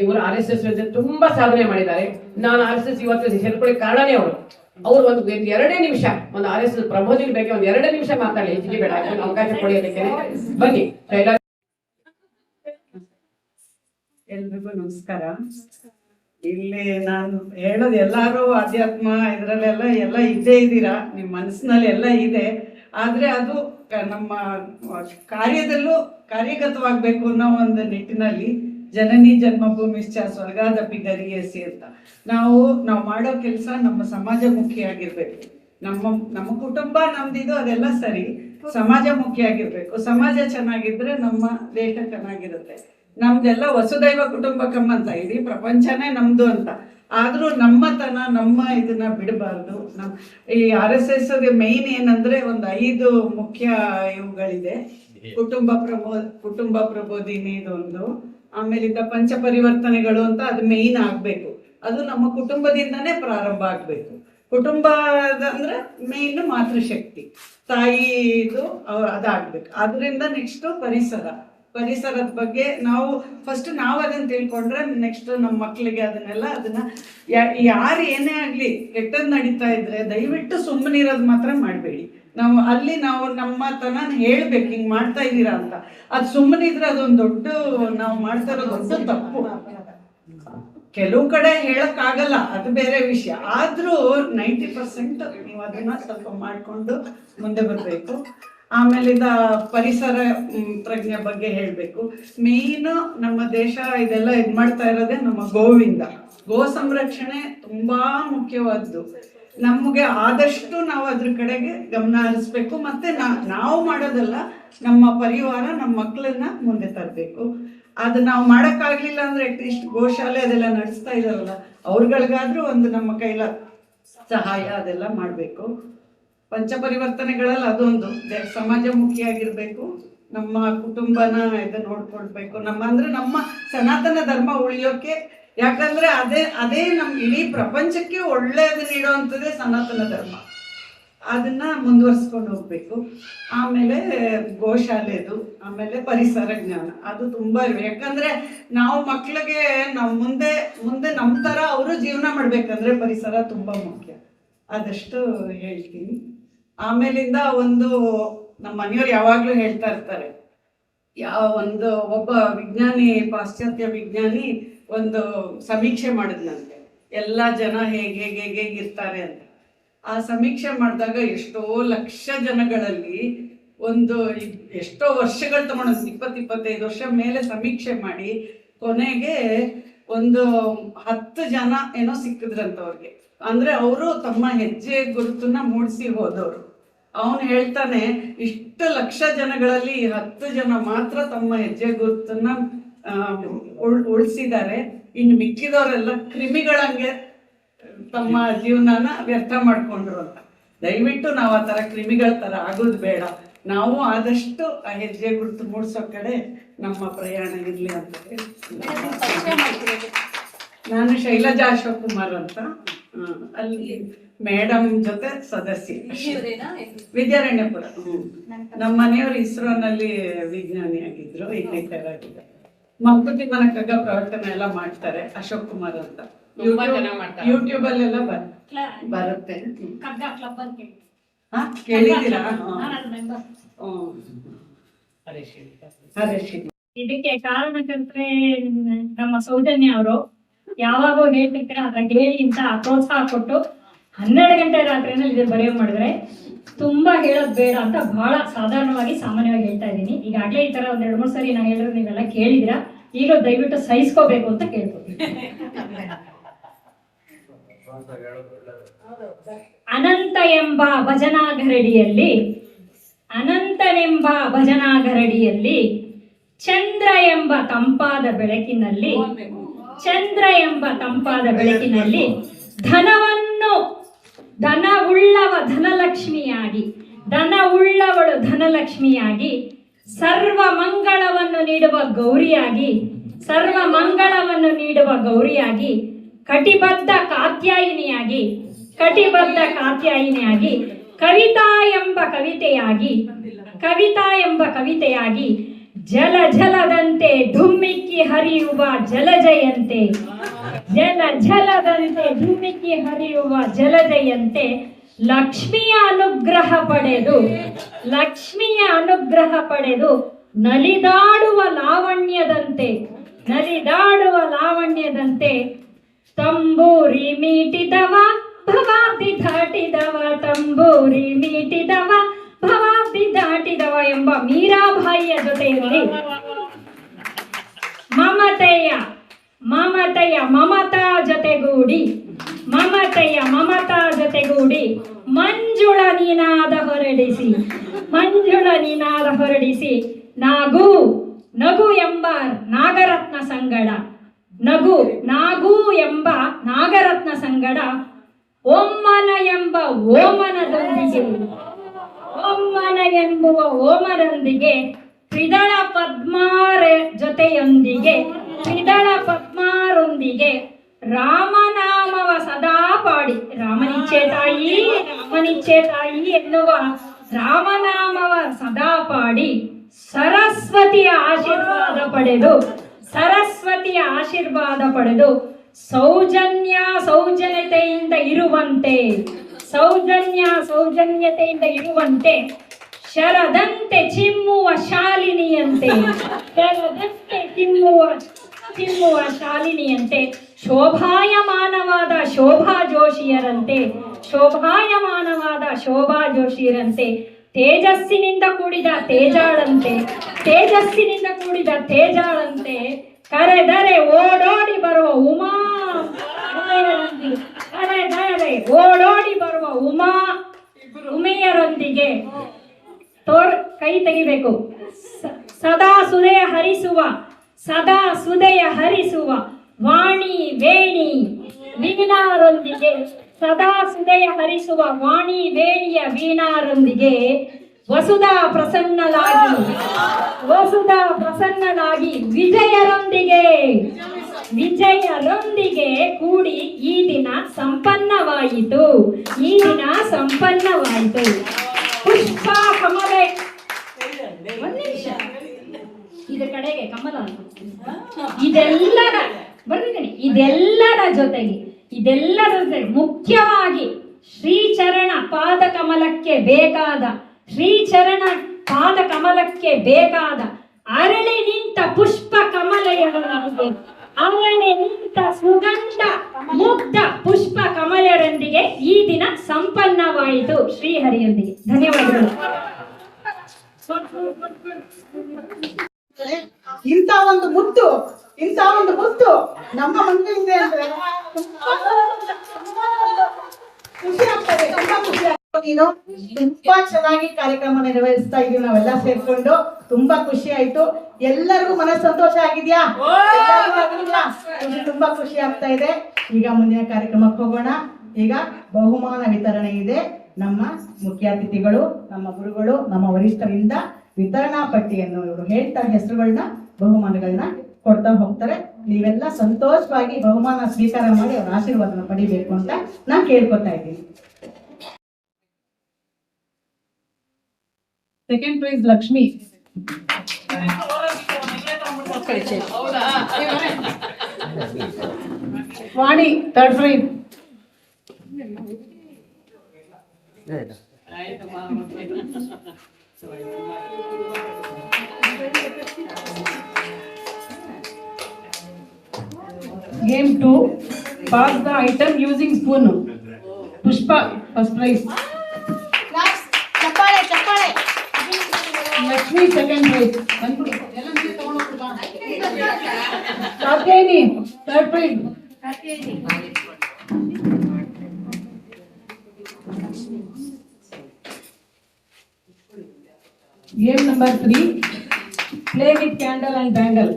ಇವರು RSS ತುಂಬಾ ಸಾಧನೆ ಮಾಡಿದ್ದಾರೆ. ನಾನು RSS ಇವತ್ತು ಸೇರ್ಕೊಳ್ಳಿ ಕಾರಣನೇ ಅವರು ಒಂದು 2 ನಿಮಿಷ ಒಂದು RSS ಪ್ರಬೋಧಿನಿ ಬಗ್ಗೆ ಒಂದು 2 ನಿಮಿಷ ಮಾತಾಡಿ, ಹೆಚ್ಚಿಗೆ ಬೇಡ, ಅವಕಾಶ ಕೊಡೋದಕ್ಕೆ ಬನ್ನಿ. ಶೈಲಜಾ, ಎಲ್ರಿಗೂ ನಮಸ್ಕಾರ. ಇಲ್ಲಿ ನಾನು ಹೇಳೋದು, ಎಲ್ಲಾರು ಅಧ್ಯಾತ್ಮ ಇದ್ರಲ್ಲೆಲ್ಲ ಎಲ್ಲ ಇದ್ದೇ ಇದ್ದೀರಾ, ನಿಮ್ಮ ಮನಸ್ಸಿನಲ್ಲಿ ಎಲ್ಲ ಇದೆ. ಆದ್ರೆ ಅದು ನಮ್ಮ ಕಾರ್ಯದಲ್ಲೂ ಕಾರ್ಯಗತವಾಗಬೇಕು ಅನ್ನೋ ಒಂದು ನಿಟ್ಟಿನಲ್ಲಿ ಜನನಿ ಜನ್ಮಭೂಮಿಶ್ಚ ಸ್ವರ್ಗಾದಪಿ ಗರಿಯಸಿ ಅಂತ ನಾವು ಮಾಡೋ ಕೆಲಸ ನಮ್ಮ ಸಮಾಜಮುಖಿಯಾಗಿರ್ಬೇಕು. ನಮ್ಮ ಕುಟುಂಬ ನಮ್ದಿದು ಅದೆಲ್ಲ ಸರಿ, ಸಮಾಜಮುಖಿಯಾಗಿರ್ಬೇಕು. ಸಮಾಜ ಚೆನ್ನಾಗಿದ್ರೆ ನಮ್ಮ ದೇಶ ಚೆನ್ನಾಗಿರುತ್ತೆ. ನಮ್ದೆಲ್ಲ ವಸುದೈವ ಕುಟುಂಬಕಂ ಅಂತ, ಇಡೀ ಪ್ರಪಂಚನೇ ನಮ್ದು ಅಂತ. ಆದ್ರೂ ನಮ್ಮ ಇದನ್ನ ಬಿಡಬಾರ್ದು. ಈ RSS ಮೇನ್ ಏನಂದ್ರೆ ಒಂದು 5 ಮುಖ್ಯ ಇವುಗಳಿದೆ. ಕುಟುಂಬ ಪ್ರಬೋಧಿನಿ ಇದೊಂದು, ಆಮೇಲಿಂದ ಪಂಚಪರಿವರ್ತನೆಗಳು ಅಂತ ಅದು ಮೇನ್ ಆಗ್ಬೇಕು. ಅದು ನಮ್ಮ ಕುಟುಂಬದಿಂದನೇ ಪ್ರಾರಂಭ ಆಗ್ಬೇಕು. ಕುಟುಂಬದ ಅಂದ್ರೆ ಮೇನ್ ಮಾತೃಶಕ್ತಿ, ತಾಯಿದು ಅದಾಗ್ಬೇಕು. ಅದರಿಂದ ನೆಕ್ಸ್ಟ್ ಪರಿಸರದ ಬಗ್ಗೆ ನಾವು ಫಸ್ಟ್ ನಾವು ಅದನ್ನ ತಿಳ್ಕೊಂಡ್ರೆ ನೆಕ್ಸ್ಟ್ ನಮ್ಮ ಮಕ್ಕಳಿಗೆ ಅದನ್ನ ಯಾರು ಏನೇ ಆಗ್ಲಿ ಕೆಟ್ಟದ್ ನಡೀತಾ ಇದ್ರೆ ದಯವಿಟ್ಟು ಸುಮ್ಮನಿರೋದು ಮಾತ್ರ ಮಾಡಬೇಡಿ. ನಾವು ನಮ್ಮ ತನ ಹೇಳ್ಬೇಕು ಹಿಂಗ್ ಮಾಡ್ತಾ ಇದ್ದೀರಾ ಅಂತ. ಅದು ಸುಮ್ಮನಿದ್ರೆ ಅದೊಂದು ದೊಡ್ಡ ನಾವು ಮಾಡ್ತಾ ಇರೋ ದೊಡ್ಡ ತಪ್ಪು. ಕೆಲವು ಕಡೆ ಹೇಳಕ್ಕಾಗಲ್ಲ, ಅದು ಬೇರೆ ವಿಷಯ. ಆದ್ರೂ 90% ನೀವು ಅದನ್ನ ಸ್ವಲ್ಪ ಮಾಡ್ಕೊಂಡು ಮುಂದೆ ಬರಬೇಕು. ಆಮೇಲಿಂದ ಪರಿಸರ ಪ್ರಜ್ಞೆ ಬಗ್ಗೆ ಹೇಳಬೇಕು. ಮೇಯ್ನ್ ನಮ್ಮ ದೇಶ ಇದೆಲ್ಲ ಇದು ಮಾಡ್ತಾ ಇರೋದೇ ನಮ್ಮ ಗೋವಿಂದ. ಗೋ ಸಂರಕ್ಷಣೆ ತುಂಬಾ ಮುಖ್ಯವಾದ್ದು. ನಮಗೆ ಆದಷ್ಟು ನಾವು ಅದ್ರ ಕಡೆಗೆ ಗಮನ ಹರಿಸ್ಬೇಕು. ಮತ್ತೆ ನಾವು ಮಾಡೋದಲ್ಲ, ನಮ್ಮ ಪರಿವಾರ, ನಮ್ಮ ಮಕ್ಕಳನ್ನ ಮುಂದೆ ತರಬೇಕು. ಅದು ನಾವು ಮಾಡೋಕ್ಕಾಗ್ಲಿಲ್ಲ ಅಂದ್ರೆ ಅಟ್ಲೀಸ್ಟ್ ಗೋಶಾಲೆ ಅದೆಲ್ಲ ನಡೆಸ್ತಾ ಇದಾರಲ್ಲ ಅವ್ರಗಳಿಗಾದ್ರೂ ಒಂದು ನಮ್ಮ ಕೈಲ ಸಹಾಯ ಅದೆಲ್ಲ ಮಾಡಬೇಕು. ಪಂಚಪರಿವರ್ತನೆಗಳಲ್ಲಿ ಅದೊಂದು ಸಮಾಜಮುಖಿಯಾಗಿರ್ಬೇಕು. ನಮ್ಮ ಕುಟುಂಬನ ಇದು ನೋಡ್ಕೊಳ್ಬೇಕು. ನಮ್ಮ ಸನಾತನ ಧರ್ಮ ಉಳಿಯೋಕೆ, ಯಾಕಂದ್ರೆ ಅದೇ ನಮ್ಮ ಇಡೀ ಪ್ರಪಂಚಕ್ಕೆ ಒಳ್ಳೆಯದು ನೀಡುವಂಥದ್ದೇ ಸನಾತನ ಧರ್ಮ. ಅದನ್ನ ಮುಂದುವರ್ಸ್ಕೊಂಡು ಹೋಗ್ಬೇಕು. ಆಮೇಲೆ ಗೋಶಾಲೆದು, ಆಮೇಲೆ ಪರಿಸರ ಜ್ಞಾನ ಅದು ತುಂಬಾ ಇವೆ. ಯಾಕಂದ್ರೆ ನಾವು ಮಕ್ಳಿಗೆ ನಾವು ಮುಂದೆ ನಮ್ಮ ತರ ಅವರು ಜೀವನ ಮಾಡ್ಬೇಕಂದ್ರೆ ಪರಿಸರ ತುಂಬಾ ಮುಖ್ಯ. ಆದಷ್ಟು ಹೇಳ್ತೀನಿ. ಆಮೇಲಿಂದ ನಮ್ಮ ಮನೆಯವ್ರು ಯಾವಾಗ್ಲೂ ಹೇಳ್ತಾ ಇರ್ತಾರೆ, ಒಬ್ಬ ವಿಜ್ಞಾನಿ, ಪಾಶ್ಚಾತ್ಯ ವಿಜ್ಞಾನಿ ಸಮೀಕ್ಷೆ ಮಾಡಿದ್ನಂತೆ ಎಲ್ಲ ಜನ ಹೇಗೆ ಇರ್ತಾರೆ ಅಂತ. ಆ ಸಮೀಕ್ಷೆ ಮಾಡಿದಾಗ ಎಷ್ಟೋ ಲಕ್ಷ ಜನಗಳಲ್ಲಿ ಎಷ್ಟೋ ವರ್ಷಗಳು ತಗೊಂಡು 20-25 ವರ್ಷ ಮೇಲೆ ಸಮೀಕ್ಷೆ ಮಾಡಿ ಕೊನೆಗೆ 10 ಜನ ಏನೋ ಸಿಕ್ಕಿದ್ರಂತ ಅವ್ರಿಗೆ. ಅಂದ್ರೆ ಅವರು ತಮ್ಮ ಹೆಜ್ಜೆ ಗುರುತನ್ನ ಮೂಡಿಸಿ ಹೋದವರು. ಅವನು ಹೇಳ್ತಾನೆ, ಇಷ್ಟು ಲಕ್ಷ ಜನಗಳಲ್ಲಿ 10 ಜನ ಮಾತ್ರ ತಮ್ಮ ಹೆಜ್ಜೆ ಗುರುತನ್ನ ಉಳಿಸಿದ್ದಾರೆ. ಇನ್ನು ಮಿಕ್ಕಿದವರೆಲ್ಲ ಕ್ರಿಮಿಗಳಂಗೆ ತಮ್ಮ ಜೀವನನ ವ್ಯರ್ಥ ಮಾಡ್ಕೊಂಡ್ರು ಅಂತ. ದಯವಿಟ್ಟು ನಾವು ಆ ಥರ ಕ್ರಿಮಿಗಳ ಥರ ಆಗೋದು ಬೇಡ. ನಾವು ಆದಷ್ಟು ಆ ಹೆಜ್ಜೆ ಗುರುತು ಮೂಡಿಸೋ ಕಡೆ ನಮ್ಮ ಪ್ರಯಾಣ ಇರಲಿ ಅಂತ ಹೇಳಿ. ನಾನು ಶೈಲಜಾ ಅಶೋಕ್ ಕುಮಾರ್ ಅಂತ, ಅಲ್ಲಿ ಮೇಡಮ್ ಜೊತೆ ಸದಸ್ಯೆ, ವಿದ್ಯಾರಣ್ಯಪುರ. ನಮ್ಮ ಮನೆಯವರು ಇಸ್ರೋನಲ್ಲಿ ವಿಜ್ಞಾನಿ ಆಗಿದ್ರು, ಈಗ ರಿಟೈರ್ ಆಗಿದ್ದಾರೆ. ಮಂಕುತಿ ಮನ ಕಗ್ಗ ಪ್ರವರ್ತನೆ ಎಲ್ಲ ಮಾಡ್ತಾರೆ. ಅಶೋಕ್ ಕುಮಾರ್ ಅಂತ ಯೂಟ್ಯೂಬ್ ಅಲ್ಲೆಲ್ಲ ಬರುತ್ತೆ. ಕೇಳಿದ್ದೀರಾ? ಇದಕ್ಕೆ ಕಾರಣಕರ್ತರೆ ನಮ್ಮ ಸೌಜನ್ಯ ಅವರು. ಯಾವಾಗೋ ಹೇಳ್ತಿರ್ತಾರೆ, ಅದ್ರಾಗ ಹೇಳಿ ಅಂತ ಪ್ರೋತ್ಸಾಹ ಕೊಟ್ಟು 12 ಗಂಟೆ ರಾತ್ರಿನಲ್ಲಿ ಇದನ್ನ ಬರೆಯೋ ಮಾಡಿದ್ರೆ ತುಂಬಾ ಹೇಳೋದು ಬೇಡ ಅಂತ ಬಹಳ ಸಾಮಾನ್ಯವಾಗಿ ಹೇಳ್ತಾ ಇದ್ದೀನಿ. ಈಗಾಗಲೇ ಈ ತರ 2-3 ಸರಿ ನಾನು ಹೇಳಿದ್ರೆ ನೀವೆಲ್ಲ ಕೇಳಿದಿರಾ. ಈಗಲೂ ದಯವಿಟ್ಟು ಸಹಿಸ್ಕೋಬೇಕು ಅಂತ ಕೇಳ್ಕೊತೀನಿ. ಅನಂತನೆಂಬ ಭಜನಾಗರಡಿಯಲ್ಲಿ ಚಂದ್ರ ಎಂಬ ತಂಪಾದ ಬೆಳಕಿನಲ್ಲಿ ಧನವುಳ್ಳವಳು ಧನಲಕ್ಷ್ಮಿಯಾಗಿ ಸರ್ವ ಮಂಗಳವನ್ನು ನೀಡುವ ಗೌರಿಯಾಗಿ ಕಟಿಬದ್ಧ ಕಾತ್ಯಾಯಿನಿಯಾಗಿ ಕವಿತಾ ಎಂಬ ಕವಿತೆಯಾಗಿ ಜಲದಂತೆ ಧುಮ್ಮಿಕ್ಕಿ ಹರಿಯುವ ಜಲಜೆಯಂತೆ ಲಕ್ಷ್ಮಿಯ ಅನುಗ್ರಹ ಪಡೆದು ನಲಿದಾಡುವ ಲಾವಣ್ಯದಂತೆ ತಂಬೂರಿ ಮೀಟಿದವ ಭವಾಬ್ದಿ ದಾಟಿದವ ಎಂಬ ಮೀರಾಬಾಯಿಯ ಜೊತೆಯಲ್ಲಿ ಮಮತಾ ಜೊತೆಗೂಡಿ ಮಂಜುಳ ನಿನಾದ ಹೊರಡಿಸಿ ನಗು ಎಂಬ ನಾಗರತ್ನ ಸಂಗಡ ಒಮ್ಮನ ಎಂಬುವ ಓಮನದೊಂದಿಗೆ ತ್ರಿದಳ ಪದ್ಮಾರೊಂದಿಗೆ ರಾಮನಾಮವ ಸದಾ ಪಾಡಿ ರಾಮನಿಚ್ಛೆ ತಾಯಿ ಎನ್ನುವ ರಾಮನಾಮವ ಸದಾ ಪಾಡಿ ಸರಸ್ವತಿಯ ಆಶೀರ್ವಾದ ಪಡೆದು ಸೌಜನ್ಯತೆಯಿಂದ ಇರುವಂತೆ ಶರದಂತೆ ಚಿಮ್ಮುವ ಶಾಲಿನಿಯಂತೆ ಶೋಭಾಯಮಾನವಾದ ಶೋಭಾ ಜೋಶಿಯರಂತೆ ತೇಜಸ್ಸಿನಿಂದ ಕೂಡಿದ ತೇಜಾಳಂತೆ ಕರೆದರೆ ಓಡೋಡಿ ಬರುವ ಉಮೆಯರೊಂದಿಗೆ ಕೈ ತೆಗಿಬೇಕು. ಸದಾ ಸುದಯ ಹರಿಸುವ ವಾಣಿ ವೇಣಿ ವೀಣಾರೊಂದಿಗೆ ವಸುಧಾ ಪ್ರಸನ್ನನಾಗಿ ವಿಜಯರೊಂದಿಗೆ ಕೂಡಿ ಈ ದಿನ ಸಂಪನ್ನವಾಯಿತು. ಪುಷ್ಪ ಕಮಲ ಒಂದ್ ನಿಮಿಷ ಇದ್ರ ಕಡೆಗೆ ಕಮಲ ಇದೆಲ್ಲರ ಜೊತೆಗೆ ಮುಖ್ಯವಾಗಿ ಶ್ರೀಚರಣ ಪಾದ ಕಮಲಕ್ಕೆ ಬೇಕಾದ ಅರಳಿ ನಿಂತ ಪುಷ್ಪ ಕಮಲಯರೊಂದಿಗೆ ಸುಗಂಧ ಮುಗ್ಧ ಪುಷ್ಪ ಕಮಲರೊಂದಿಗೆ ಈ ದಿನ ಸಂಪನ್ನವಾಯಿತು ಶ್ರೀಹರಿಯೊಂದಿಗೆ. ಧನ್ಯವಾದಗಳು. ಇಂಥ ಒಂದು ಮುತ್ತು ನಮ್ಮ ಮನೆಯಿಂದ ಅಂದ್ರೆ ಖುಷಿ ಆಗ್ತದೆ. ತುಂಬಾ ಖುಷಿ ಆಗ್ತದೆ. ನೀನು ತುಂಬಾ ಚೆನ್ನಾಗಿ ಕಾರ್ಯಕ್ರಮ ನಿರ್ವಹಿಸ್ತಾ ಇದೀವಿ ನಾವೆಲ್ಲ ಸೇರ್ಕೊಂಡು. ತುಂಬಾ ಖುಷಿ ಆಯ್ತು. ಎಲ್ಲರಿಗೂ ಮನಸ್ಸು ಸಂತೋಷ ಆಗಿದ್ಯಾ? ತುಂಬಾ ಖುಷಿ ಆಗ್ತಾ ಇದೆ. ಈಗ ಮುಂದಿನ ಕಾರ್ಯಕ್ರಮಕ್ಕೆ ಹೋಗೋಣ. ಈಗ ಬಹುಮಾನ ವಿತರಣೆ ಇದೆ. ನಮ್ಮ ಮುಖ್ಯ ಅತಿಥಿಗಳು, ನಮ್ಮ ಗುರುಗಳು, ನಮ್ಮ ವರಿಷ್ಠರಿಂದ ವಿತರಣಾ ಪಟ್ಟಿಯನ್ನು ಇವರು ಹೇಳ್ತಾ ಹೆಸರುಗಳನ್ನ ಬಹುಮಾನಗಳನ್ನ ಕೊಡ್ತಾ ಹೋಗ್ತಾರೆ. ನೀವೆಲ್ಲ ಸಂತೋಷವಾಗಿ ಬಹುಮಾನ ಸ್ವೀಕಾರ ಮಾಡಿ ಅವರ ಆಶೀರ್ವಾದನ ಪಡಿಬೇಕು ಅಂತ ನಾನು ಕೇಳ್ಕೊತಾ ಇದ್ದೀನಿ. Second prize Lakshmi. Vani third prize. Game 2, pass the item using spoon. Pushpa, first prize. Lakshmi, second prize. Katyayani, third prize. Game number 3, play with candle and bangle.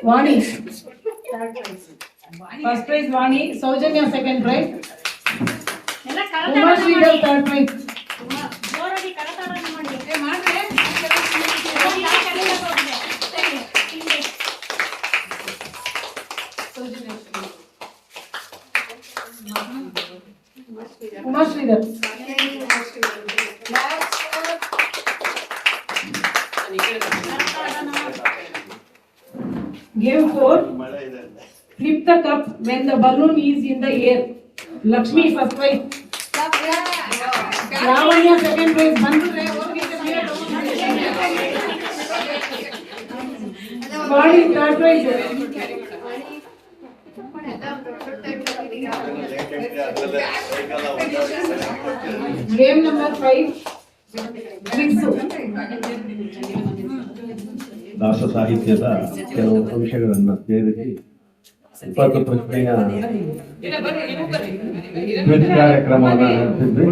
Vani. First prize Vani, Saujanya second prize. Umar Sridhar third prize. Umar Sridhar. Game 4, flip the cup when the balloon is in the air. Lakshmi first prize. Lavanya second prize. Vani third prize. Game number 5, Vitsu. ದಾಸ ಸಾಹಿತ್ಯದ ಕೆಲವು ಅಂಶಗಳನ್ನು ಸೇರಿಸಿ 20 ಪ್ರಶ್ನೆಯ quiz ಕಾರ್ಯಕ್ರಮವನ್ನು ನಡೆಸಿದ್ವಿ.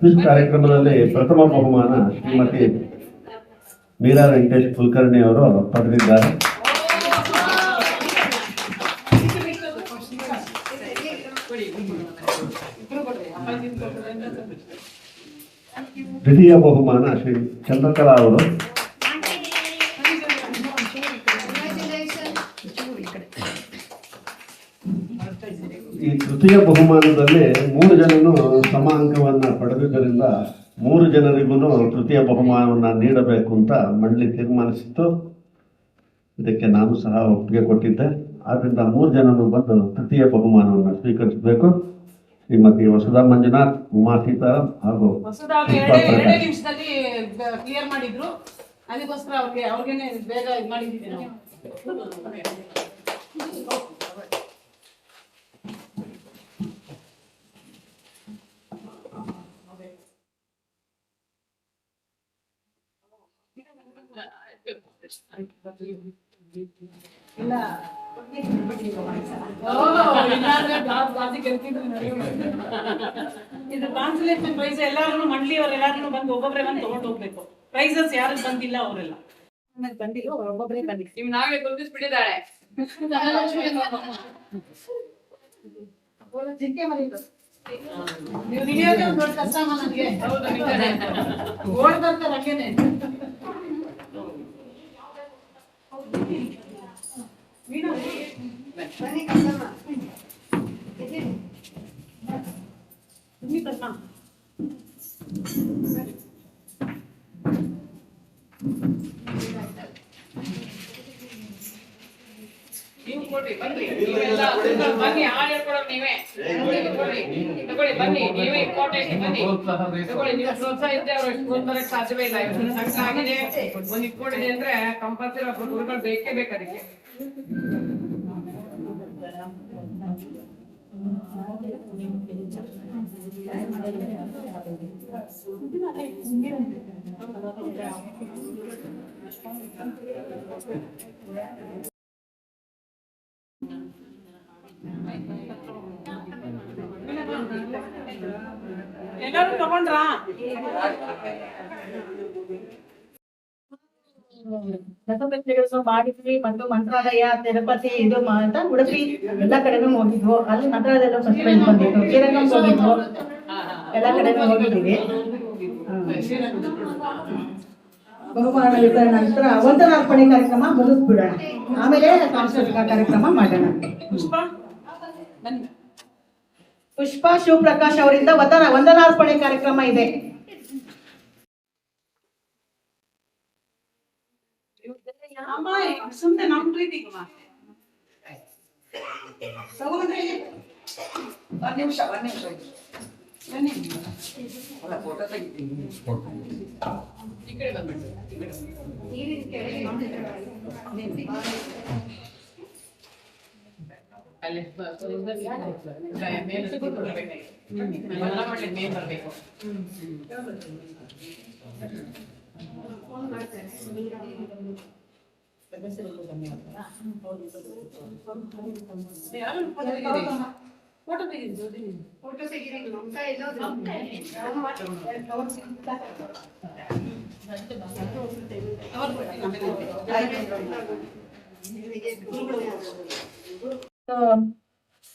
Quiz ಕಾರ್ಯಕ್ರಮದಲ್ಲಿ ಪ್ರಥಮ ಬಹುಮಾನ ಶ್ರೀಮತಿ ಮೀರಾ ವೆಂಕಟೇಶ್ ಕುಲಕರ್ಣಿ ಅವರು ಪಡೆದಿದ್ದಾರೆ. ದ್ವಿತೀಯ ಬಹುಮಾನ ಶ್ರೀ ಚಂದ್ರಕಲಾ ಅವರು. ಈ ತೃತೀಯ ಬಹುಮಾನದಲ್ಲಿ 3 ಜನರು ಸಮ ಅಂಕವನ್ನು ಪಡೆದಿದ್ದರಿಂದ 3 ಜನರಿಗೂ ತೃತೀಯ ಬಹುಮಾನವನ್ನು ನೀಡಬೇಕು ಅಂತ ಮಂಡಳಿ ತೀರ್ಮಾನಿಸಿತ್ತು. ಇದಕ್ಕೆ ನಾನು ಸಹ ಒಪ್ಪಿಗೆ ಕೊಟ್ಟಿದ್ದೆ. ಆದ್ದರಿಂದ 3 ಜನರು ಬಂದು ತೃತೀಯ ಬಹುಮಾನವನ್ನು ಸ್ವೀಕರಿಸಬೇಕು. ಶ್ರೀಮತಿ ವಸುಧಾ ಮಂಜುನಾಥ್, ಉಮಾ ಸೀತಾರಾಮ್ ಹಾಗೂ ಎರಡೇ ನಿಮಿಷದಲ್ಲಿ ಕ್ಲಿಯರ್ ಮಾಡಿದ್ರು. ಅದಕ್ಕೋಸ್ಕರ ಅವ್ರಿಗೇನೆ ಬೇಗ ಇದು ಮಾಡಿದ್ದೀವಿ ನಾವು. ಇಲ್ಲ ಇದು ಕಾನ್ಸಲೇಷನ್ ಪ್ರೈಸ್ ಎಲ್ಲಾರು ಮಂಡ್ಲಿಯವ್ರು ಎಲ್ಲಾರು ಬಂದು ಒಬ್ಬೊಬ್ರೆ ಬಂದು ತಗೊಂಡು ಹೋಗ್ಬೇಕು. ಪ್ರೈಸಸ್ ಯಾರು ಬಂದಿಲ್ಲ ಅವರೆಲ್ಲ ಬಂದಿಲ್ಲ, ಒಬ್ಬೊಬ್ಬರೇ ಬಂದಿಲ್ಲ. ನಿಮ್ ನಾವೇ ಗುರುತಿಸ್ಬಿಟ್ಟಿದ್ದಾಳೆ. ಜಿಂಕೆ ಮರಿದು ನೀವು ಹಿಡಿಯೋದೇ ಒಂದು ದೊಡ್ಡ ಕಷ್ಟ ನನಗೆ. ಓಡ್ ಬರ್ತಾರೆ ಹಂಗೇನೆ. ನೀವು ಕೊಡ್ರಿ, ಬನ್ನಿ ನೀವೆಲ್ಲ ಬನ್ನಿ, ಹಾಡು ಹೇಳ್ಕೊಡೋರು ನೀವೇ. ತಗೊಳ್ಳಿ ಬನ್ನಿ, ನೀವೇ ಇಂಪಾರ್ಟೆಂಟ್. ಬನ್ನಿ ತಗೊಳ್ಳಿ, ನೀವು ಪ್ರೋತ್ಸಾಹ ಇದ್ದೆ ಅವ್ರು ಎಷ್ಟು ಗೊತ್ತಾಗಕ್ಕೆ ಸಾಧ್ಯವೇ ಇಲ್ಲ. ಇವತ್ತು ಸಂಘ ಆಗಿದೆ, ಒಂದು ಇಟ್ಕೊಂಡಿದೆ ಅಂದ್ರೆ ಕಂಪಲ್ಸರಿ ಒಬ್ಬರು ಗುರುಗಳು ಬೇಕೇ ಬೇಕು ಅದಕ್ಕೆ. ಎಲ್ಲರೂ ತಗೊಂಡ್ರಾ? ಮಾಡಿದ್ವಿ ಮತ್ತು ಮಂತ್ರಾಲಯ, ತಿರುಪತಿ, ಇದು ಅಂತ ಉಡುಪಿ ಎಲ್ಲ ಕಡೆನೂ ಹೋಗಿದ್ವು. ಅಲ್ಲಿ ಮಂತ್ರಾಲಯದಲ್ಲೂ ಫಸ್ಟ್ ಪ್ರೈಸ್ ಬಂದಿದ್ವು. ಶ್ರೀರಂಗಂ ಹೋಗಿದ್ವು, ಎಲ್ಲ ಕಡೆನೂ ಹೋಗಿದ್ದೀವಿ. ಬಹುಮಾನ ವಿತರಣೆ ನಂತರ ವಂದನಾರ್ಪಣೆ ಕಾರ್ಯಕ್ರಮ ಮುಗಿಸ್ಬಿಡೋಣ, ಆಮೇಲೆ ಸಾಂಸ್ಕೃತಿಕ ಕಾರ್ಯಕ್ರಮ ಮಾಡೋಣ. ಪುಷ್ಪಾ ಶಿವಪ್ರಕಾಶ್ ಅವರಿಂದ ವಂದನಾರ್ಪಣೆ ಕಾರ್ಯಕ್ರಮ ಇದೆ. ಸುಮ್ಮನೆ ನಮ್ಮ ಪ್ರೀತಿಗೆ ಒಂದ್ ನಿಮಿಷ ಬನ್ನಿ. ಈ ಕಡೆ ಬಂದ್ಬಿಟ್ಟು ಅಲ್ಲಿ ಮೇಲೆ ಬರಬೇಕು. ಫೋಟೋ ತೆಗೆದು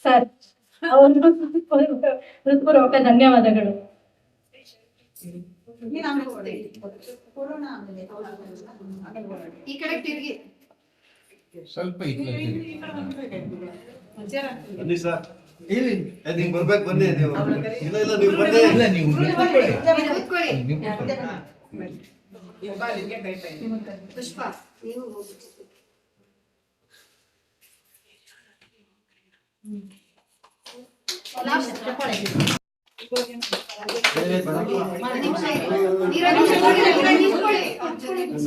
ಸರ್ ಅವರು ಹೃತ್ಪೂರ್ವಕ ಧನ್ಯವಾದಗಳು. ಈ ಕಡೆ ತಿರುಗಿ ಸ್ವಲ್ಪ ಬನ್ನಿ ಸರ್. ನೀವು ಬರ್ಬೇಕು, ಬನ್ನಿ ನೀವು. ಇಲ್ಲ ನೀವು ಬನ್ನಿ. ಇಲ್ಲ ನೀವು ಪುಷ್ಪ ನೀವು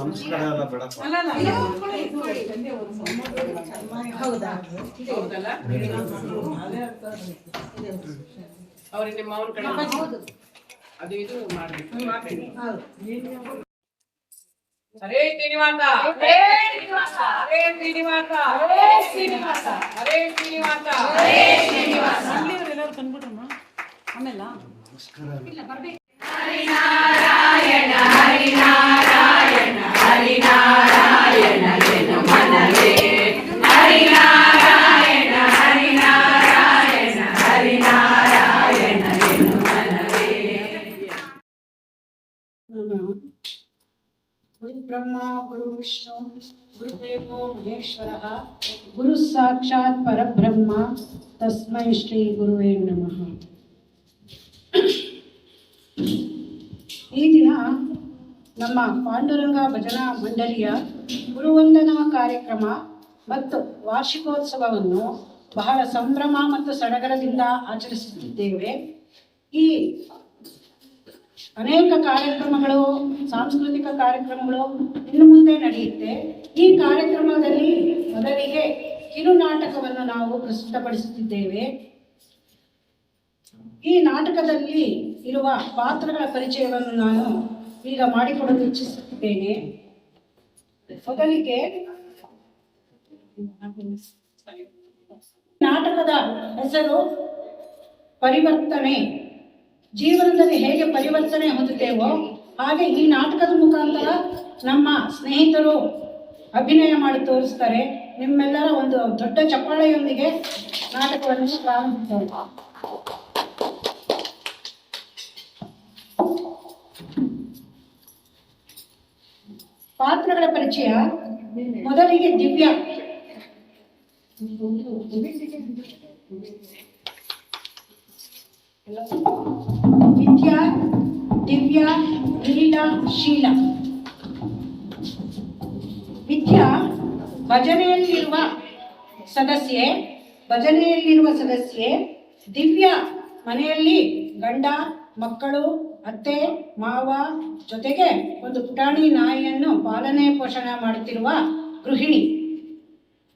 ನಮಸ್ಕಾರ ಎಲ್ಲ ಬೇಡ. ಹೌದಾ? ಅವ್ರಿಗೆ ನಿಮ್ಮ ಅವ್ರ ಕಡೆ ಅದು ಇದು ಮಾಡ್ಬೇಕು. ಹರೇ ಶ್ರೀನಿವಾಸ, ಹರೇ ಶ್ರೀನಿವಾಸ, ಹರೇ ಶ್ರೀನಿವಾಸ, ಹರೇ ಶ್ರೀನಿವಾಸ, ಹರೇ ಶ್ರೀನಿವಾಸ, ಹರೇ ಶ್ರೀನಿವಾಸ. ಎಲ್ಲರೂ ತಂದ್ಬಿಟ್ರಮ್ಮ ಆಮೇಲೆ ಹರಿನಾರಾಯಣ ಹರಿನಾರಾಯಣ ಹರಿನಾರಾಯಣ ಜನ ಮನವೇ ಹರಿನಾರಾಯಣ ಹರಿನಾರಾಯಣ ಹರಿನಾರಾಯಣ ಜನ ಮನವೇ. ಗುರು ಬ್ರಹ್ಮ ಗುರು ವಿಷ್ಣು ಗುರುದೇವೋ ಮಹೇಶ್ವರಃ ಗುರು ಸಾಕ್ಷಾತ್ ಪರಬ್ರಹ್ಮ ತಸ್ಮೈ ಶ್ರೀ ಗುರುವೇ ನಮಃ. ನಮ್ಮ ಪಾಂಡುರಂಗ ಭಜನಾ ಮಂಡಳಿಯ ಗುರುವಂದನಾ ಕಾರ್ಯಕ್ರಮ ಮತ್ತು ವಾರ್ಷಿಕೋತ್ಸವವನ್ನು ಬಹಳ ಸಂಭ್ರಮ ಮತ್ತು ಸಡಗರದಿಂದ ಆಚರಿಸುತ್ತಿದ್ದೇವೆ. ಈ ಅನೇಕ ಕಾರ್ಯಕ್ರಮಗಳು, ಸಾಂಸ್ಕೃತಿಕ ಕಾರ್ಯಕ್ರಮಗಳು ಇನ್ನು ಮುಂದೆ ನಡೆಯುತ್ತೆ. ಈ ಕಾರ್ಯಕ್ರಮದಲ್ಲಿ ಮೊದಲಿಗೆ ಕಿರುನಾಟಕವನ್ನು ನಾವು ಪ್ರಸ್ತುತಪಡಿಸುತ್ತಿದ್ದೇವೆ. ಈ ನಾಟಕದಲ್ಲಿ ಇರುವ ಪಾತ್ರಗಳ ಪರಿಚಯವನ್ನು ನಾನು ಈಗ ಮಾಡಿಕೊಡಲು ಇಚ್ಛಿಸುತ್ತೇನೆ. ಮೊದಲಿಗೆ ನಾಟಕದ ಹೆಸರು ಪರಿವರ್ತನೆ. ಜೀವನದಲ್ಲಿ ಹೇಗೆ ಪರಿವರ್ತನೆ ಹೊಂದುತ್ತೇವೋ ಹಾಗೆ ಈ ನಾಟಕದ ಮುಖಾಂತರ ನಮ್ಮ ಸ್ನೇಹಿತರು ಅಭಿನಯ ಮಾಡಿ ತೋರಿಸ್ತಾರೆ. ನಿಮ್ಮೆಲ್ಲರ ಒಂದು ದೊಡ್ಡ ಚಪ್ಪಾಳೆಯೊಂದಿಗೆ ನಾಟಕವನ್ನು ಪ್ರಾರಂಭಿಸೋಣ. ಪಾತ್ರಗಳ ಪರಿಚಯ. ಮೊದಲಿಗೆ ದಿವ್ಯಾ. ವಿದ್ಯಾ, ದಿವ್ಯಾ, ಲೀಲಾ, ಶೀಲಾ. ವಿದ್ಯಾ ಭಜನೆಯಲ್ಲಿರುವ ಸದಸ್ಯೆ. ದಿವ್ಯಾ ಮನೆಯಲ್ಲಿ ಗಂಡ, ಮಕ್ಕಳು, ಅತ್ತೆ, ಮಾವ ಜೊತೆಗೆ ಒಂದು ಪುಟಾಣಿ ನಾಯಿಯನ್ನು ಪಾಲನೆ ಪೋಷಣೆ ಮಾಡುತ್ತಿರುವ ಗೃಹಿಣಿ.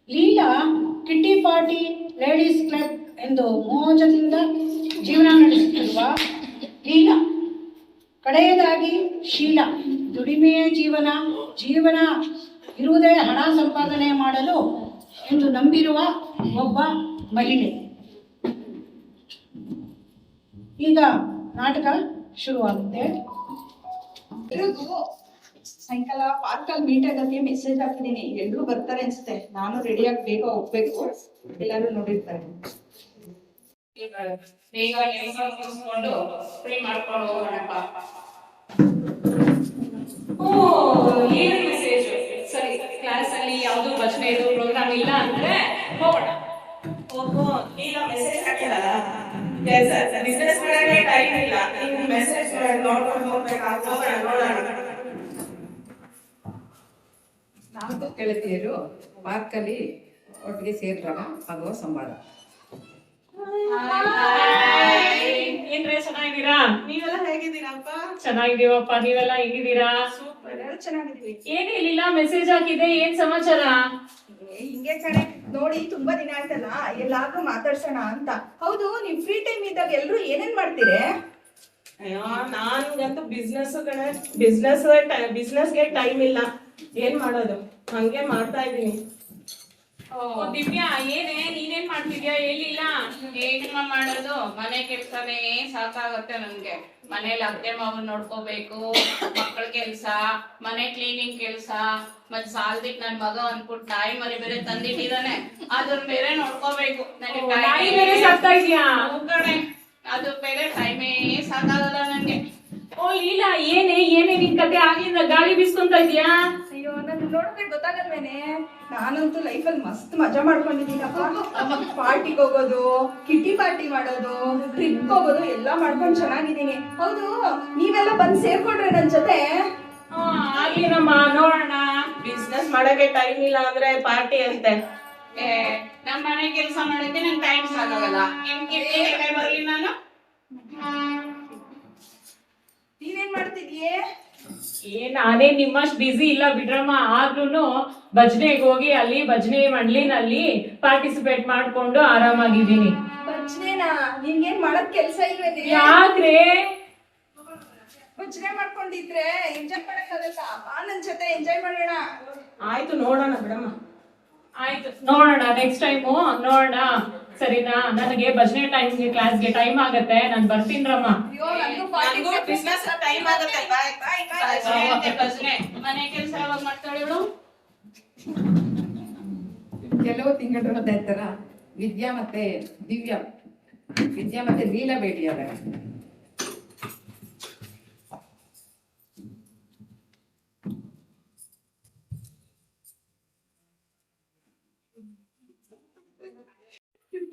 Leela kitty party, ladies club ಎಂದು ಮೋಜದಿಂದ ಜೀವನ ನಡೆಸುತ್ತಿರುವ ಲೀಲಾ. ಕಡೆಯದಾಗಿ ಶೀಲಾ, ದುಡಿಮೆಯ ಜೀವನ ಇರುವುದೇ ಹಣ ಸಂಪಾದನೆ ಮಾಡಲು ಎಂದು ನಂಬಿರುವ ಒಬ್ಬ ಮಹಿಳೆ. ಈಗ ನಾಟಕ ಶುರುವಾಗುತ್ತೆ. ಸಾಯಂಕಾಲ ಪಾರ್ಕಲ್ಲಿ ಮೀಟ್ ಆಗೋಕ್ಕೆ ಮೆಸೇಜ್ ಹಾಕಿದೀನಿ. ಎಲ್ರು ಬರ್ತಾರೆ ಅನ್ಸುತ್ತೆ. ನಾನು ರೆಡಿಯಾಗಿ ಬೇಗ ಹೋಗ್ಬೇಕು. ಎಲ್ಲರೂ ನೋಡಿರ್ತಾರೆ. ಬೇಗ ಮುಗಿಸ್ಕೊಂಡು ಫ್ರೀ ಮಾಡ್ಕೊಂಡು ಹೋಗೋಣಪ್ಪ. ಏನು ಮೆಸೇಜ್? ಸರಿ, ಕ್ಲಾಸ್ ಅಲ್ಲಿ ಯಾವ್ದು ಭಜನೆ ಇದು ಪ್ರೋಗ್ರಾಮ್ ಇಲ್ಲ ಅಂದ್ರೆ ಹೋಗೋಣ. ಈಗ ಮೆಸೇಜ್ ಹಾಕಿರಲ್ಲ, ಬಿಸ್ನೆಸ್ ಮಾಡಕ್ಕೆ ಟೈಮ್ ಇಲ್ಲ. ನೀವು ಮೆಸೇಜ್ ನೋಡ್ಕೊಂಡು ಹೋಗ್ಬೇಕಾಗ್ತದೆ. ನೋಡೋಣ. ನಾಲ್ಕು ಗೆಳತಿಯರು ಪಾರ್ಕಲ್ಲಿ ಒಟ್ಟಿಗೆ ಸೇರಿದಾಗ ಆಗುವ ಸಂವಾದ. ಏನ್ರೆ ಚೆನ್ನಾಗಿದ್ದೀರಾ? ನೀವೆಲ್ಲ ಹೇಗಿದ್ದೀರಪ್ಪ? ಚೆನ್ನಾಗಿದ್ದೀವಪ್ಪ. ನೀವೆಲ್ಲ ಹೆಂಗಿದ್ದೀರಾ? ಸೂಪರ್, ಚೆನ್ನಾಗಿದ್ದೀವಿ. ಏನಿಲ್ಲ, ಮೆಸೇಜ್ ಹಾಕಿದೆ. ಏನ್ ಸಮಾಚಾರ? ಹಿಂಗೆ ಕಣೆ, ನೋಡಿ ತುಂಬಾ ದಿನ ಆಯ್ತಲ್ಲ, ಎಲ್ಲಾದ್ರೂ ಮಾತಾಡ್ಸೋಣ ಅಂತ. ಹೌದು, ನಿಮ್ ಫ್ರೀ ಟೈಮ್ ಇದ್ದಾಗ ಎಲ್ರು ಏನೇನ್ ಮಾಡ್ತೀರಿ? ಅಯ್ಯೋ, ನಾನ್ಗಂತೂ ಬಿಸ್ನೆಸ್ಗೆ ಟೈಮ್ ಇಲ್ಲ. ಏನ್ ಮಾಡೋದು, ಹಂಗೆ ಮಾಡ್ತಾ ಇದೀನಿ. ದಿವ್ಯಾ, ನೀನೇನ್ ಮಾಡ್ತಿದ್ಯಾ? ಎಲ್ಲಿಲ್ಲ? ಹೇಗಮ್ಮ ಮಾಡೋದು? ಮನೆ ಕೆಲ್ಸನೇ ಸಾಕಾಗತ್ತೆ ನನ್ಗೆ. ಮನೇಲಿ ಅತ್ತೆ ಮಾವನ್ ನೋಡ್ಕೋಬೇಕು, ಮಕ್ಕಳ ಕೆಲ್ಸ, ಮನೆ ಕ್ಲೀನಿಂಗ್ ಕೆಲ್ಸ, ಮತ್ ಸಾಲ್ದಿಕ್ ನನ್ ಮಗ ಅನ್ಬಿಟ್ಟು ನಾಯಿ ಮರಿ ಬೇರೆ ತಂದಿಟ್ಟಿದಾನೆ, ಅದನ್ನ ಬೇರೆ ನೋಡ್ಕೋಬೇಕು. ಅದು ಬೇರೆ ಟೈಮೇ ಸಾಕಾಗಲ್ಲ ನನ್ಗೆ. ಓ ಲೀಲಾ, ಏನೇ ನಿನ್ ಕತೆ ಆಗ್ಲಿಂದ ಗಾಳಿ ಬೀಸ್ಕೊಂತ ಇದ್ಯಾ? ಅಯ್ಯೋ, ನನ್ ನೋಡಿದ್ರೆ ಗೊತ್ತಾಗಲ್ವೇನೆ. ನಾನಂತೂ ಲೈಫಲ್ಲಿ ಮಸ್ತ್ ಮಜಾ ಮಾಡ್ಕೊಂಡಿದ್ದೀನಪ್ಪ. ಪಾರ್ಟಿಗೆ ಹೋಗೋದು, ಕಿಟ್ಟಿ ಪಾರ್ಟಿ ಮಾಡೋದು, ಟ್ರಿಪ್ ಹೋಗೋದು ಎಲ್ಲ ಮಾಡ್ಕೊಂಡು ಚೆನ್ನಾಗಿದ್ದೀನಿ. ಹೌದು, ನೀವೆಲ್ಲ ಬಂದ್ ಸೇರ್ಕೊಂಡ್ರೆ ನನ್ ಜೊತೆ? ಆಗ್ಲಿನಮ್ಮ, ನೋಡೋಣ. ಬಿಸ್ನೆಸ್ ಮಾಡಕ್ಕೆ ಟೈಮ್ ಇಲ್ಲ ಅಂದ್ರೆ ಪಾರ್ಟಿ ಅಂತೆ. ನಮ್ ಮನೆ ಕೆಲ್ಸ ಮಾಡಕ್ಕೆ ನನ್ ಟೈಮ್ ಸಾಕಾಗಲ್ಲ. ನಿಮ್ ಕಿಟ್ಟಿ ಬರ್ಲಿ ನಾನು? ನೀವೇನ್ ಮಾಡ್ತಿದ್ಯೆ? ನಾನೇ ನಿಮ್ಮಷ್ಟು ಬಿಸಿ ಇಲ್ಲ ಬಿಡ್ರಮ್ಮ. ಆದ್ರೂನು ಭಜನೆಗೆ ಹೋಗಿ ಅಲ್ಲಿ ಭಜನೆ ಮಂಡ್ಲಿನಲ್ಲಿ ಪಾರ್ಟಿಸಿಪೇಟ್ ಮಾಡ್ಕೊಂಡು ಆರಾಮಾಗಿದ್ದೀನಿ. ಭಜನೆನಾ? ನಿನ್ಗೇನ್ ಮಾಡಕ್ ಕೆಲ್ಸ ಇಲ್ವೇನೆ? ಯಾಕ್ರೆ? ಭಜನೆ ಮಾಡ್ಕೊಂಡಿದ್ರೆ ಎಂಜಾಯ್ ಮಾಡಕ್ಕಾಗಲ್ಲ. ಬಾ ನನ್ ಜೊತೆ ಎಂಜಾಯ್ ಮಾಡೋಣ. ಆಯ್ತು, ನೋಡೋಣ ಬಿಡಮ್ಮ. ಆಯ್ತು, ನೋಡೋಣ. ನೆಕ್ಸ್ಟ್ ಟೈಮು ನೋಡೋಣ, ಸರಿನಾ? ನನಗೆ ಭಜನೆ ಟೈಮ್ಗೆ ಕ್ಲಾಸ್ಗೆ ಟೈಮ್ ಆಗತ್ತೆ, ನಾನು ಬರ್ತೀನ್ರಮ್ಮ. ಬಿಸ್ನೆಸ್ ಟೈಮ್ ಆಗುತ್ತೆ. ಭಜನೆ ಮನೆ ಕೆಲ್ಸ ಯಾವಾಗ ಮಾಡ್ತಾಳೆ ಇವಳು? ಕೆಲವು ತಿಂಗಳ ನಂತರ ವಿದ್ಯಾ ಮತ್ತೆ ಲೀಲಾ ಭೇಟಿಯಾದಾಗ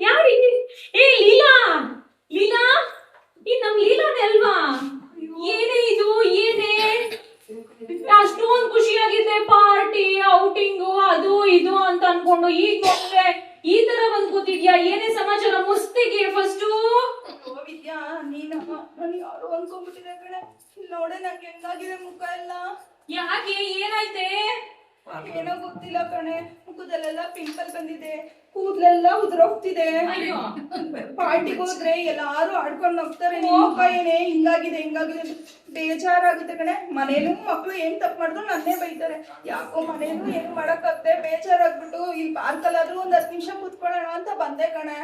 ಯಾರು? ಏ ಲೀಲಾ, ಈ ನಮ್ ಲೀಲಾನೇ ಅಲ್ವಾ? ಏನೇ ಇದು? ಏನೇ ಯಾರು ಅನ್ಕೊಂಡ್ಬಿಟ್ಟಿದೆ ಕಣೆ. ಇಲ್ಲಿ ನೋಡೆ ನಂಗೆ ಹೆಂಗಾಗಿದೆ ಮುಖ ಎಲ್ಲ. ಯಾಕೆ ಏನಾಯ್ತೆ? ಏನೋ ಗೊತ್ತಿಲ್ಲ ಕಣೆ, ಮುಖದಲ್ಲೆಲ್ಲ ಪಿಂಪಲ್ ಬಂದಿದೆ, ಕೂದಲೆಲ್ಲ ಉದುರೋಗ್ತಿದೆ. ಅಯ್ಯೋ. ಪಾರ್ಟಿಗೆ ಹೋದ್ರೆ ಎಲ್ಲಾರು ಆಡ್ಕೊಂಡು ಹೋಗ್ತಾರೆ, ನಿನ್ ಮುಖ ಏನೇ ಹಿಂಗಾಗಿದೆ ಹಿಂಗಾಗಿದೆ ಅಂತ ಬೇಜಾರಾಗುತ್ತೆ ಕಣೆ. ಮನೇಲೂ ಮಕ್ಳು ಏನ್ ತಪ್ಪು ಮಾಡಿದ್ರು ನನ್ನೇ ಬೈತಾರೆ. ಯಾಕೋ ಮನೇಲೂ ಏನ್ ಮಾಡಕ್ಕಾಗ್ದೆ ಬೇಜಾರಾಗ್ಬಿಟ್ಟು ಇಲ್ಲಿ ಪಾರ್ಕಲ್ಲಾದ್ರೂ ಒಂದ್ 10 ನಿಮಿಷ ಕೂತ್ಕೊಳ್ಳೋಣ ಅಂತ ಬಂದೆ ಕಣೆ.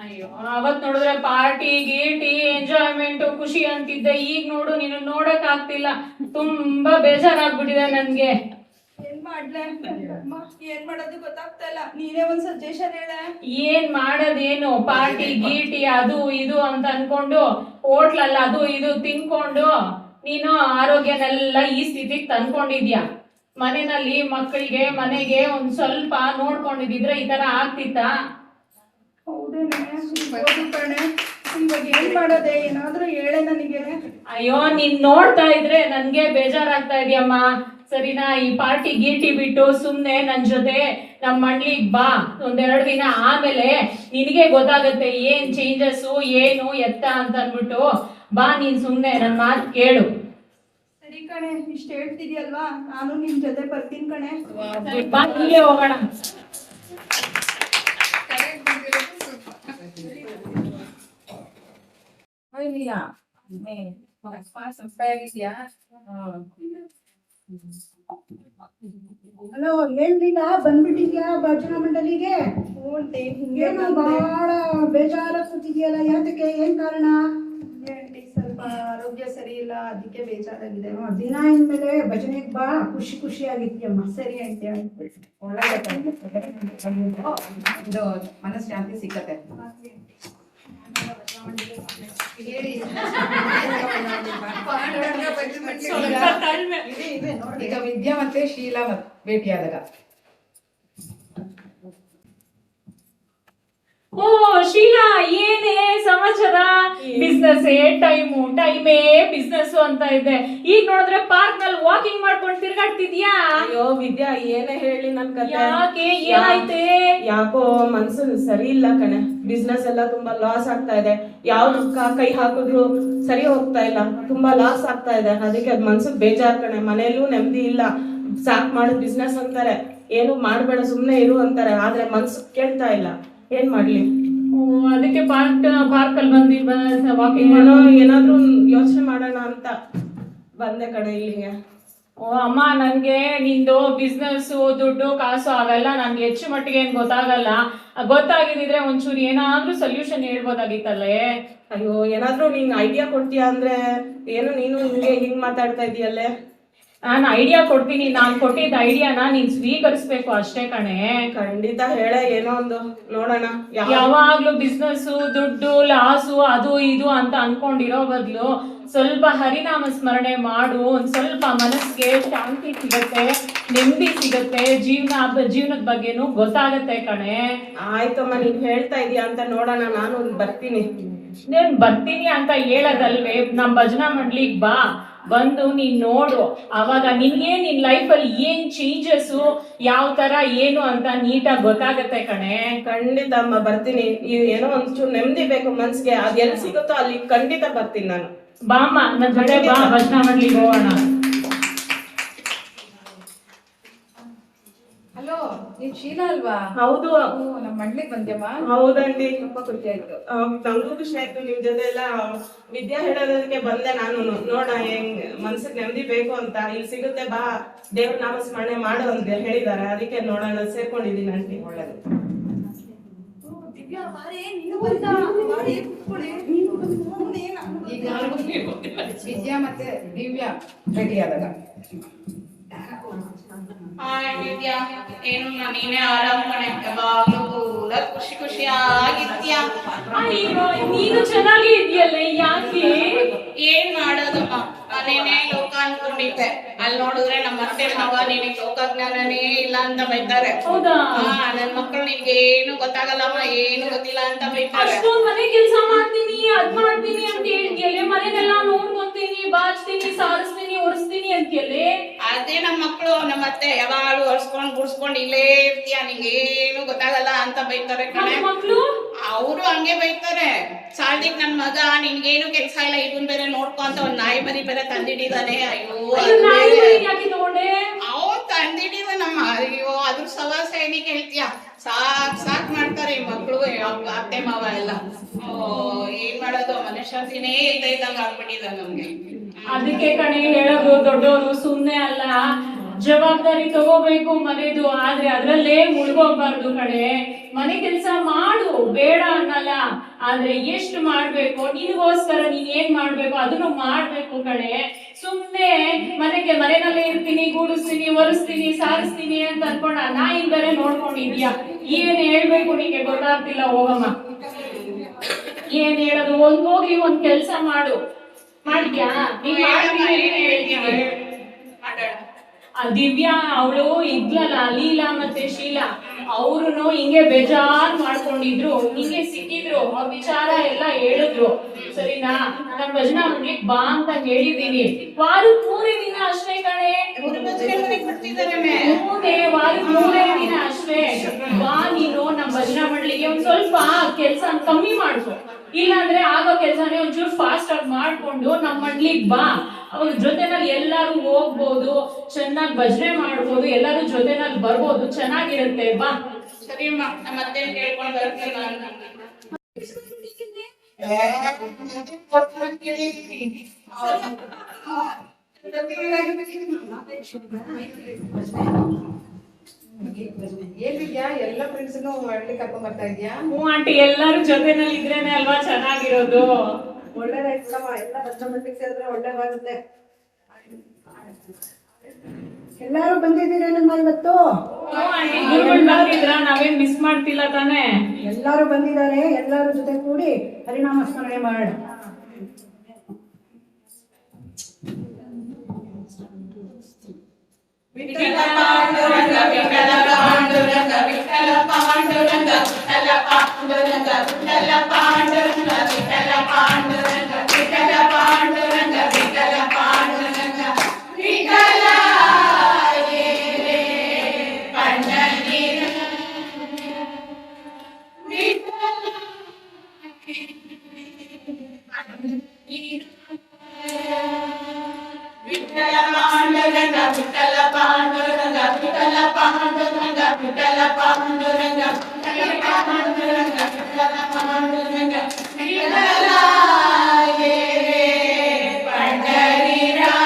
ಅಯ್ಯೋ, ಅವತ್ ನೋಡಿದ್ರೆ ಪಾರ್ಟಿ ಗೀಟಿ ಎಂಜಾಯ್ಮೆಂಟ್ ಖುಷಿ ಅಂತಿದ್ದೆ, ಈಗ ನೋಡು ನೀನು ನೋಡಕ್ ಆಗ್ತಿಲ್ಲ. ತುಂಬಾ ಬೇಜಾರಾಗ್ಬಿಟ್ಟಿದೆ ನನ್ಗೆ. ಏನ್ ಮಾಡ್ಲೆ ಅಮ್ಮ, ಏನ್ ಮಾಡೋದು ಗೊತ್ತಾಗ್ತಾ ಇಲ್ಲ. ನೀನೇ ಒಂದ್ ಸಜೆಷನ್ ಹೇಳೆ. ಏನ್ ಮಾಡೋದೇನು, ಪಾರ್ಟಿ ಗೀಟಿ ಅದು ಇದು ಅಂತ ಅನ್ಕೊಂಡು ಹೋಟ್ಲಲ್ಲ ಅದು ಇದು ತಿನ್ಕೊಂಡು ನೀನು ಆರೋಗ್ಯನೆಲ್ಲ ಈ ಸ್ಥಿತಿಗೆ ತಂದ್ಕೊಂಡಿದ್ಯಾ. ಮನೆಯಲ್ಲಿ ಮಕ್ಕಳಿಗೆ ಮನೆಗೆ ಒಂದ್ ಸ್ವಲ್ಪ ನೋಡ್ಕೊಂಡಿದ್ರೆ ಈ ತರ ಆಗ್ತಿತ್ತಾ? ಹೌದೇನೆ, ಕಣೆ. ಇವಾಗ ಏನ್ ಮಾಡೋದೆ, ಏನಾದ್ರೂ ಹೇಳೆ ನನಗೆ. ಅಯ್ಯೋ, ನೀನ್ ನೋಡ್ತಾ ಇದ್ರೆ ನನ್ಗೆ ಬೇಜಾರಾಗ್ತಾ ಇದೆಯಮ್ಮ. ಸರಿನಾ, ಈ ಪಾರ್ಟಿ ಗೀಟಿ ಬಿಟ್ಟು ಸುಮ್ನೆ ನನ್ ಜೊತೆ ನಮ್ ಮಂಡ್ಲಿಗ್ ಬಾ 1-2 ದಿನ, ಆಮೇಲೆ ನಿನಗೆ ಗೊತ್ತಾಗತ್ತೆ ಏನ್ ಚೇಂಜಸ್ ಏನು ಎತ್ತ ಅಂತ ಅನ್ಬಿಟ್ಟು ಬಾ. ನೀನ್ ಸುಮ್ನೆ ನನ್ ಮಾತು ಕೇಳು. ಸರಿ ಕಣೆ, ಇಷ್ಟ ಹೇಳ್ತಿದ್ಯಲ್ವಾ, ನಾನು ನಿಮ್ ಜೊತೆ ಬರ್ತೀನಿ ಕಣೆ. ಬಾ, ಇಲ್ಲೇ ಹೋಗೋಣ. ಹಲೋ, ಏನಿಲ್ಲ, ಬಂದ್ಬಿಟ್ಟಿದ್ಯಾ ಭಜನಾ ಮಂಡಳಿಗೆ? ಏನು ಬಹಳ ಬೇಜಾರ ಕೂತಿದ್ಯಲ್ಲ, ಯಾತಕ್ಕೆ, ಏನ್ ಕಾರಣ? ಸ್ವಲ್ಪ ಆರೋಗ್ಯ ಸರಿ ಇಲ್ಲ, ಅದಕ್ಕೆ ಬೇಜಾರಾಗಿದೆ. ದಿನ ಇನ್ಮೇಲೆ ಭಜನೆಗೆ ಬಾ, ಖುಷಿ ಖುಷಿಯಾಗಿದ್ಯಮ್ಮ. ಸರಿ ಆಂಟಿ, ಮನಸ್ಸು ಶಾಂತಿ ಸಿಕ್ಕತ್ತೆ. ಈಗ ವಿದ್ಯಾ ಮತ್ತೆ ಶೀಲಾ ಭೇಟಿಯಾದಾಗ. ಓ ಶೀಲಾ, ಏನೇ ಸಮಾಚಾರ? ಬಿಸ್ನೆಸ್ ಟೈಮೇ ಬಿಸ್ನೆಸ್ ಅಂತ ಇದೆ. ಈಗ ನೋಡಿದ್ರೆ ಪಾರ್ಕ್ ನಲ್ಲಿ ವಾಕಿಂಗ್ ಮಾಡ್ಕೊಂಡು ತಿರ್ಗಾಡ್ತಿದ್ಯಾ? ಅಯ್ಯೋ ವಿದ್ಯಾ, ಏನೇ ಹೇಳಿ ನನ್ ಕತೆ. ಯಾಕೆ, ಏನಾಯ್ತೆ? ಯಾಕೋ ಮನ್ಸು ಸರಿ ಇಲ್ಲ ಕಣೆ. ಬಿಸ್ನೆಸ್ ಎಲ್ಲ ತುಂಬಾ ಲಾಸ್ ಆಗ್ತಾ ಇದೆ. ಯಾವ್ದಕ್ಕ ಕೈ ಹಾಕಿದ್ರು ಸರಿ ಹೋಗ್ತಾ ಇಲ್ಲ, ತುಂಬಾ ಲಾಸ್ ಆಗ್ತಾ ಇದೆ. ಅದಕ್ಕೆ ಅದ್ ಮನ್ಸಿಗೆ ಬೇಜಾರ್ ಕಣೆ. ಮನೇಲೂ ನೆಮ್ಮದಿ ಇಲ್ಲ. ಸಾಕ್ ಮಾಡಿದ್ ಬಿಸ್ನೆಸ್ ಅಂತಾರೆ, ಏನು ಮಾಡ್ಬೇಡ ಸುಮ್ನೆ ಇರು ಅಂತಾರೆ, ಆದ್ರೆ ಮನ್ಸು ಕೇಳ್ತಾ ಇಲ್ಲ. ಏನ್ ಮಾಡ್ಲಿ? ಅದಕ್ಕೆ ಪಾರ್ಕ್ ಅಲ್ಲಿ ಬಂದಿ ವಾಕಿಂಗ್ ಏನಾದ್ರೂ ಯೋಚನೆ ಮಾಡೋಣ ಅಂತ ಬಂದೆ ಕಡೆ ಇಲ್ಲಿಗೆ. ಓ ಅಮ್ಮ, ನನ್ಗೆ ನಿಂದು ಬಿಸ್ನೆಸ್ ದುಡ್ಡು ಕಾಸು ಅವೆಲ್ಲ ನನ್ಗೆ ಹೆಚ್ಚು ಮಟ್ಟಿಗೆ ಏನ್ ಗೊತ್ತಾಗಲ್ಲ. ಗೊತ್ತಾಗಿದ್ರೆ ಒಂಚೂರು ಏನಾದ್ರೂ ಸೊಲ್ಯೂಷನ್ ಹೇಳ್ಬೋದಾಗಿತ್ತಲ್ಲೇ. ಅಯ್ಯೋ, ಏನಾದ್ರೂ ನಿಂಗ್ ಐಡಿಯಾ ಕೊಡ್ತೀಯಾ ಅಂದ್ರೆ? ಏನು ನೀನು ಹಿಂಗ್ ಮಾತಾಡ್ತಾ ಇದೀಯಲ್ಲೇ? ನಾನು ಐಡಿಯಾ ಕೊಡ್ತೀನಿ. ನಾನ್ ಕೊಟ್ಟಿದ್ದ ಐಡಿಯಾನ ನೀನ್ ಸ್ವೀಕರಿಸ್ಬೇಕು ಅಷ್ಟೇ ಕಣೆ. ಖಂಡಿತ ಹೇಳ, ಏನೋ ಒಂದು ನೋಡೋಣ. ಯಾವಾಗ್ಲೂ ಬಿಸ್ನೆಸ್ ದುಡ್ಡು ಲಾಸು ಅದು ಇದು ಅಂತ ಅನ್ಕೊಂಡಿರೋ ಬದ್ಲು ಸ್ವಲ್ಪ ಹರಿನಾಮ ಸ್ಮರಣೆ ಮಾಡು. ಒಂದ್ ಸ್ವಲ್ಪ ಮನಸ್ಸಿಗೆ ಶಾಂತಿ ಸಿಗತ್ತೆ, ನೆಮ್ಮದಿ ಸಿಗತ್ತೆ, ಜೀವನದ ಬಗ್ಗೆನೂ ಗೊತ್ತಾಗತ್ತೆ ಕಣೆ. ಆಯ್ತಮ್ಮ, ನೀನ್ ಹೇಳ್ತಾ ಇದೀಯ ಅಂತ ನೋಡೋಣ. ನಾನು ಬರ್ತೀನಿ. ನೀನ್ ಬರ್ತೀನಿ ಅಂತ ಹೇಳೋದಲ್ವೇ, ನಮ್ ಭಜನಾ ಮಂಡ್ಲಿಗ್ ಬಾ, ಬಂದು ನೀನ್ ನೋಡು. ಅವಾಗ ನಿನ್ಗೆ ನಿನ್ ಲೈಫಲ್ಲಿ ಏನ್ ಚೇಂಜಸ್, ಯಾವ ತರ ಏನು ಅಂತ ನೀಟಾಗಿ ಗೊತ್ತಾಗತ್ತೆ ಕಣೆ. ಖಂಡಿತ ಅಮ್ಮ ಬರ್ತೀನಿ. ಏನೋ ಒಂಚೂರು ನೆಮ್ಮದಿ ಬೇಕು ಮನ್ಸಿಗೆ, ಅದ್ ಎಲ್ಲಿ ಸಿಗುತ್ತೋ ಅಲ್ಲಿ ಖಂಡಿತ ಬರ್ತೀನಿ ನಾನು. ಬಾಮ್ಮ, ನನ್ ಜೊತೆ ಬಾ, ಭಜನಾ ಮಂಡ್ಲಿಗೆ ಹೋಗೋಣ. ಹಲೋ, ನೀನ್ ಶೀಲಾ ಅಲ್ವಾ? ಹೌದು. ನಮ್ಮ ಮಂಡ್ಲಿಗೆ ಬಂದ್ಯಮ್ಮ? ಹೌದಂಡಿ, ತುಂಬಾ ಖುಷಿ ಆಯ್ತು. ನಂಗೂ ಖುಷಿ ಆಯ್ತು. ನಿಮ್ ಜೊತೆ ಎಲ್ಲ ವಿದ್ಯಾ ಹೇಳೋದಕ್ಕೆ ಬಂದೆ ನಾನು. ನೋಡ ಹೆಂಗ್ ಮನ್ಸಿಗೆ ನೆಮ್ಮದಿ ಬೇಕು ಅಂತ ಇಲ್ಲಿ ಸಿಗುತ್ತೆ, ಬಾ ದೇವ್ರ ನಾಮ ಸ್ಮರಣೆ ಮಾಡು ಅಂತ ಹೇಳಿದಾರೆ. ಅದಕ್ಕೆ ನೋಡೋಣ ಸೇರ್ಕೊಂಡಿದೀನಿ ಆಂಟಿ. ಒಳ್ಳೇದು. ಈಗ ವಿದ್ಯಾ ಮತ್ತೆ ದಿವ್ಯಾ ಭೇಟಿಯಾದಾಗ. ವಿದ್ಯಾ, ಏನು ನೀನೇ ಆರಾಮ್ ಕಣೆ, ಯಾವಾಗ್ಲೂ ಖುಷಿಯಾಗಿದ್ಯಾ? ಅಯ್ಯೋ, ನೀನು ಚೆನ್ನಾಗಿ ಇದೆಯಲ್ಲ, ಯಾಕೆ? ಏನ್ ಮಾಡೋದಮ್ಮ, ನಾನೇನೇ ಲೋಕ ಅನ್ಕೊಂಡಿದ್ದೆ. ಅಲ್ಲಿ ನೋಡಿದ್ರೆ ನಮ್ಮ ಅತ್ತೆ ಮಾವ ನಿನಗೆ ಲೋಕಜ್ಞಾನನೇ ಇಲ್ಲ ಅಂತ ಬೈತಾರೆ. ಹೌದಾ? ನನ್ ಮಕ್ಕಳು ನಿನ್ಗೆ ಏನು ಗೊತ್ತಾಗಲ್ಲಮ್ಮ, ಏನು ಗೊತ್ತಿಲ್ಲ ಅಂತ ಬೈತಾರೆ. ಅಷ್ಟೊಂದ್ ಮನೆ ಕೆಲ್ಸ ಮಾಡ್ತೀನಿ, ಅದ್ ಮಾಡ್ತೀನಿ ಅಂತ ಹೇಳ್ತಿಯಲ್ಲ, ಮನೆನೆಲ್ಲ ನೋಡ್ಕೊಂತೀನಿ, ಬಾಚ್ತೀನಿ, ಸಾರಿಸ್ತೀನಿ, ಒರೆಸ್ತೀನಿ ಅಂತೀಯಲ್ಲೇ. ಅದೇ ನಮ್ಮ ಮಕ್ಕಳು, ನಮ್ಮ ಅತ್ತೆ ಯಾವಾಗಲೂ ಒರೆಸ್ಕೊಂಡ್ ಗುಡ್ಸ್ಕೊಂಡ್ ಇಲ್ಲೇ ಇರ್ತೀಯ, ನಿಂಗೆ ಏನು ಗೊತ್ತಾಗಲ್ಲ ಅಂತ ಬೈತಾರೆ ಕಣೆ. ಮಕ್ಳು ಅವರು ಹಂಗೆ ಬೈತಾರೆ. ಸಾಲದ ಅದಕ್ಕೆ ನನ್ ಮಗ ನಿನ್ಗೇನು ಕೆಲ್ಸ ಇಲ್ಲ ಇದನ್ ಬೇರೆ ನೋಡ್ಕೊ ಅಂತ ಒಂದ್ ನಾಯಿ ಮರಿ ಬೇರೆ ತಂದಿಟ್ಟಿದಾನೆ. ಅಯ್ಯೋ ಯಾಕೆ ತಗೊಂಡೆ? ಅವ್ನ್ ತಂದಿಟ್ಟಿದಾನಮ್ಮ. ಅಯ್ಯೋ ಅದ್ರ ಸವಾಸ ಏನಕ್ಕೆ ಹೇಳ್ತೀಯ? ಸಾಕ್ ಮಾಡ್ತಾರೆ ಈ ಮಕ್ಳು, ಅತ್ತೆ ಮಾವ ಎಲ್ಲ. ಏನ್ ಮಾಡೋದು, ಮನುಷ್ಯಂತಿನೇ ಇಲ್ದ ಇದ್ದಂಗ ಆಗ್ಬಿಟ್ಟಿದ ನಮ್ಗೆ. ಅದಕ್ಕೆ ಕಣೆ ಹೇಳೋದು, ದೊಡ್ಡವರು ಸುಮ್ನೆ ಅಲ್ಲ, ಜವಾಬ್ದಾರಿ ತಗೋಬೇಕು ಮನೆದು. ಆದ್ರೆ ಅದ್ರಲ್ಲೇ ಮುಳುಗೋಗ್ಬಾರ್ದು ಕಣೆ. ಮನೆ ಕೆಲಸ ಮಾಡು, ಬೇಡ ಅನ್ನಲ್ಲ, ಆದ್ರೆ ಎಷ್ಟು ಮಾಡ್ಬೇಕು, ನಿನಗೋಸ್ಕರ ನೀನ್ ಏನ್ ಮಾಡ್ಬೇಕು ಅದನ್ನು ಮಾಡ್ಬೇಕು ಕಣೆ. ಸುಮ್ನೆ ಮನೆಯಲ್ಲೇ ಇರ್ತೀನಿ, ಗೂಡಿಸ್ತೀನಿ, ಒರೆಸ್ತೀನಿ, ಸಾರಿಸ್ತೀನಿ ಅಂತ ಅನ್ಕೊಂಡ ನಾಯಿ ಬೇರೆ ನೋಡ್ಕೊಂಡಿದ್ಯಾ? ಏನ್ ಹೇಳ್ಬೇಕು ನಿಂಗೆ ಗೊತ್ತಾಗ್ತಿಲ್ಲ. ಹೋಗಮ್ಮ, ಏನ್ ಹೇಳೋದು? ಹೋಗಿ ಒಂದ್ ಕೆಲ್ಸ ಮಾಡು. ಮಾಡಿದ್ಯಾ? ಆ ದಿವ್ಯಾ ಅವಳು ಇದ್ಲಲ್ಲ, ಲೀಲಾ ಮತ್ತೆ ಶೀಲಾ, ಅವ್ರುನು ಹಿಂಗೆ ಬೇಜಾರ್ ಮಾಡ್ಕೊಂಡಿದ್ರು, ಹಿಂಗೆ ಸಿಕ್ಕಿದ್ರು, ಆ ವಿಚಾರ ಎಲ್ಲ ಹೇಳಿದ್ರು. ಸರಿನಾ? ನಮ್ ಭಜನಾ ಮಂಡ್ಲಿಗ್ ಬಾ ಅಂತ ಹೇಳಿದೀನಿ. ವಾರಕ್ 3 ದಿನ ಅಷ್ಟೇ ಕಣೆ. ವಾರಕ್ 3 ದಿನ ಅಷ್ಟೇ. ಬಾ ನೀನು ನಮ್ ಭಜನಾ ಮಂಡ್ಲಿಗೆ. ಒಂದ್ ಸ್ವಲ್ಪ ಕೆಲ್ಸ ಕಮ್ಮಿ ಮಾಡ್ಕೊ, ಇಲ್ಲಾಂದ್ರೆ ಆಗೋ ಕೆಲ್ಸನೇ ಒಂಚೂರು ಫಾಸ್ಟ್ ಆಗಿ ಮಾಡ್ಕೊಂಡು ನಮ್ ಮಂಡ್ಲಿಗ್ ಬಾ. ಅವ್ರ ಜೊತೆನಲ್ಲಿ ಎಲ್ಲಾರು ಹೋಗ್ಬೋದು, ಚೆನ್ನಾಗಿ ಭಜನೆ ಮಾಡ್ಬೋದು, ಎಲ್ಲಾರು ಜೊತೆನಲ್ಲಿ ಬರ್ಬೋದು, ಚೆನ್ನಾಗಿರುತ್ತೆ. ಬಾ. ಸರಿ ಅಮ್ಮ, ನಮ್ಮ ಅತ್ತೆ ಕೇಳ್ಕೊಂಡು ಬರ್ತೀನಿ ನಾನು. ಏನಿದ್ಯಾ ಎಲ್ಲ ಫ್ರೆಂಡ್ಸ್ನು ಮಾಡ್ಲಿಕ್ಕೆ ಕರ್ಕೊಂಡ್ ಬರ್ತಾ ಇದ್ಯಾ? ಹ್ಞೂ ಆಂಟಿ, ಎಲ್ಲಾರು ಜೊತೆನಲ್ಲಿ ಇದ್ರೇನೆ ಅಲ್ವಾ ಚೆನ್ನಾಗಿರೋದು. ಒಳ್ಳೇದಾಯ್ತಮ್ಮ, ಎಲ್ಲ ಭಜನಾ ಮಂಡಳಿಗೆ ಸೇರಿದ್ರೆ ಒಳ್ಳೇದಾಗುತ್ತೆ. ಎಲ್ಲಾರು ಬಂದಿದ್ದೀರೇನಮ್ಮ ಇವತ್ತು? ನಾವೇನ್ ಮಿಸ್ ಮಾಡ್ತಿಲ್ಲ ತಾನೇ? ಎಲ್ಲಾರು ಬಂದಿದ್ದಾರೆ. ಎಲ್ಲಾರು ಜೊತೆ ಕೂಡಿ ಹರಿನಾಮ ಸ್ಮರಣೆ ಮಾಡ. ವಿಠಲ ಪಾಂಡುರಂಗ ವಿಠಲ ಪಾಂಡುರಂಗ ವಿಠಲ ಪಾಂಡುರಂಗ ವಿಠಲ ಪಾಂಡುರಂಗ ವಿಠಲ ಪಾಂಡುರಂಗ ವಿಠಲ ಪಾಂಡುರಂಗ ವಿಠಲ ಪಾಂಡುರಂಗ ವಿಠಲ ಪಾಂಡುರಂಗ ವಿಠಲ ವಿಠಲ ಪಾಂಡುರಂಗ ವಿಠಲ ಪಾಂಡುರಂಗ ವಿಠಲ ಪಾಂಡುರಂಗ ವಿಠಲ ಪಾಂಡುರಂಗ ವಿಠಲ ಪಾಂಡುರಂಗ ವಿಠಲ ಪಾಂಡುರಂಗ ವಿಠಲಾಯ ಪಂಡರೀರಾಯ.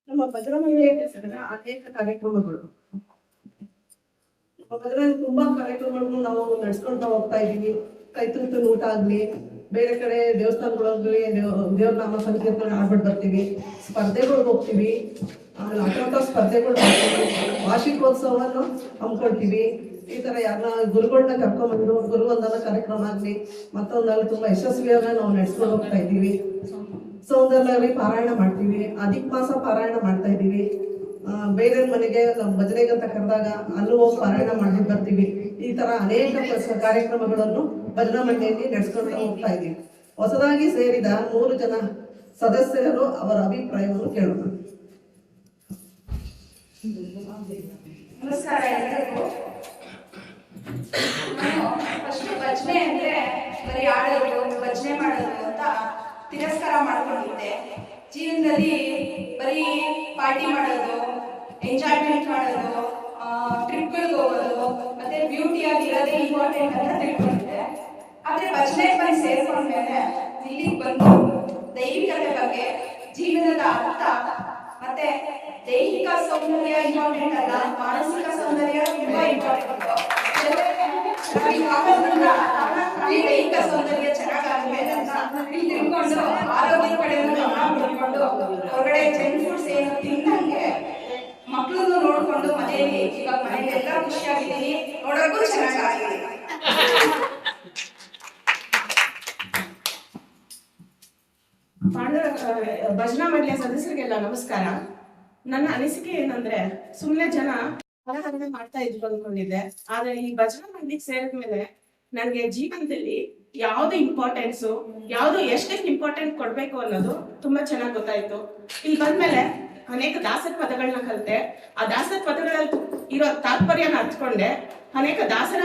ನಮ್ಮ ಭಜನಾ ಮಂಡಳಿಯಲ್ಲಿ ಅನೇಕ ಕಾರ್ಯಕ್ರಮಗಳು, ಅದರಲ್ಲಿ ತುಂಬಾ ಕಾರ್ಯಕ್ರಮಗಳನ್ನು ನಾವು ನಡ್ಸ್ಕೊಳ್ತಾ ಹೋಗ್ತಾ ಇದೀವಿ. ಕೈತುಂಟು ಊಟ ಆಗ್ಲಿ, ಬೇರೆ ಕಡೆ ದೇವಸ್ಥಾನಗಳಾಗ್ಲಿ ದೇವ್ರ ನಾಮ ಸಂಕೀರ್ತನೆ ಮಾಡ್ಬಿಟ್ಟು ಬರ್ತೀವಿ. ಸ್ಪರ್ಧೆಗಳಿಗೆ ಹೋಗ್ತೀವಿ, ಆಮೇಲೆ ಆಟೋಟ ಸ್ಪರ್ಧೆಗಳು ಮಾಡ್ತೀವಿ, ವಾರ್ಷಿಕೋತ್ಸವವನ್ನು ಹಮ್ಮಿಕೊಳ್ತೀವಿ. ಈ ತರ ಯಾರನ್ನ ಗುರುಗಳನ್ನ ಕರ್ಕೊಂಡ್ಬಂದು ಗುರುವಂದನ ಕಾರ್ಯಕ್ರಮ ಆಗ್ಲಿ ಮತ್ತೊಂದಲ್ಲಿ ತುಂಬಾ ಯಶಸ್ವಿಯಾಗಿ ನಾವು ನಡೆಸ್ಕೊಂಡು ಹೋಗ್ತಾ ಇದ್ದೀವಿ. ಸೌಂದರ್ಯದಲ್ಲಿ ಪಾರಾಯಣ ಮಾಡ್ತೀವಿ, ಅಧಿಕ ಮಾಸ ಪಾರಾಯಣ ಮಾಡ್ತಾ ಇದ್ದೀವಿ. ಬೇರೆ ಮನೆಗೆ ನಮ್ಮ ಭಜನೆಗಂತ ಕರೆದಾಗ ಅಲ್ಲೂ ಹೋಗಿ ಪಾರಾಯಣ ಮಾಡ್ಬಿಟ್ಟು ಬರ್ತೀವಿ. ಈ ತರ ಅನೇಕ ಕಾರ್ಯಕ್ರಮಗಳನ್ನು ಭಜನಾ ಮಂಡಳಿಯಲ್ಲಿ ನಡೆಸ್ಕೊಂಡು ಹೋಗ್ತಾ ಇದ್ದೀವಿ. ಹೊಸದಾಗಿ ಸೇರಿದ 3 ಜನ ಸದಸ್ಯರು ಅವರ ಅಭಿಪ್ರಾಯವನ್ನು ಕೇಳೋಣ. ನಮಸ್ಕಾರ ಎಲ್ಲರಿಗೂ. ನಾನು ಫಸ್ಟ್ ಭಜನೆ ಅಂದ್ರೆ ಬರೀ ಆಡೋದು, ಭಜನೆ ಮಾಡೋದು ಅಂತ ತಿರಸ್ಕಾರ ಮಾಡ್ಕೊಂಡಿದ್ದೆ. ಜೀವನದಲ್ಲಿ ಬರೀ ಪಾರ್ಟಿ ಮಾಡೋದು, ಎಂಜಾಯ್ಮೆಂಟ್ ಮಾಡೋದು, ಟ್ರಿಪ್ಗಳಿಗೆ ಹೋಗೋದು ಮತ್ತೆ ಬ್ಯೂಟಿಯಾಗಿ ಇರೋದೇ ಇಂಪಾರ್ಟೆಂಟ್ ಅಂತ ತಿಳ್ಕೊಂಡಿದ್ದೆ. ಆದ್ರೆ ಭಜನೆ ಬಂದು ಸೇರ್ಕೊಂಡ್ಮೇಲೆ ಇಲ್ಲಿಗೆ ಬಂದು ದೈವಿಕತೆ ಬಗ್ಗೆ, ಜೀವನದ ಅರ್ಥ ಮತ್ತೆ ದೈಹಿಕ ಸೌಂದರ್ಯ ಇಂಪಾರ್ಟೆಂಟ್ ಅಲ್ಲ, ಮಾನಸಿಕ ಸೌಂದರ್ಯ ತುಂಬಾ ಇಂಪಾರ್ಟೆಂಟ್. ಈ ದೈಹಿಕ ಸೌಂದರ್ಯ ಚೆನ್ನಾಗಾದ್ಮೇಲೆ ಅಂತ ಇಲ್ಲಿ ತಿಳ್ಕೊಂಡು ಆರೋಗ್ಯದ ಕಡೆಯಿಂದ ಗಮನ ಕೊಟ್ಕೊಂಡು ಹೊರಗಡೆ ಜಂಕ್ ಫುಡ್ಸ್ ಏನು ತಿನ್ನಂಗೆ ಮಕ್ಕಳನ್ನು ನೋಡ್ಕೊಂಡು ಮನೆಯಲ್ಲಿ ಇವಾಗ ಮನೆಯಲ್ಲಿ ಎಲ್ಲ ಖುಷಿಯಾಗಿದ್ದೀನಿ, ನೋಡೋಕ್ಕೂ ಚೆನ್ನಾಗಿದ್ದೀನಿ. ಭಜನಾ ಮಂಡಳಿಯ ಸದಸ್ಯರಿಗೆಲ್ಲ ನಮಸ್ಕಾರ. ನನ್ನ ಅನಿಸಿಕೆ ಏನಂದ್ರೆ, ಸುಮ್ಮನೆ ಜನ ಹೊರಗಡೆ ಮಾಡ್ತಾ ಇದ್ರು ಅನ್ಕೊಂಡಿದ್ದೆ. ಆದ್ರೆ ಈ ಭಜನಾ ಮಂಡಳಿಗೆ ಸೇರಿದ್ಮೇಲೆ ನನಗೆ ಜೀವನದಲ್ಲಿ ಯಾವ್ದು ಇಂಪಾರ್ಟೆನ್ಸು, ಯಾವ್ದು ಎಷ್ಟೆಷ್ಟು ಇಂಪಾರ್ಟೆಂಟ್ ಕೊಡ್ಬೇಕು ಅನ್ನೋದು ತುಂಬಾ ಚೆನ್ನಾಗಿ ಗೊತ್ತಾಯ್ತು. ಇಲ್ಲಿ ಬಂದ್ಮೇಲೆ ಅನೇಕ ದಾಸರ ಪದಗಳನ್ನ ಕಲಿತೆ. ಆ ದಾಸರ ಪದಗಳಲ್ಲಿ ಇರೋ ತಾತ್ಪರ್ಯನ ಹಚ್ಕೊಂಡೆ. ಅನೇಕ ದಾಸರ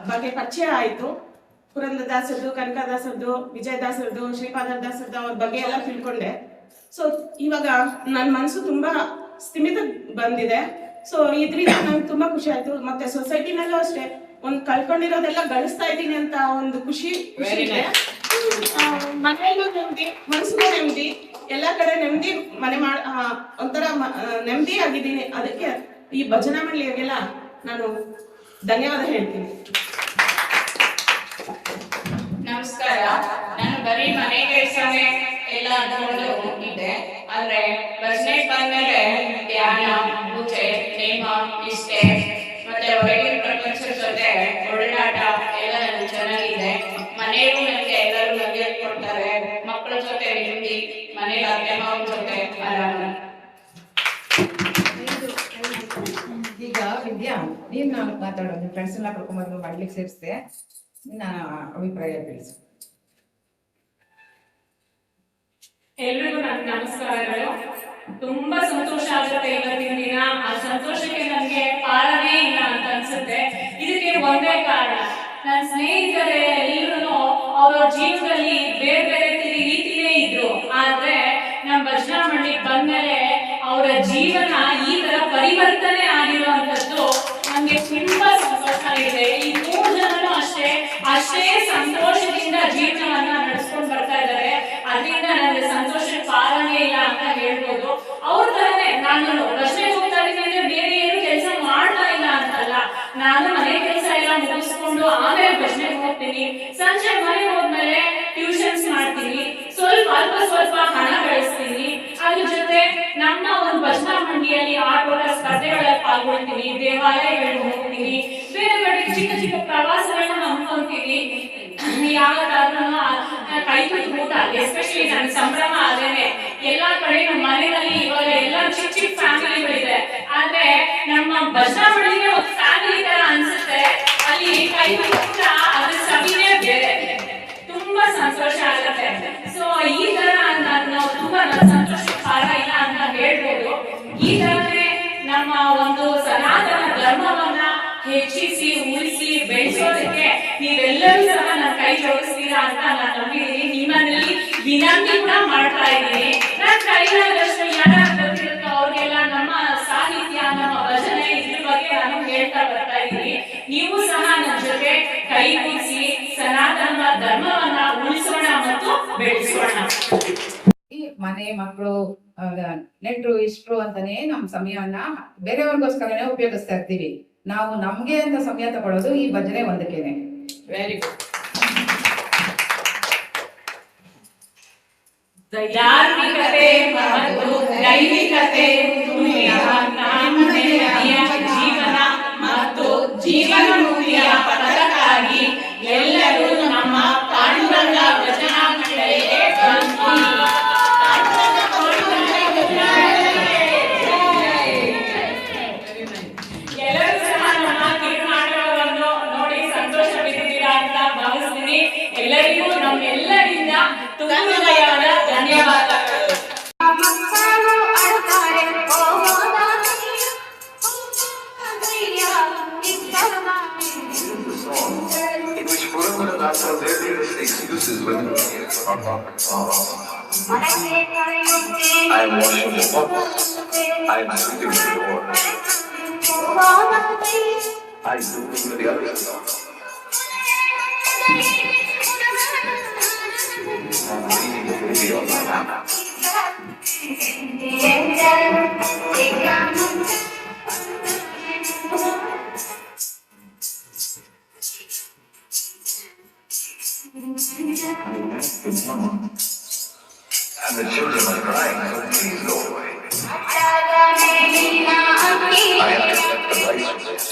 ಬಗ್ಗೆ ಪರಿಚಯ ಆಯಿತು. ಪುರಂದರದಾಸರದು, ಕನಕದಾಸರದು, ವಿಜಯದಾಸರದು, ಶ್ರೀಪಾದದಾಸರದು ಅವ್ರ ಬಗ್ಗೆ ಎಲ್ಲ ತಿಳ್ಕೊಂಡೆ. ಸೊ ಇವಾಗ ನನ್ನ ಮನಸ್ಸು ತುಂಬಾ ಸ್ಥಿಮಿತ ಬಂದಿದೆ. ಸೊ ಇದರಿಂದ ನಂಗೆ ತುಂಬಾ ಖುಷಿ ಆಯ್ತು. ಮತ್ತೆ ಸೊಸೈಟಿನಲ್ಲೂ ಅಷ್ಟೇ ಒಂದು ಕಳ್ಕೊಂಡಿರೋದೆಲ್ಲ ಗಳಿಸ್ತಾ ಇದ್ದೀನಿ ಅಂತ ಒಂದು ಖುಷಿ ಇದೆ. ಮನೆಯಲ್ಲೂ ನೆಮ್ಮದಿ, ಮನಸ್ಸಿಗೂ ನೆಮ್ಮದಿ, ಎಲ್ಲಾ ಕಡೆ ನೆಮ್ಮದಿ, ಮನೆ ಒಂಥರ ನೆಮ್ಮದಿ ಆಗಿದ್ದೀನಿ. ಅದಕ್ಕೆ ಈ ಭಜನಾ ಮಂಡಳಿಯಾಗೆಲ್ಲ ನಾನು ಧನ್ಯವಾದ ಹೇಳ್ತೀನಿ. ನಮಸ್ಕಾರ. ನಾನು ಬರೀ ಮನೆ ಕೆಲಸನೇ ಎಲ್ಲ ಅಂದ್ಕೊಂಡು ಹೋಗಿದ್ದೆ. ಆದ್ರೆ ಭಜನೆ ಬಂದ್ಮೇಲೆ ಧ್ಯಾನ, ಪೂಜೆ, ನೇಮ, ನಿಷ್ಠೆ ಮತ್ತೆ ಹೊರಗಿನ ಪ್ರಪಂಚದ ಜೊತೆ ಒಡನಾಟ ಎಲ್ಲ ನನಗೆ ಚೆನ್ನಾಗಿದೆ. ಮನೆಯಲ್ಲೂ ನನಗೆ ಎಲ್ಲರೂ ಮರ್ಯಾದೆ ಕೊಡ್ತಾರೆ. ಮಕ್ಕಳ ಜೊತೆ ನೆಮ್ಮದಿ, ಮನೇಲಿ ಅತ್ತೆ ಮಾವನ ಜೊತೆ ಆರಾಮ. ಈಗ ವಿದ್ಯಾ, ನೀನ್ ನಾನು ಮಾತಾಡೋದು ಫ್ರೆಂಡ್ಸ್ ಎಲ್ಲ ಕರ್ಕೊಂಡ್ಬಂದು ಮಾಡ್ಲಿಕ್ಕೆ ಸೇರಿಸ್ದೆ. ನಿನ್ನ ಅಭಿಪ್ರಾಯ ತಿಳಿಸು. ಎಲ್ರಿಗೂ ನನ್ನ ನಮಸ್ಕಾರಗಳು. ತುಂಬಾ ಸಂತೋಷ ಆಗುತ್ತೆ ಇವತ್ತಿನ ದಿನ. ಆ ಸಂತೋಷಕ್ಕೆ ನನಗೆ ಕಾರಣನೇ ಇಲ್ಲ ಅಂತ ಅನ್ಸುತ್ತೆ. ಇದಕ್ಕೆ ಒಂದೇ ಕಾರಣ, ನನ್ನ ಸ್ನೇಹಿತರೆ ಎಲ್ಲರೂ ಅವರ ಜೀವನದಲ್ಲಿ ಬೇರೆ ಬೇರೆ ರೀತಿಯೇ ಇದ್ರು. ಆದ್ರೆ ನಮ್ಮ ಭಜನಾ ಮಂಡಳಿಗೆ ಬಂದ್ಮೇಲೆ ಅವರ ಜೀವನ ಈ ತರ ಪರಿವರ್ತನೆ ಆಗಿರುವಂತದ್ದು ನಮ್ಗೆ ತುಂಬಾ ಸಂತೋಷ ಇದೆ. ಈ 3 ಜನರು ಅಷ್ಟೇ ಸಂತೋಷದಿಂದ ಜೀವನವನ್ನ ನಡೆಸ್ಕೊಂಡು ಬರ್ತಾ ಇದ್ದಾರೆ. ಅದರಿಂದ ನನಗೆ ಸಂತೋಷ ಕಾರಣ ಇಲ್ಲ ಅಂತ ಹೇಳ್ಬೋದು. ಅವ್ರ ತರನೇ ನಾನು ಭಜನೆ ಹೋಗ್ತಾ ಇದ್ದೀನಿ, ಬೇರೆ ಏನು ಕೆಲಸ ಮಾಡ್ತಾ ಇಲ್ಲ ಅಂತಲ್ಲ. ನಾನು ಮನೆ ಕೆಲಸ ಎಲ್ಲ ಮುಗಿಸ್ಕೊಂಡು ಆಮೇಲೆ ಭಜನೆಗೆ ಹೋಗ್ತೀನಿ. ಸಂಜೆ ಮನೆ ಹೋದ್ಮೇಲೆ ಟ್ಯೂಷನ್ಸ್ ಮಾಡ್ತೀನಿ. ಸ್ವಲ್ಪ ಹಣ ಗಳಿಸ್ತೀನಿ. ಅದ್ರ ಜೊತೆ ನಮ್ಮ ಒಂದು ಭಜನಾ ಮಂಡಳಿಯಲ್ಲಿ ಆಟೋಟ ಸ್ಪರ್ಧೆಗಳಲ್ಲಿ ಪಾಲ್ಗೊಳ್ತೀನಿ. ದೇವಾಲಯಗಳಿಗೆ ಹೋಗ್ತೀನಿ. ಬೇರೆ ಬೇರೆ ಚಿಕ್ಕ ಪ್ರವಾಸಗಳನ್ನ ಹಮ್ಮಿಕೊಂತೀನಿ. ಯಾವ್ದಾದ್ರೂ ಕೈ ಊಟ, ಎಸ್ಪೆಷಲಿ ನನ್ನ ಸಂಭ್ರಮ ಅದೇನೆ. ಎಲ್ಲಾ ಕಡೆ ನಮ್ಮ ಮನೆಯಲ್ಲಿ ಇವಾಗ ಎಲ್ಲ ಚಿಕ್ಕ ಫ್ಯಾಮಿಲಿಗಳಿದೆ. ಆದ್ರೆ ನಮ್ಮ ಭಜನಾ ಮಂಡಳಿಗೆ ಒಂದು ಫ್ಯಾಮಿಲಿ ತರ ಅನ್ಸುತ್ತೆ. ಅಲ್ಲಿ ಕೈ ಊಟ ಅದ್ರ ಸವಿನೇ ಬೇರೆ. ತುಂಬಾ ಸಂತೋಷ ಆಗುತ್ತೆ. ಸೊ ಈ ತರ ನಾವು ತುಂಬಾ ಸಂತೋಷ ಕಾರಣ ಇಲ್ಲ ಅಂತ ಹೇಳ್ಬೋದು. ಈ ತರನೇ ನಮ್ಮ ಒಂದು ಸನಾತನ ಧರ್ಮವನ್ನ ಹೆಚ್ಚಿಸಿ, ಉಳಿಸಿ, ಬೆಳೆಸೋದಕ್ಕೆ ನೀವೆಲ್ಲರೂ ಸಹ ನನ್ನ ಕೈ ಜೋಡಿಸ್ತೀರಾ ಅಂತ ನಾನು ನಂಬಿದ್ದೀನಿ. ನಿಮ್ಮಲ್ಲಿ ವಿನಂತಿ ಕೂಡ ಮಾಡ್ತಾ ಇದ್ದೀನಿ. ನನ್ನ ಕೈಲಾದಷ್ಟು ಯಾರು ಗೊತ್ತಿರುತ್ತೋ ಅವ್ರಿಗೆಲ್ಲ ನಮ್ಮ ಸಾಹಿತ್ಯ, ನಮ್ಮ ಭಜನೆ ಇದ್ರ ಬಗ್ಗೆ ನಾನು ಹೇಳ್ತಾ ಬರ್ತಾ ಇದ್ದೀನಿ. ನೀವು ಸಹ ನನ್ನ ಜೊತೆ ಕೈಗೂಡಿಸಿ ಸನಾತನ ಧರ್ಮವನ್ನ ಉಳಿಸೋಣ ಮತ್ತು ಬೆಳೆಸೋಣ. ಈ ಮನೆ ಮಕ್ಕಳು ನೆಂಟರು ಇಷ್ಟರು ಅಂತಾನೆ ನಮ್ಮ ಸಮಯವನ್ನ ಬೇರೆಯವ್ರಿಗೋಸ್ಕರನೇ ಉಪಯೋಗಿಸ್ತಾ ಇರ್ತೀವಿ. ನಾವು ನಮ್ಗೆ ಅಂತ ಸಮಯ ತಗೊಳ್ಳೋದು ಈ ಭಜನೆ ಒಂದಕ್ಕೇನೆ. Very good. ಧಾರ್ಮಿಕತೆ ಮತ್ತು ದೈವಿಕತೆ ಜೀವನ ಮತ್ತು ಜೀವನಮೂಲ್ಯ ಪಥಕ್ಕಾಗಿ ಎಲ್ಲರೂ ನಮ್ಮ ಪಾಂಡುರಂಗ ಭಜನಾ ಮಂಡಳಿಗೆ ಬನ್ನಿ. ಎಲ್ಲರೂ ಸಹ ನಮ್ಮ ಕಿರುನಾಟಕವನ್ನು ನೋಡಿ ಸಂತೋಷ ಬಿಟ್ಟಿದ್ದೀರಾ ಅಂತ ಭಾವಿಸ್ತೀನಿ. ಎಲ್ಲರಿಗೂ ನಮ್ಮೆಲ್ಲರಿಂದ ತುಂಬಾದ ಧನ್ಯವಾದಗಳು. Excuses when I am washing the cups, I am sweeping the floor, I do the others. I'm reading the movie on my lap. And the children are crying, so please go away. I accept the license.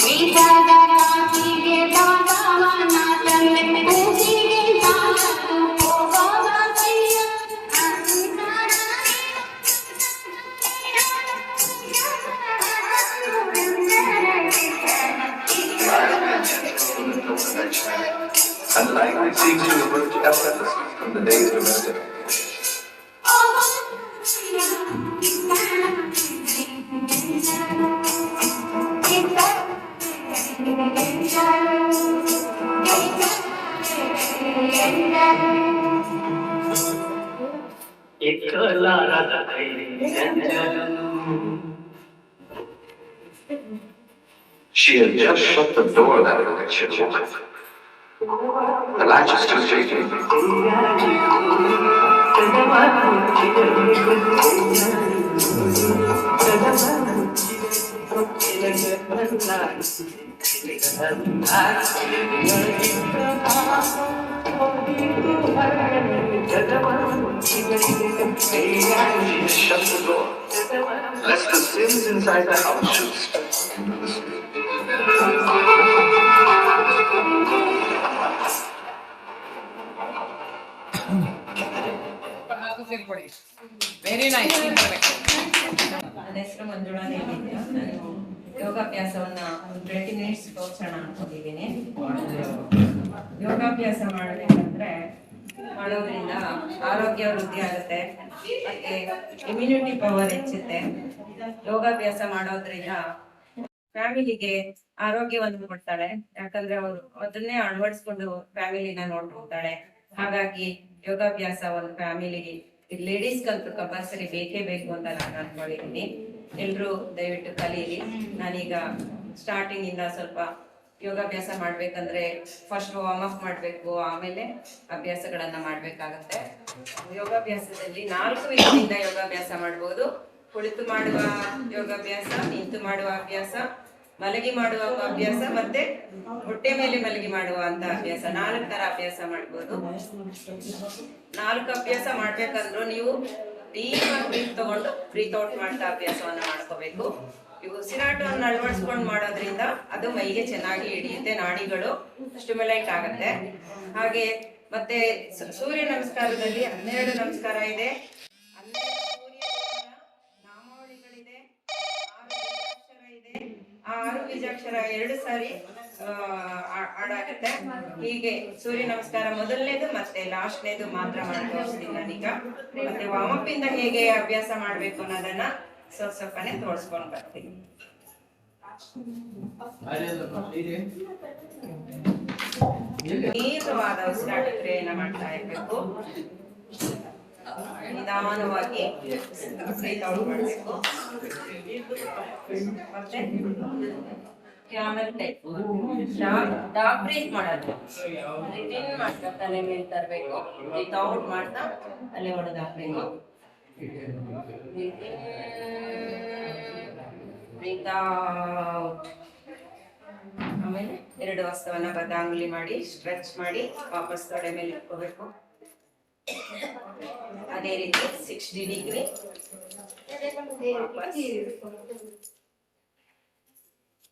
We and life seems to emerge effortlessly from the day's domestic activities. She had just shut the door that election moment. The latch is too shaky. She shut the door, lest the sins inside the house should spread into the street. Very nice. ನನ್ನ ಹೆಸರು ಮಂಜುಳಾ ದೇವಿ ಅಂತ. ನಾನು ಯೋಗಾಭ್ಯಾಸವನ್ನ 20 minutes ತೋರ್ಸೋಣ ಅನ್ಕೊಂಡಿದ್ದೀನಿ. ಯೋಗಾಭ್ಯಾಸ ಮಾಡೋದ್ರಿಂದ ಆರೋಗ್ಯ ವೃದ್ಧಿ ಆಗುತ್ತೆ, ಮತ್ತೆ ಇಮ್ಯುನಿಟಿ ಪವರ್ ಹೆಚ್ಚುತ್ತೆ. ಯೋಗಾಭ್ಯಾಸ ಮಾಡೋದ್ರಿಂದ ಫ್ಯಾಮಿಲಿಗೆ ಆರೋಗ್ಯವನ್ನು ಕೊಡ್ತಾಳೆ, ಯಾಕಂದ್ರೆ ಅವರು ಅದನ್ನೇ ಅಳವಡಿಸ್ಕೊಂಡು ಫ್ಯಾಮಿಲಿನ ನೋಡ್ಕೊಳ್ತಾಳೆ. ಹಾಗಾಗಿ ಯೋಗಾಭ್ಯಾಸ ಒಂದು ಫ್ಯಾಮಿಲಿಗೆ ಲೇಡೀಸ್ಗಂತೂ ಕಂಪಲ್ಸರಿ ಬೇಕೇ ಬೇಕು ಅಂತ ನಾನು ಅನ್ಕೊಂಡಿದ್ದೀನಿ. ಎಲ್ರು ದಯವಿಟ್ಟು ಕಲೀರಿ. ನಾನೀಗ ಸ್ಟಾರ್ಟಿಂಗ್ ಇಂದ ಸ್ವಲ್ಪ ಯೋಗಾಭ್ಯಾಸ ಮಾಡ್ಬೇಕಂದ್ರೆ ಫಸ್ಟ್ ವಾರ್ಮ್ ಅಪ್ ಮಾಡ್ಬೇಕು, ಆಮೇಲೆ ಅಭ್ಯಾಸಗಳನ್ನ ಮಾಡ್ಬೇಕಾಗತ್ತೆ. ಯೋಗಾಭ್ಯಾಸದಲ್ಲಿ 4 ವಿಧದಿಂದ ಯೋಗಾಭ್ಯಾಸ ಮಾಡ್ಬೋದು. ಕುಳಿತು ಮಾಡುವ ಯೋಗಾಭ್ಯಾಸ, ನಿಂತು ಮಾಡುವ ಅಭ್ಯಾಸ, ಮಲಗಿ ಮಾಡುವ ಅಭ್ಯಾಸ, ಮತ್ತೆ ಹೊಟ್ಟೆ ಮೇಲೆ ಮಲಗಿ ಮಾಡುವ ಅಂತ ಅಭ್ಯಾಸ. 4 ತರ ಅಭ್ಯಾಸ ಮಾಡ್ಬೋದು. 4 ಅಭ್ಯಾಸ ಮಾಡ್ಬೇಕಂದ್ರೂ ನೀವು ಡೀಪ್ ಆಗಿ ಬ್ರೀತ್ ತಗೊಂಡು ಬ್ರೀತ್ ಔಟ್ ಮಾಡ್ತಾ ಅಭ್ಯಾಸವನ್ನ ಮಾಡ್ಕೋಬೇಕು. ಈ ಉಸಿರಾಟವನ್ನು ಅಳವಡಿಸ್ಕೊಂಡು ಮಾಡೋದ್ರಿಂದ ಅದು ಮೈಗೆ ಚೆನ್ನಾಗಿ ಹಿಡಿಯುತ್ತೆ, ನಾಡಿಗಳು ಸ್ಟಿಮ್ಯುಲೇಟ್ ಆಗುತ್ತೆ. ಹಾಗೆ ಮತ್ತೆ ಸೂರ್ಯ ನಮಸ್ಕಾರದಲ್ಲಿ 12 ನಮಸ್ಕಾರ ಇದೆ, 12 ನಾಮಾವಳಿಗಳಿದೆ, 6 ಬೀಜಾಕ್ಷರ 2 ಸಾರಿ ಆಡಾಗುತ್ತೆ. ಹೀಗೆ ಸೂರ್ಯ ನಮಸ್ಕಾರ ಮೊದಲನೇದು ಮತ್ತೆ ಲಾಸ್ಟ್ನೇದು ಮಾತ್ರ ಮಾಡಿ ತೋರಿಸ್ತೀನಿ ನಾನೀಗ. ಮತ್ತೆ ವಾರ್ಮಪ್ ಇಂದ ಹೇಗೆ ಅಭ್ಯಾಸ ಮಾಡ್ಬೇಕು ಅನ್ನೋದನ್ನ ಸ್ವಲ್ಪನೇ ತೋರಿಸ್ಕೊಂಡು ಬರ್ತೀನಿ. ನೇರವಾದ ಉಸಿರಾಟ ಕ್ರಿಯೆಯನ್ನ ಮಾಡ್ತಾ ಇರ್ಬೇಕು. ನಿಧಾನವಾಗಿ ಬ್ರೀತ್ ಔಟ್ ಮಾಡಬೇಕು. ಮತ್ತೆ ಕ್ಯಾಮೆಲ್ ಟೈಪ್ ಡಾರ್ಕ್ ಬ್ರೀತ್ ಮಾಡೋದು. ಬ್ರೀತ್ ಇನ್ ಮಾಡ್ತಾ ತಲೆ ಮೇಲೆ ತರಬೇಕು, ಬ್ರೀತ್ ಔಟ್ ಮಾಡ್ತಾ ತಲೆ ಹೊಡೆದಾಕ್ಬೇಕು. Breathe out. ಆಮೇಲೆ 2 ಹಸ್ತವನ್ನ ಬದಾಂಗುಲಿ ಮಾಡಿ ಸ್ಟ್ರೆಚ್ ಮಾಡಿ ವಾಪಸ್ ತೊಡೆ ಮೇಲೆ ಇಟ್ಕೋಬೇಕು. ಅದೇ ರೀತಿ 60 ಡಿಗ್ರಿ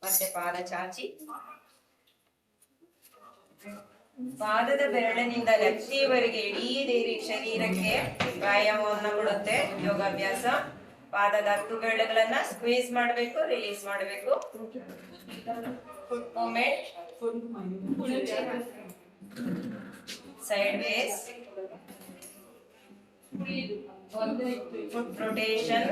ಮತ್ತೆ ಪಾದ ಚಾಚಿ, ಪಾದದ ಬೆರಳಿನಿಂದ ನೆತ್ತಿಯವರೆಗೆ ಇಡೀ ಶರೀರಕ್ಕೆ ವ್ಯಾಯಾಮವನ್ನು ಕೊಡುತ್ತೆ ಯೋಗಾಭ್ಯಾಸ. ಪಾದದ 10 ಬೆರಳುಗಳನ್ನ ಸ್ಕ್ವೀಸ್ ಮಾಡಬೇಕು, ರಿಲೀಸ್ ಮಾಡಬೇಕು. Movement sideways, foot rotation,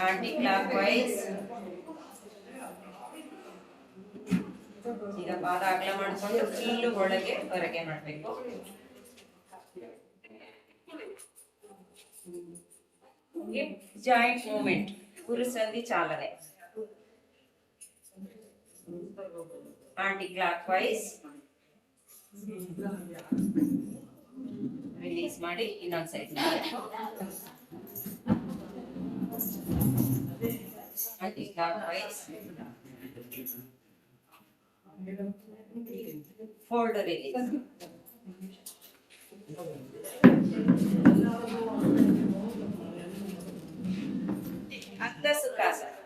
anticlockwise. ಈಗ ಪಾದ ಅಗಲ ಮಾಡಿಕೊಂಡು ಫುಲ್ಲು ಒಳಗೆ ಹೊರಗೆ ಮಾಡಬೇಕು. ಜಾಯಿಂಟ್ ಮೂವ್ಮೆಂಟ್, ಕುರುಸಂಧಿ ಚಾಲನೆ. ಆಂಟಿ ಕ್ಲಾಕ್ ವೈಸ್ ರಿಲೀಸ್ ಮಾಡಿ ಇನ್ನೊಂದು side anticlockwise fold release. Ardha Sukhasana.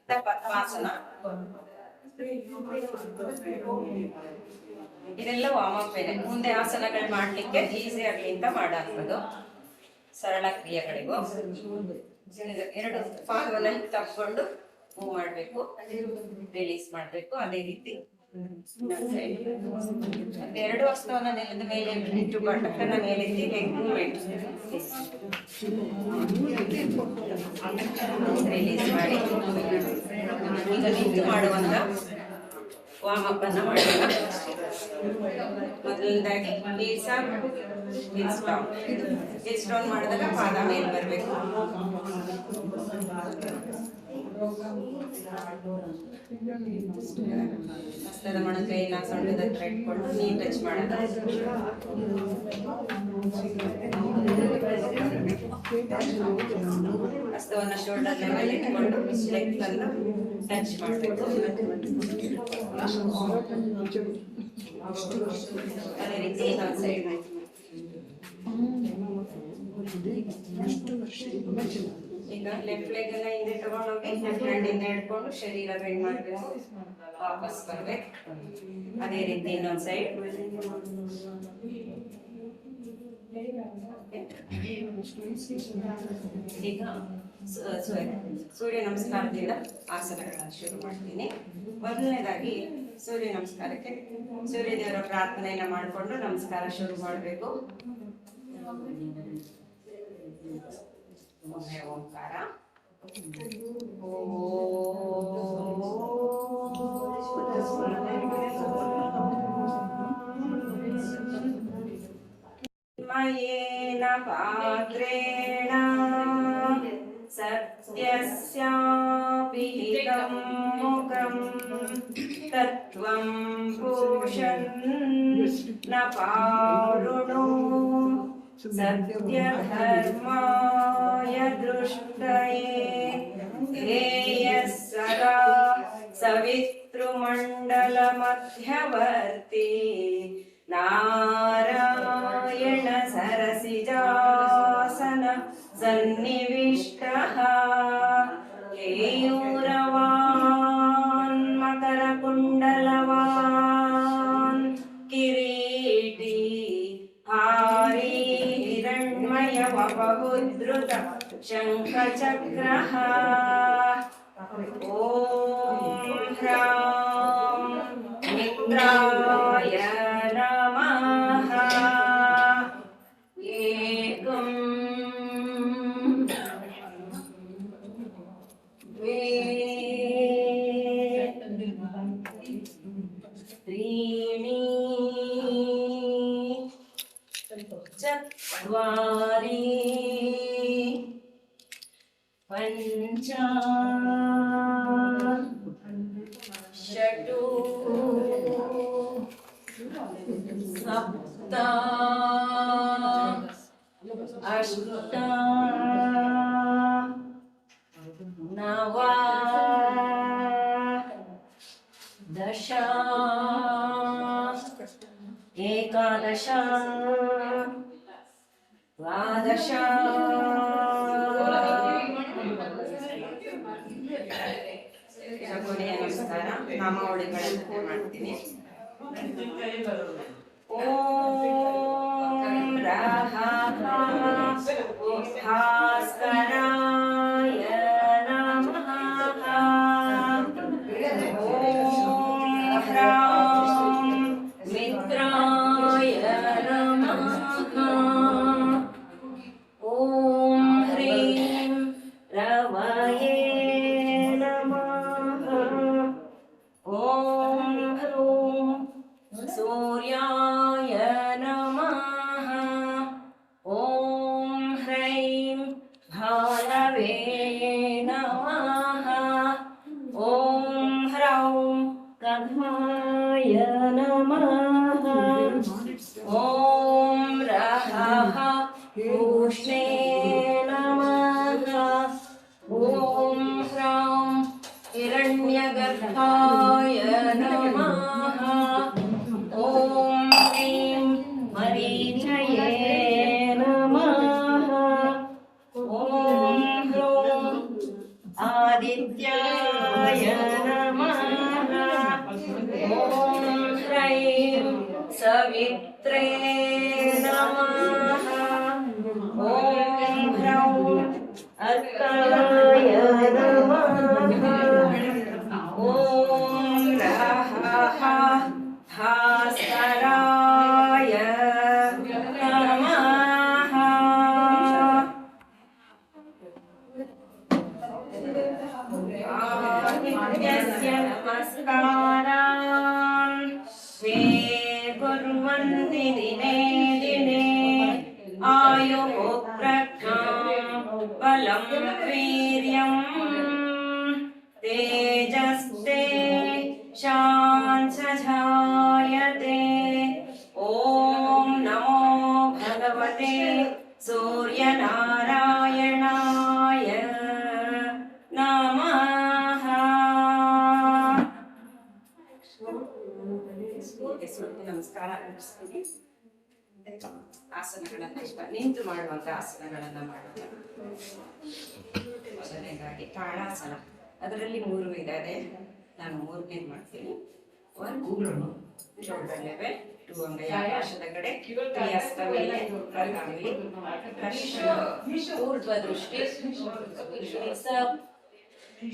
Ardha Padmasana. ಇದೆಲ್ಲ ವಾರ್ಮಪ್ ಇದೆ. ಮುಂದೆ ಆಸನಗಳು ಮಾಡ್ಲಿಕ್ಕೆ ಈಸಿ ಆಗ್ಲಿ ಅಂತ ಮಾಡಾಕೋದು. ಸರಳ ಕ್ರಿಯೆಗಳಿಗೂ ಎರಡು ಪಾದವನ್ನ ತಕ್ಕೊಂಡು ಮೂವ್ ಮಾಡಬೇಕು, ರಿಲೀಸ್ ಮಾಡಬೇಕು. ಅದೇ ರೀತಿ ಎರಡು ಹಸ್ತವನ್ನ ನೆಲದ ಮೇಲೆ ಇಟ್ಟು ಬಟ್ಟನ್ನ ಮೇಲೆತ್ತಿ ಲೆಗ್ ಮೂವ್ಮೆಂಟ್ ರಿಲೀಸ್ ಮಾಡಿ. ಈಗ ನಿಂತು ಮಾಡುವಂತ ವಾರ್ಮ್ ಅಪ್ ಅನ್ನ ಮಾಡೋಣ. ಮೊದಲನೇದಾಗಿ heels up, heels down. Heels down ಮಾಡಿದಾಗ ಪಾದ ಮೇಲೆ ಬರಬೇಕು. ಹಸ್ತದ ಮೊಣಕೈನ ಸೊಂಟದ ಹತ್ರ ಇಟ್ಕೊಂಡು ನೀ ಟಚ್ ಮಾಡೋದು. ಹಸ್ತವನ್ನ ಶೋಲ್ಡರ್ ಲೆವೆಲ್ ಇಟ್ಕೊಂಡು ಲೆಗ್ ಅನ್ನು ಟಚ್ ಮಾಡಬೇಕು. ಅದೇ ರೀತಿ ಇನ್ನೊಂದು ಸೈಡ್ ಈಗ ಲೆಫ್ಟ್ ಲೆಗ್ ಅನ್ನ ಹಿಂದೆ ತಗೊಂಡೋಗಿ ಲೆಫ್ಟ್ ಹ್ಯಾಂಡ್ ಇಂದ ಹಿಡ್ಕೊಂಡು ಶರೀರ ಬೆಂಡ್ ಮಾಡಬೇಕು, ವಾಪಸ್ ಬರ್ಬೇಕು. ಅದೇ ರೀತಿ ಇನ್ನೊಂದು ಸೈಡ್. ಈಗ ಸೂರ್ಯ ನಮಸ್ಕಾರದಿಂದ ಆಸನಗಳನ್ನ ಶುರು ಮಾಡ್ತೀನಿ. ಮೊದಲನೇದಾಗಿ ಸೂರ್ಯ ನಮಸ್ಕಾರಕ್ಕೆ ಸೂರ್ಯ ದೇವರ ಪ್ರಾರ್ಥನೆಯನ್ನ ಮಾಡಿಕೊಂಡು ನಮಸ್ಕಾರ ಶುರು ಮಾಡಬೇಕು. ಓಂಕಾರ. ಮಯೇನ ಪಾತ್ರೇಣ ಸತ್ಯಸ್ಯಾಪಿ ಹಿತಂ ಮುಖಂ ತತ್ವಂ ಪುರುಷನ್ ನ ಪಾರುಣೋ ಸತ್ಯಧರ್ಮಾಯ ದೃಷ್ಟಯೇ ಧ್ಯೇಯಃ ಸದಾ ಸವಿತೃಮಂಡಲ ಮಧ್ಯವರ್ತಿ ನಾರಾಯಣ ಸರಸಿಜಾಸನ ಸನ್ನಿವಿಷ್ಟಃ ಕೇಯೂರವಾನ್ ಮಕರ ಕುಂಡಲವಾನ್ ಕಿರೀಟಿ ಹಾರಿ ಹಿರಣ್ಮಯ ವಪುದ್ರುತ ಶಂಖಚಕ್ರಃ. ಓಂ ಹ್ರಾಂ ಮಿತ್ರಾಯ ನಮಃ. ಏಕಂ ದ್ವೇ ತ್ರೀಣಿ ಚತ್ವಾರಿ ಪಂಚ ಷಟು ಸಪ್ತ ಅಷ್ಟ ನವ ದಶ ಏಕಾದಶ ದ್ವಾದಶ ಕೊನೆಯ ನಮಸ್ಕಾರ ನಾಮಾವಳಿಗಳನ್ನು ಮಾಡ್ತೀನಿ. ಓಂ ರಹ ಭಾಸ್ಕರಾಯ ನಮಃ. ಓಂ ಹ್ರಾಂ ಮಿತ್ರಾಯ ನಮಃ. ಓಂ ಹ್ರೀಂ ರವಯೇ ನಮಃ. ಓಂ ಹ್ರೂಂ ಸೂರ್ಯಾಯ ನಮಃ. ಓಂ ಹ್ರೈಂ ಭಾನವೇ ನಮಃ. ಓಂ ಹ್ರೌಂ ಕರ್ಮಾಯ ನಮಃ. ಓಂ ರಹಃ ಪೂಷ್ಣೇ ನಮಃ. ಓಂ ಹ್ರೌಂ ಹಿರಣ್ಯಗರ್ಭಾಯ ನಮಃ. ಓಂ ಹ್ರೀಂ ಮರೀಚಯೇ ನಮಃ. ಓಂ ಹ್ರೂಂ ಆದಿತ್ಯಾಯ ನಮಃ. ಓಂ ಹ್ರೈಂ अर्काय नमः ॐ रः भास्कराय नमः आदित्यस्य नमस्कारान् स्वे कुर्वन्ति दिने दिने आयुः प्रज्ञां बलं वीर्यं तेजस्ते शांसजायते ॐ नमो भगवते सूर्यनारायणाय नमः ನಮಸ್ಕಾರ ಆಸನಗಳನ್ನ ನಿಂತು ಮಾಡುವಂತ ಆಸನಗಳನ್ನ ಮಾಡೋಣ. ಮೊದಲನೇದಾಗಿ ತಾಳಾಸನ, ಅದರಲ್ಲಿ 3 ವಿಧ ಇದೆ. ನಾನು 3ನೇ ಮಾಡ್ತೀನಿ. 1 ಶೋಲ್ಡರ್ ಲೆವೆಲ್, 2 ಅಂಗೈ ಆಕಾಶದ ಕಡೆ, 3 ಹಸ್ತ ಮೇಲೆ, ಅಂಗೈ ಊರ್ಧ್ವ ದೃಷ್ಟಿ,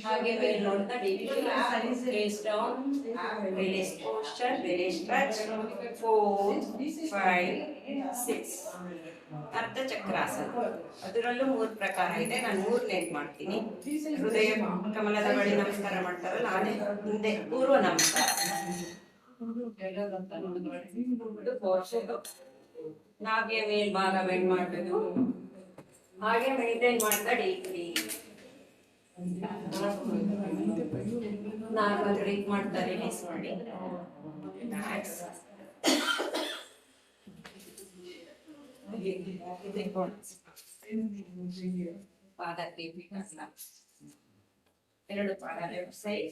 ಹಾಗೆ ಮೇಲೆ ನೋಡ್ತಾ release down, release posture, release stretch. 4, 5, 6 ಅರ್ಧ ಚಕ್ರಾಸನ. ಅದರಲ್ಲೂ 3 ಪ್ರಕಾರ ಇದೆ. ನಾನು 3ನೇದು ಮಾಡ್ತೀನಿ. ಹೃದಯ ಕಮಲದ ಬಳಿ ನಮಸ್ಕಾರ ಮಾಡ್ತಾರಲ್ಲ ಅದೇ ಹಿಂದೆ ಪೂರ್ವ ನಮಸ್ಕಾರ. ನಾಭಿಯ ಮೇಲ್ಭಾಗ ಬೆಂಡ್ ಮಾಡಬೇಕು. ಹಾಗೆ ಮೇಂಟೈನ್ ಮಾಡ್ತಾ ಡೀಪ್ಲಿ ನಾರ್ಮಲ್ ಬ್ರೀತ್ ಮಾಡ್ತಾ ರಿಲೀಸ್ ಮಾಡಿ. ಪಾದ ದೀಪಿಕಾಸನ, 2 ಪಾದ ಲೆಫ್ಟ್ ಸೈಡ್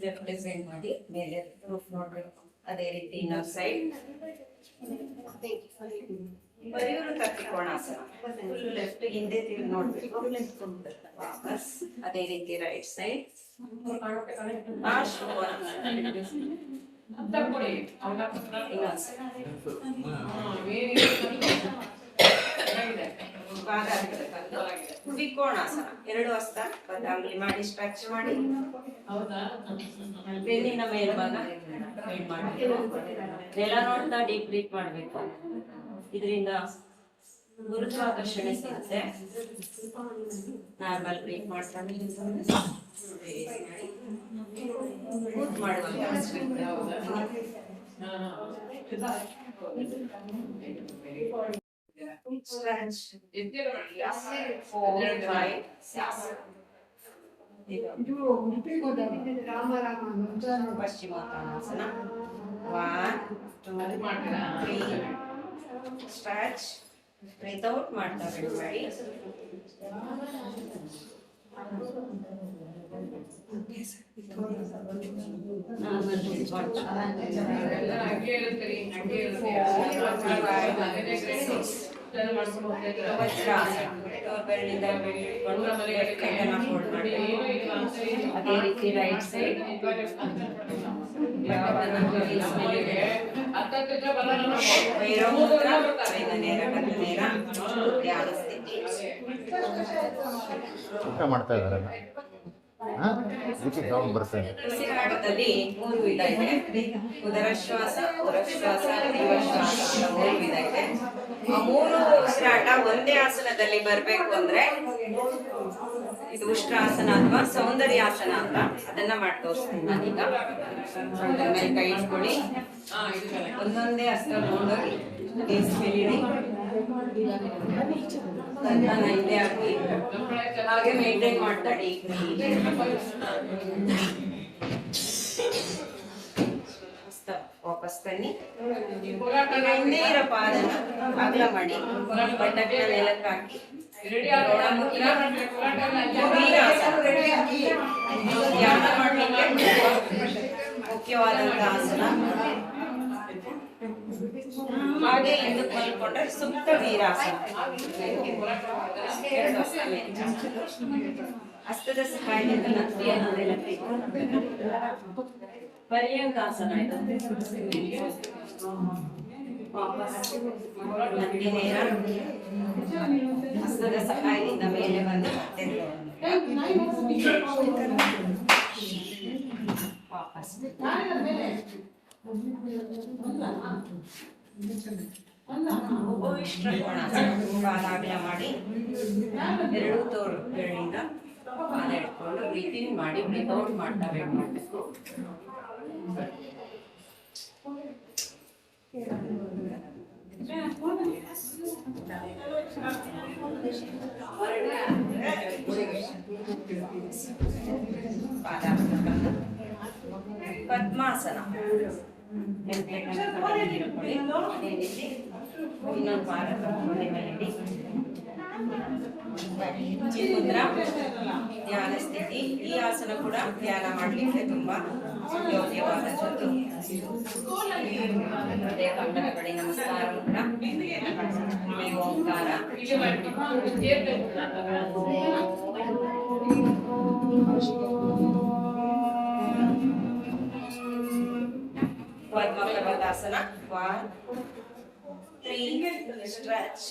ಲೆಫ್ಟ್ ಡಿಸೈನ್ ಮಾಡಿ ಮೇಲೆ ರೂಫ್ ನೋಡ್ಬೇಕು. ಅದೇ ರೀತಿ ಇನ್ನೊಂದು ಸೈಡ್ ಬರಿಯೂರು ತರ್ಕೋಣಾಸನ, ಫುಲ್ ಲೆಫ್ಟ್ ಹಿಂದೆ ತಿರುಗಿ ನೋಡ್ಬೇಕು. ವಾಪಸ್ ಅದೇ ರೀತಿ ರೈಟ್ ಸೈಡ್ ತ್ರಿಕೋಣಾಸನ, 2 ಹಸ್ತ ಬದಾಮಿ ಮಾಡಿ ಸ್ಟ್ರೆಚ್ ಮಾಡಿ ಬೆನ್ನಿನ ಮೇಲ್ಭಾಗ ಬೆಂಡ್ ಮಾಡಬೇಕು. ನೆಲ ನೋಡ್ತಾ ಡೀಪ್ ಬ್ರೀತ್ ಮಾಡಬೇಕು. ಇದರಿಂದ ಗುರುತ್ವಾಕರ್ಷಣೆ ಸಿಗುತ್ತೆ. ನಾರ್ಮಲ್ ಬ್ರೀತ್ ಮಾಡ್ಕೊಂಡು ಕೂತ್ ಮಾಡುವಂತ ಸ್ಟ್ರೆಚ್. 4, 5, 6 ಪಶ್ಚಿಮೋತ್ತಾನಾಸನ. 1, 2, 3 ಸ್ಟ್ರೆಚ್. ಬ್ರೀತ್ ಔಟ್ ಮಾಡ್ತಾ ಬಿಡಬೇಡಿ. ಅದೇ ರೀತಿ ರೈಟ್ ಸೈಡ್ ಊಟ ಮಾಡ್ತಾ ಇದಾರಲ್ಲ, ಉಸಿರಾಟದಲ್ಲಿ 3 ವಿಧ ಇದೆ. ಉದರಶ್ವಾಸ, ಉರಶ್ವಾಸ, ಜೀವಶ್ವಾಸ ಅಂತ 3 ವಿಧ ಇದೆ. ಆ 3 ಉಸಿರಾಟ ಒಂದೇ ಆಸನದಲ್ಲಿ ಬರ್ಬೇಕು ಅಂದ್ರೆ ಇದು ಉಷ್ಟ್ರಾಸನ ಅಥವಾ ಸೌಂದರ್ಯಾಸನ ಅಂತ, ಅದನ್ನ ಮಾಡಿ ತೋರಿಸ್ತೀನಿ ನಾನೀಗ. ಮೇಲೆ ಕೈ ಇಟ್ಕೊಳ್ಳಿ, ಒಂದೊಂದೇ ಹಸ್ತ ನೋಡೋರಿ, ಹಿಂದೆ ಹಾಕಿ ಹಾಗೆ ಮೇಂಟೈನ್ ಮಾಡ್ತಾ ವಾಪಸ್ ತನ್ನಿ. ಹಿಂದೆ ಇರೋ ಪಾದನ ಅಗಲ ಮಾಡಿ ಬಟ್ಟೆಗಳ ನೆಲಕ್ಕೆ ಹಾಕಿ ಧ್ಯಾನ ಮಾಡಲಿಕ್ಕೆ ಮುಖ್ಯವಾದಂತ ಆಸನ. ಹಾಗೆ ಹಿಂದಕ್ಕೆ ಮಲ್ಕೊಂಡ್ರೆ ಸುಪ್ತ ವೀರಾಸನ. ಹಸ್ತದ ಸಹಾಯದಿಂದ ನತ್ತಿಯನ್ನು ನೆಲಕ್ಕೆ ಪರ್ಯಂಕಾಸನ ಇದು. ವಾಪಸ್ ನಂದಿನೇರ ಹಸ್ತದ ಸಹಾಯದಿಂದ ಮೇಲೆ ಬಂದು ಮತ್ತೆ ವಾಪಸ್ ಉಪವಿಷ್ಟ ಕೋಣಾಸನ. ಪಾದಾಗ್ಲ ಮಾಡಿ ಎರಡು ತೋರು ಬೆರಳಿಂದ ಪಾದ ಇಟ್ಕೊಂಡು ಬ್ರೀತಿಂಗ್ ಮಾಡಿ ಬ್ರೀತ್ಔಟ್ ಮಾಡ್ತಾ ವೇಟ್ ಮಾಡಬೇಕು. ಪದ್ಮಾಸನ. ಇನ್ನೊಂದು ಪಾದ ಮೇಲೆ ಮುದ್ರಾ ಧ್ಯಾನ ಸ್ಥಿತಿ. ಈ ಆಸನ ಕೂಡ ಧ್ಯಾನ ಮಾಡ್ಲಿಕ್ಕೆ ತುಂಬಾ ಯೋಗ್ಯವಾದದ್ದು. ದೇವರ ನಮಸ್ಕಾರ ಮುದ್ರಾ. ಓಂಕಾರ. ಪದ್ಮಾಸನ. 1 3 ಸ್ಟ್ರೆಚ್.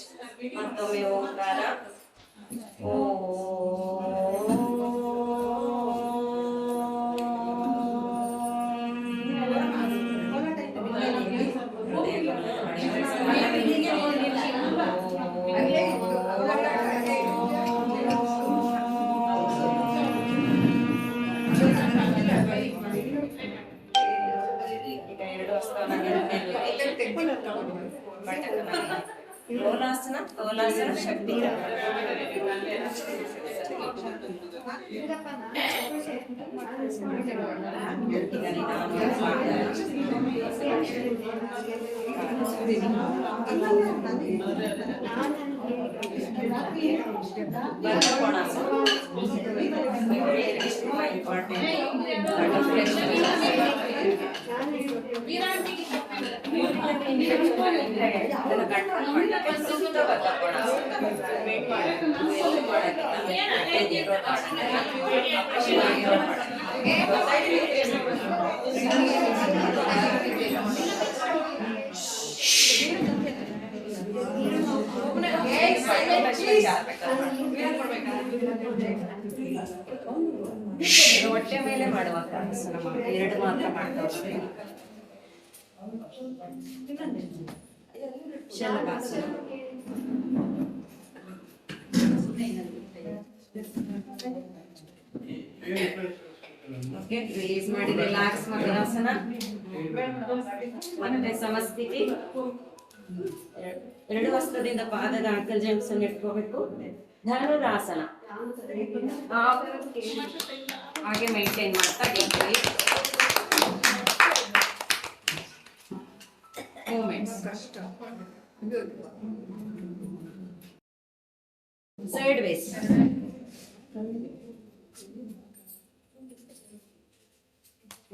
ಮತ್ತೊಮ್ಮೆ ಓಂಕಾರ. ಕೋಲಾಸನ. ಕೋಲಾಸನ ಶಕ್ತಿ. ಹೊಟ್ಟೆ ಮೇಲೆ ಮಾಡುವಾಗ ಎರಡು ಮಾತ್ರ ಮಾಡ್ತಾ ಶಲಭಾಸನ. ರಿಲೀಸ್ ಮಾಡಿ ರಿಲ್ಯಾಕ್ಸ್ ಮಕರಾಸನ. ಮತ್ತೆ ಸಮಸ್ಥಿತಿ. ಎರಡು ಹಸ್ತದಿಂದ ಪಾದದ ಆಂಕಲ್ ಜಾಯಿಂಟ್ಸ್ ಅನ್ನು ಇಟ್ಕೋಬೇಕು. ಧನುರಾಸನ. ಹಾಗೆ ಮೇಂಟೈನ್ ಮಾಡ್ತಾ ಇದ್ದೀವಿ. ಮೂಮೆಂಟ್ಸ್. Sideways.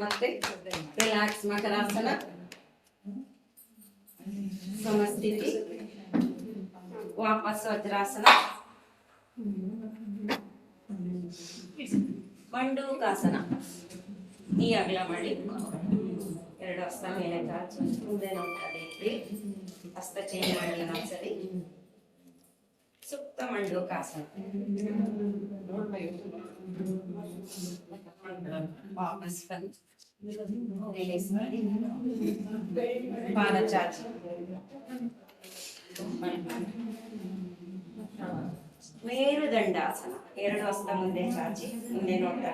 ಮತ್ತೆ ರಿಲ್ಯಾಕ್ಸ್ ಮಕರಾಸನ. ಸಮಸ್ಥಿತಿ. ವಾಪಸ್ ವಜ್ರಾಸನ. ಮಂಡೂಕಾಸನ. ಈ ಅಗಲ ಮಾಡಿ ಎರಡು ಹಸ್ತ ಮೇಲೆ ಚಾಚಿ ಮುಂದೆ ನೋಡ್ತಾ ಇದ್ರಿ. ಹಸ್ತ ಚೇಂಜ್ ಮಾಡಿ ಇನ್ನೊಂದ್ಸರಿ. ಸುಪ್ತ ಮಂಡೂಕಾಸನ. ವಾಪಸ್ ಬಂದು ರಿಲೀಸ್ ಮಾಡಿ ಪಾದ ಚಾಚಿ. ಮೇರುದಂಡಾಸನ. ಎರಡು ಹಸ್ತ ಮುಂದೆ ಚಾಚಿ ಮುಂದೆ ನೋಡ್ತಾ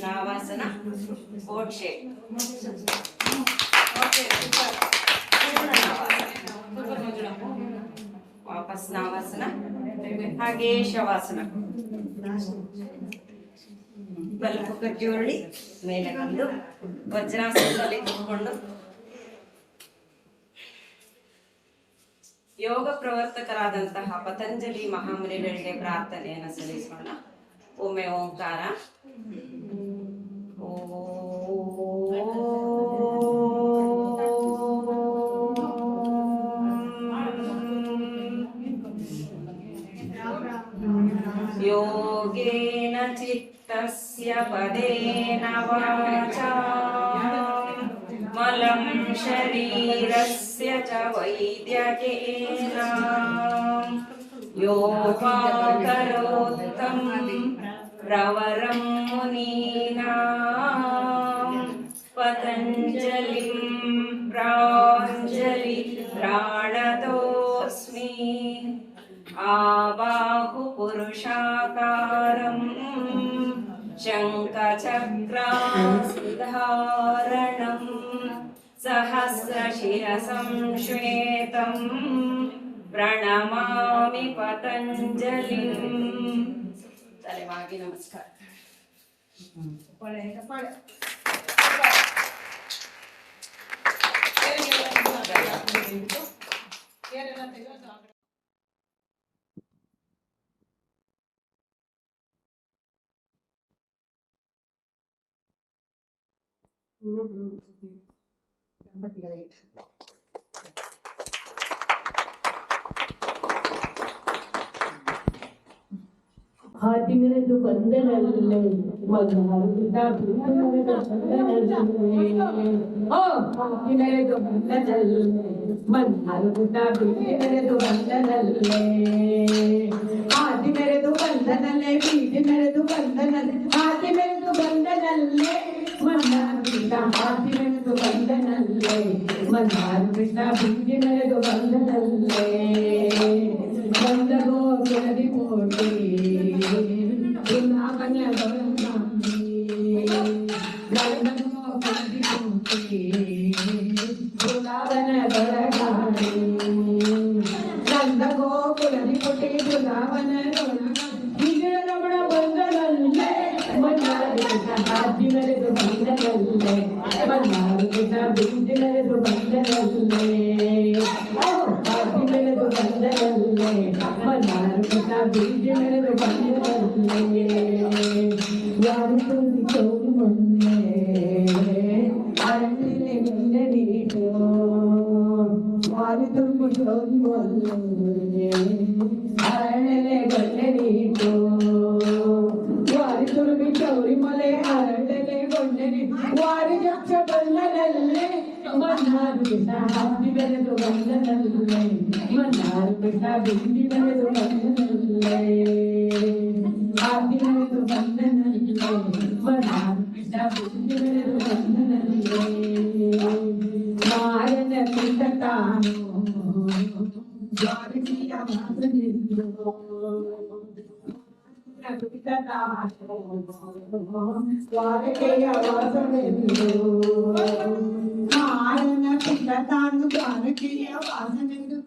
ನಾವಾಸನ. Vote shape. ವಾಪಸ್ ನಾವಾಸನ. ಹಾಗೆ ಶವಾಸನ. ಬಲಪುಕ್ಕ ಜೋಡಿ ಮೇಲೆ ಬಂದು ವಜ್ರಾಸನದಲ್ಲಿ ಕೂತ್ಕೊಂಡು ಯೋಗ ಪ್ರವರ್ತಕರಾದಂತಹ ಪತಂಜಲಿ ಮಹಾಮುನಿಗಳಿಗೆ ಪ್ರಾರ್ಥನೆಯನ್ನು ಸಲ್ಲಿಸೋಣ. ಒಮ್ಮೆ ಓಂಕಾರ. ಯೋಗೇನ ಚಿತ್ತಸ್ಯ ಪದೇನ ವಾಚಾ मलं शरीरस्य च वैद्यकेन यो वा करोत्तं प्रवरं मुनीनां पतञ्जलिं प्राञ्जलि प्राणतोऽस्मि आबाहुपुरुषाकारं शङ्खचक्राधारणं सहस्रशिरसं श्वेतं प्रणमामि पतञ्जलिम् तलेबागी नमस्कार ಹಾದಿಮೆರೆದು ಬಂದನಲ್ಲೇ ಮಗನಾದ ಹಾದಿಮೆರೆದು ಬಂದನಲ್ಲೇ ಮನ್ನಾರುದ ಬೀದಿಮೆರೆದು ಬಂದನಲ್ಲೇ ಹಾದಿಮೆರೆದು ಬಂದನಲ್ಲೇ ಬೀದಿಮೆರೆದು ಬಂದನಲ್ಲೇ ಹಾದಿಮೆರೆದು ಬಂದನಲ್ಲೇ ಮನ್ನಾರು ಕೃಷ್ಣ ಹಾದಿಮೆರೆದು ಬಂದನಲ್ಲೇ ಮನ್ನಾರು ಕೃಷ್ಣ ಬೀದಿಮೆರೆದು ಬಂದನಲ್ಲೇ ಬಂದಗೋ ಕೆಳದಿ ಕೋಟಿ ಬೃಂದಾವನ ಗೌರವಾಂಬಿ ಬಂದಗೋ ಕೆಳದಿ ಕೋಟಿ ಬೃಂದಾವನ ಗೌರವಾಂಬಿ ಬಂದಗೋ ಕೆಳದಿ ಕೋಟಿ ಬೃಂದಾವನ ಗೌರವಾಂಬಿ ರಮಣ ಬಂದನಲ್ಲೇ ಮನ್ನಾರು ಕೃಷ್ಣ ಹಾದಿ ಮೆರೆದು ಬಂದನಲ್ಲೇ ಮನ್ನಾರು ಕೃಷ್ಣ ಬೀದಿ ಮೆರೆದು ಬಂದನಲ್ಲೇ ಹಾದಿ ಮೆರೆದು ಬಂದನಲ್ಲೇ ಮನ್ನಾರು ಕೃಷ್ಣ ಬೀದಿ ಮೆರೆದು ಬಂದನಲ್ಲೇ ಯಾರು ತುಂಬಿ ಚೌರಿ ಮೊನ್ನೆ ಅರಳಿಲೆ ಮುಂದೆ ನೀಟು ಯಾರು ತುಂಬಿ ಚೌರಿ ಮೊನ್ನೆ ಅರಳಿಲೆ ಗಂಡೆ ನೀಟು ವಾರಿ ತುರುಗಿ ಚೌರಿ ಮಲೆ ಅರಳಲೆ ಗೊಂಡೆ ವಾರಿ ಜಕ್ಷ ಬಂದನಲ್ಲೇ ಮನ್ನಾರು ಕೃಷ್ಣ ಹಾದಿ ಬೆರೆದು ಬಂದನಲ್ಲೇ ಮನ್ನಾರು ಕೃಷ್ಣ ಬಿಂದಿ ಬೆರೆದು ಬಂದನಲ್ಲೇ ಹಾದಿ ಬೆರೆದು ಬಂದನಲ್ಲೇ ಮನ್ನಾರು ಕೃಷ್ಣ ಬಿಂದಿ ಬೆರೆದು ಬಂದನಲ್ಲೇ ಮಾರನ ಕೃಷ್ಣ ತಾನು ದ್ವಾರಕಿಯ ಮಾತನಿಂದು ದ್ವಾರಕೆಯ ವಾಸನೆಂದು ಮಾರನ ಪಿಂಡ ತಾನು ದ್ವಾರಕೆಯ ವಾಸನೆಂದು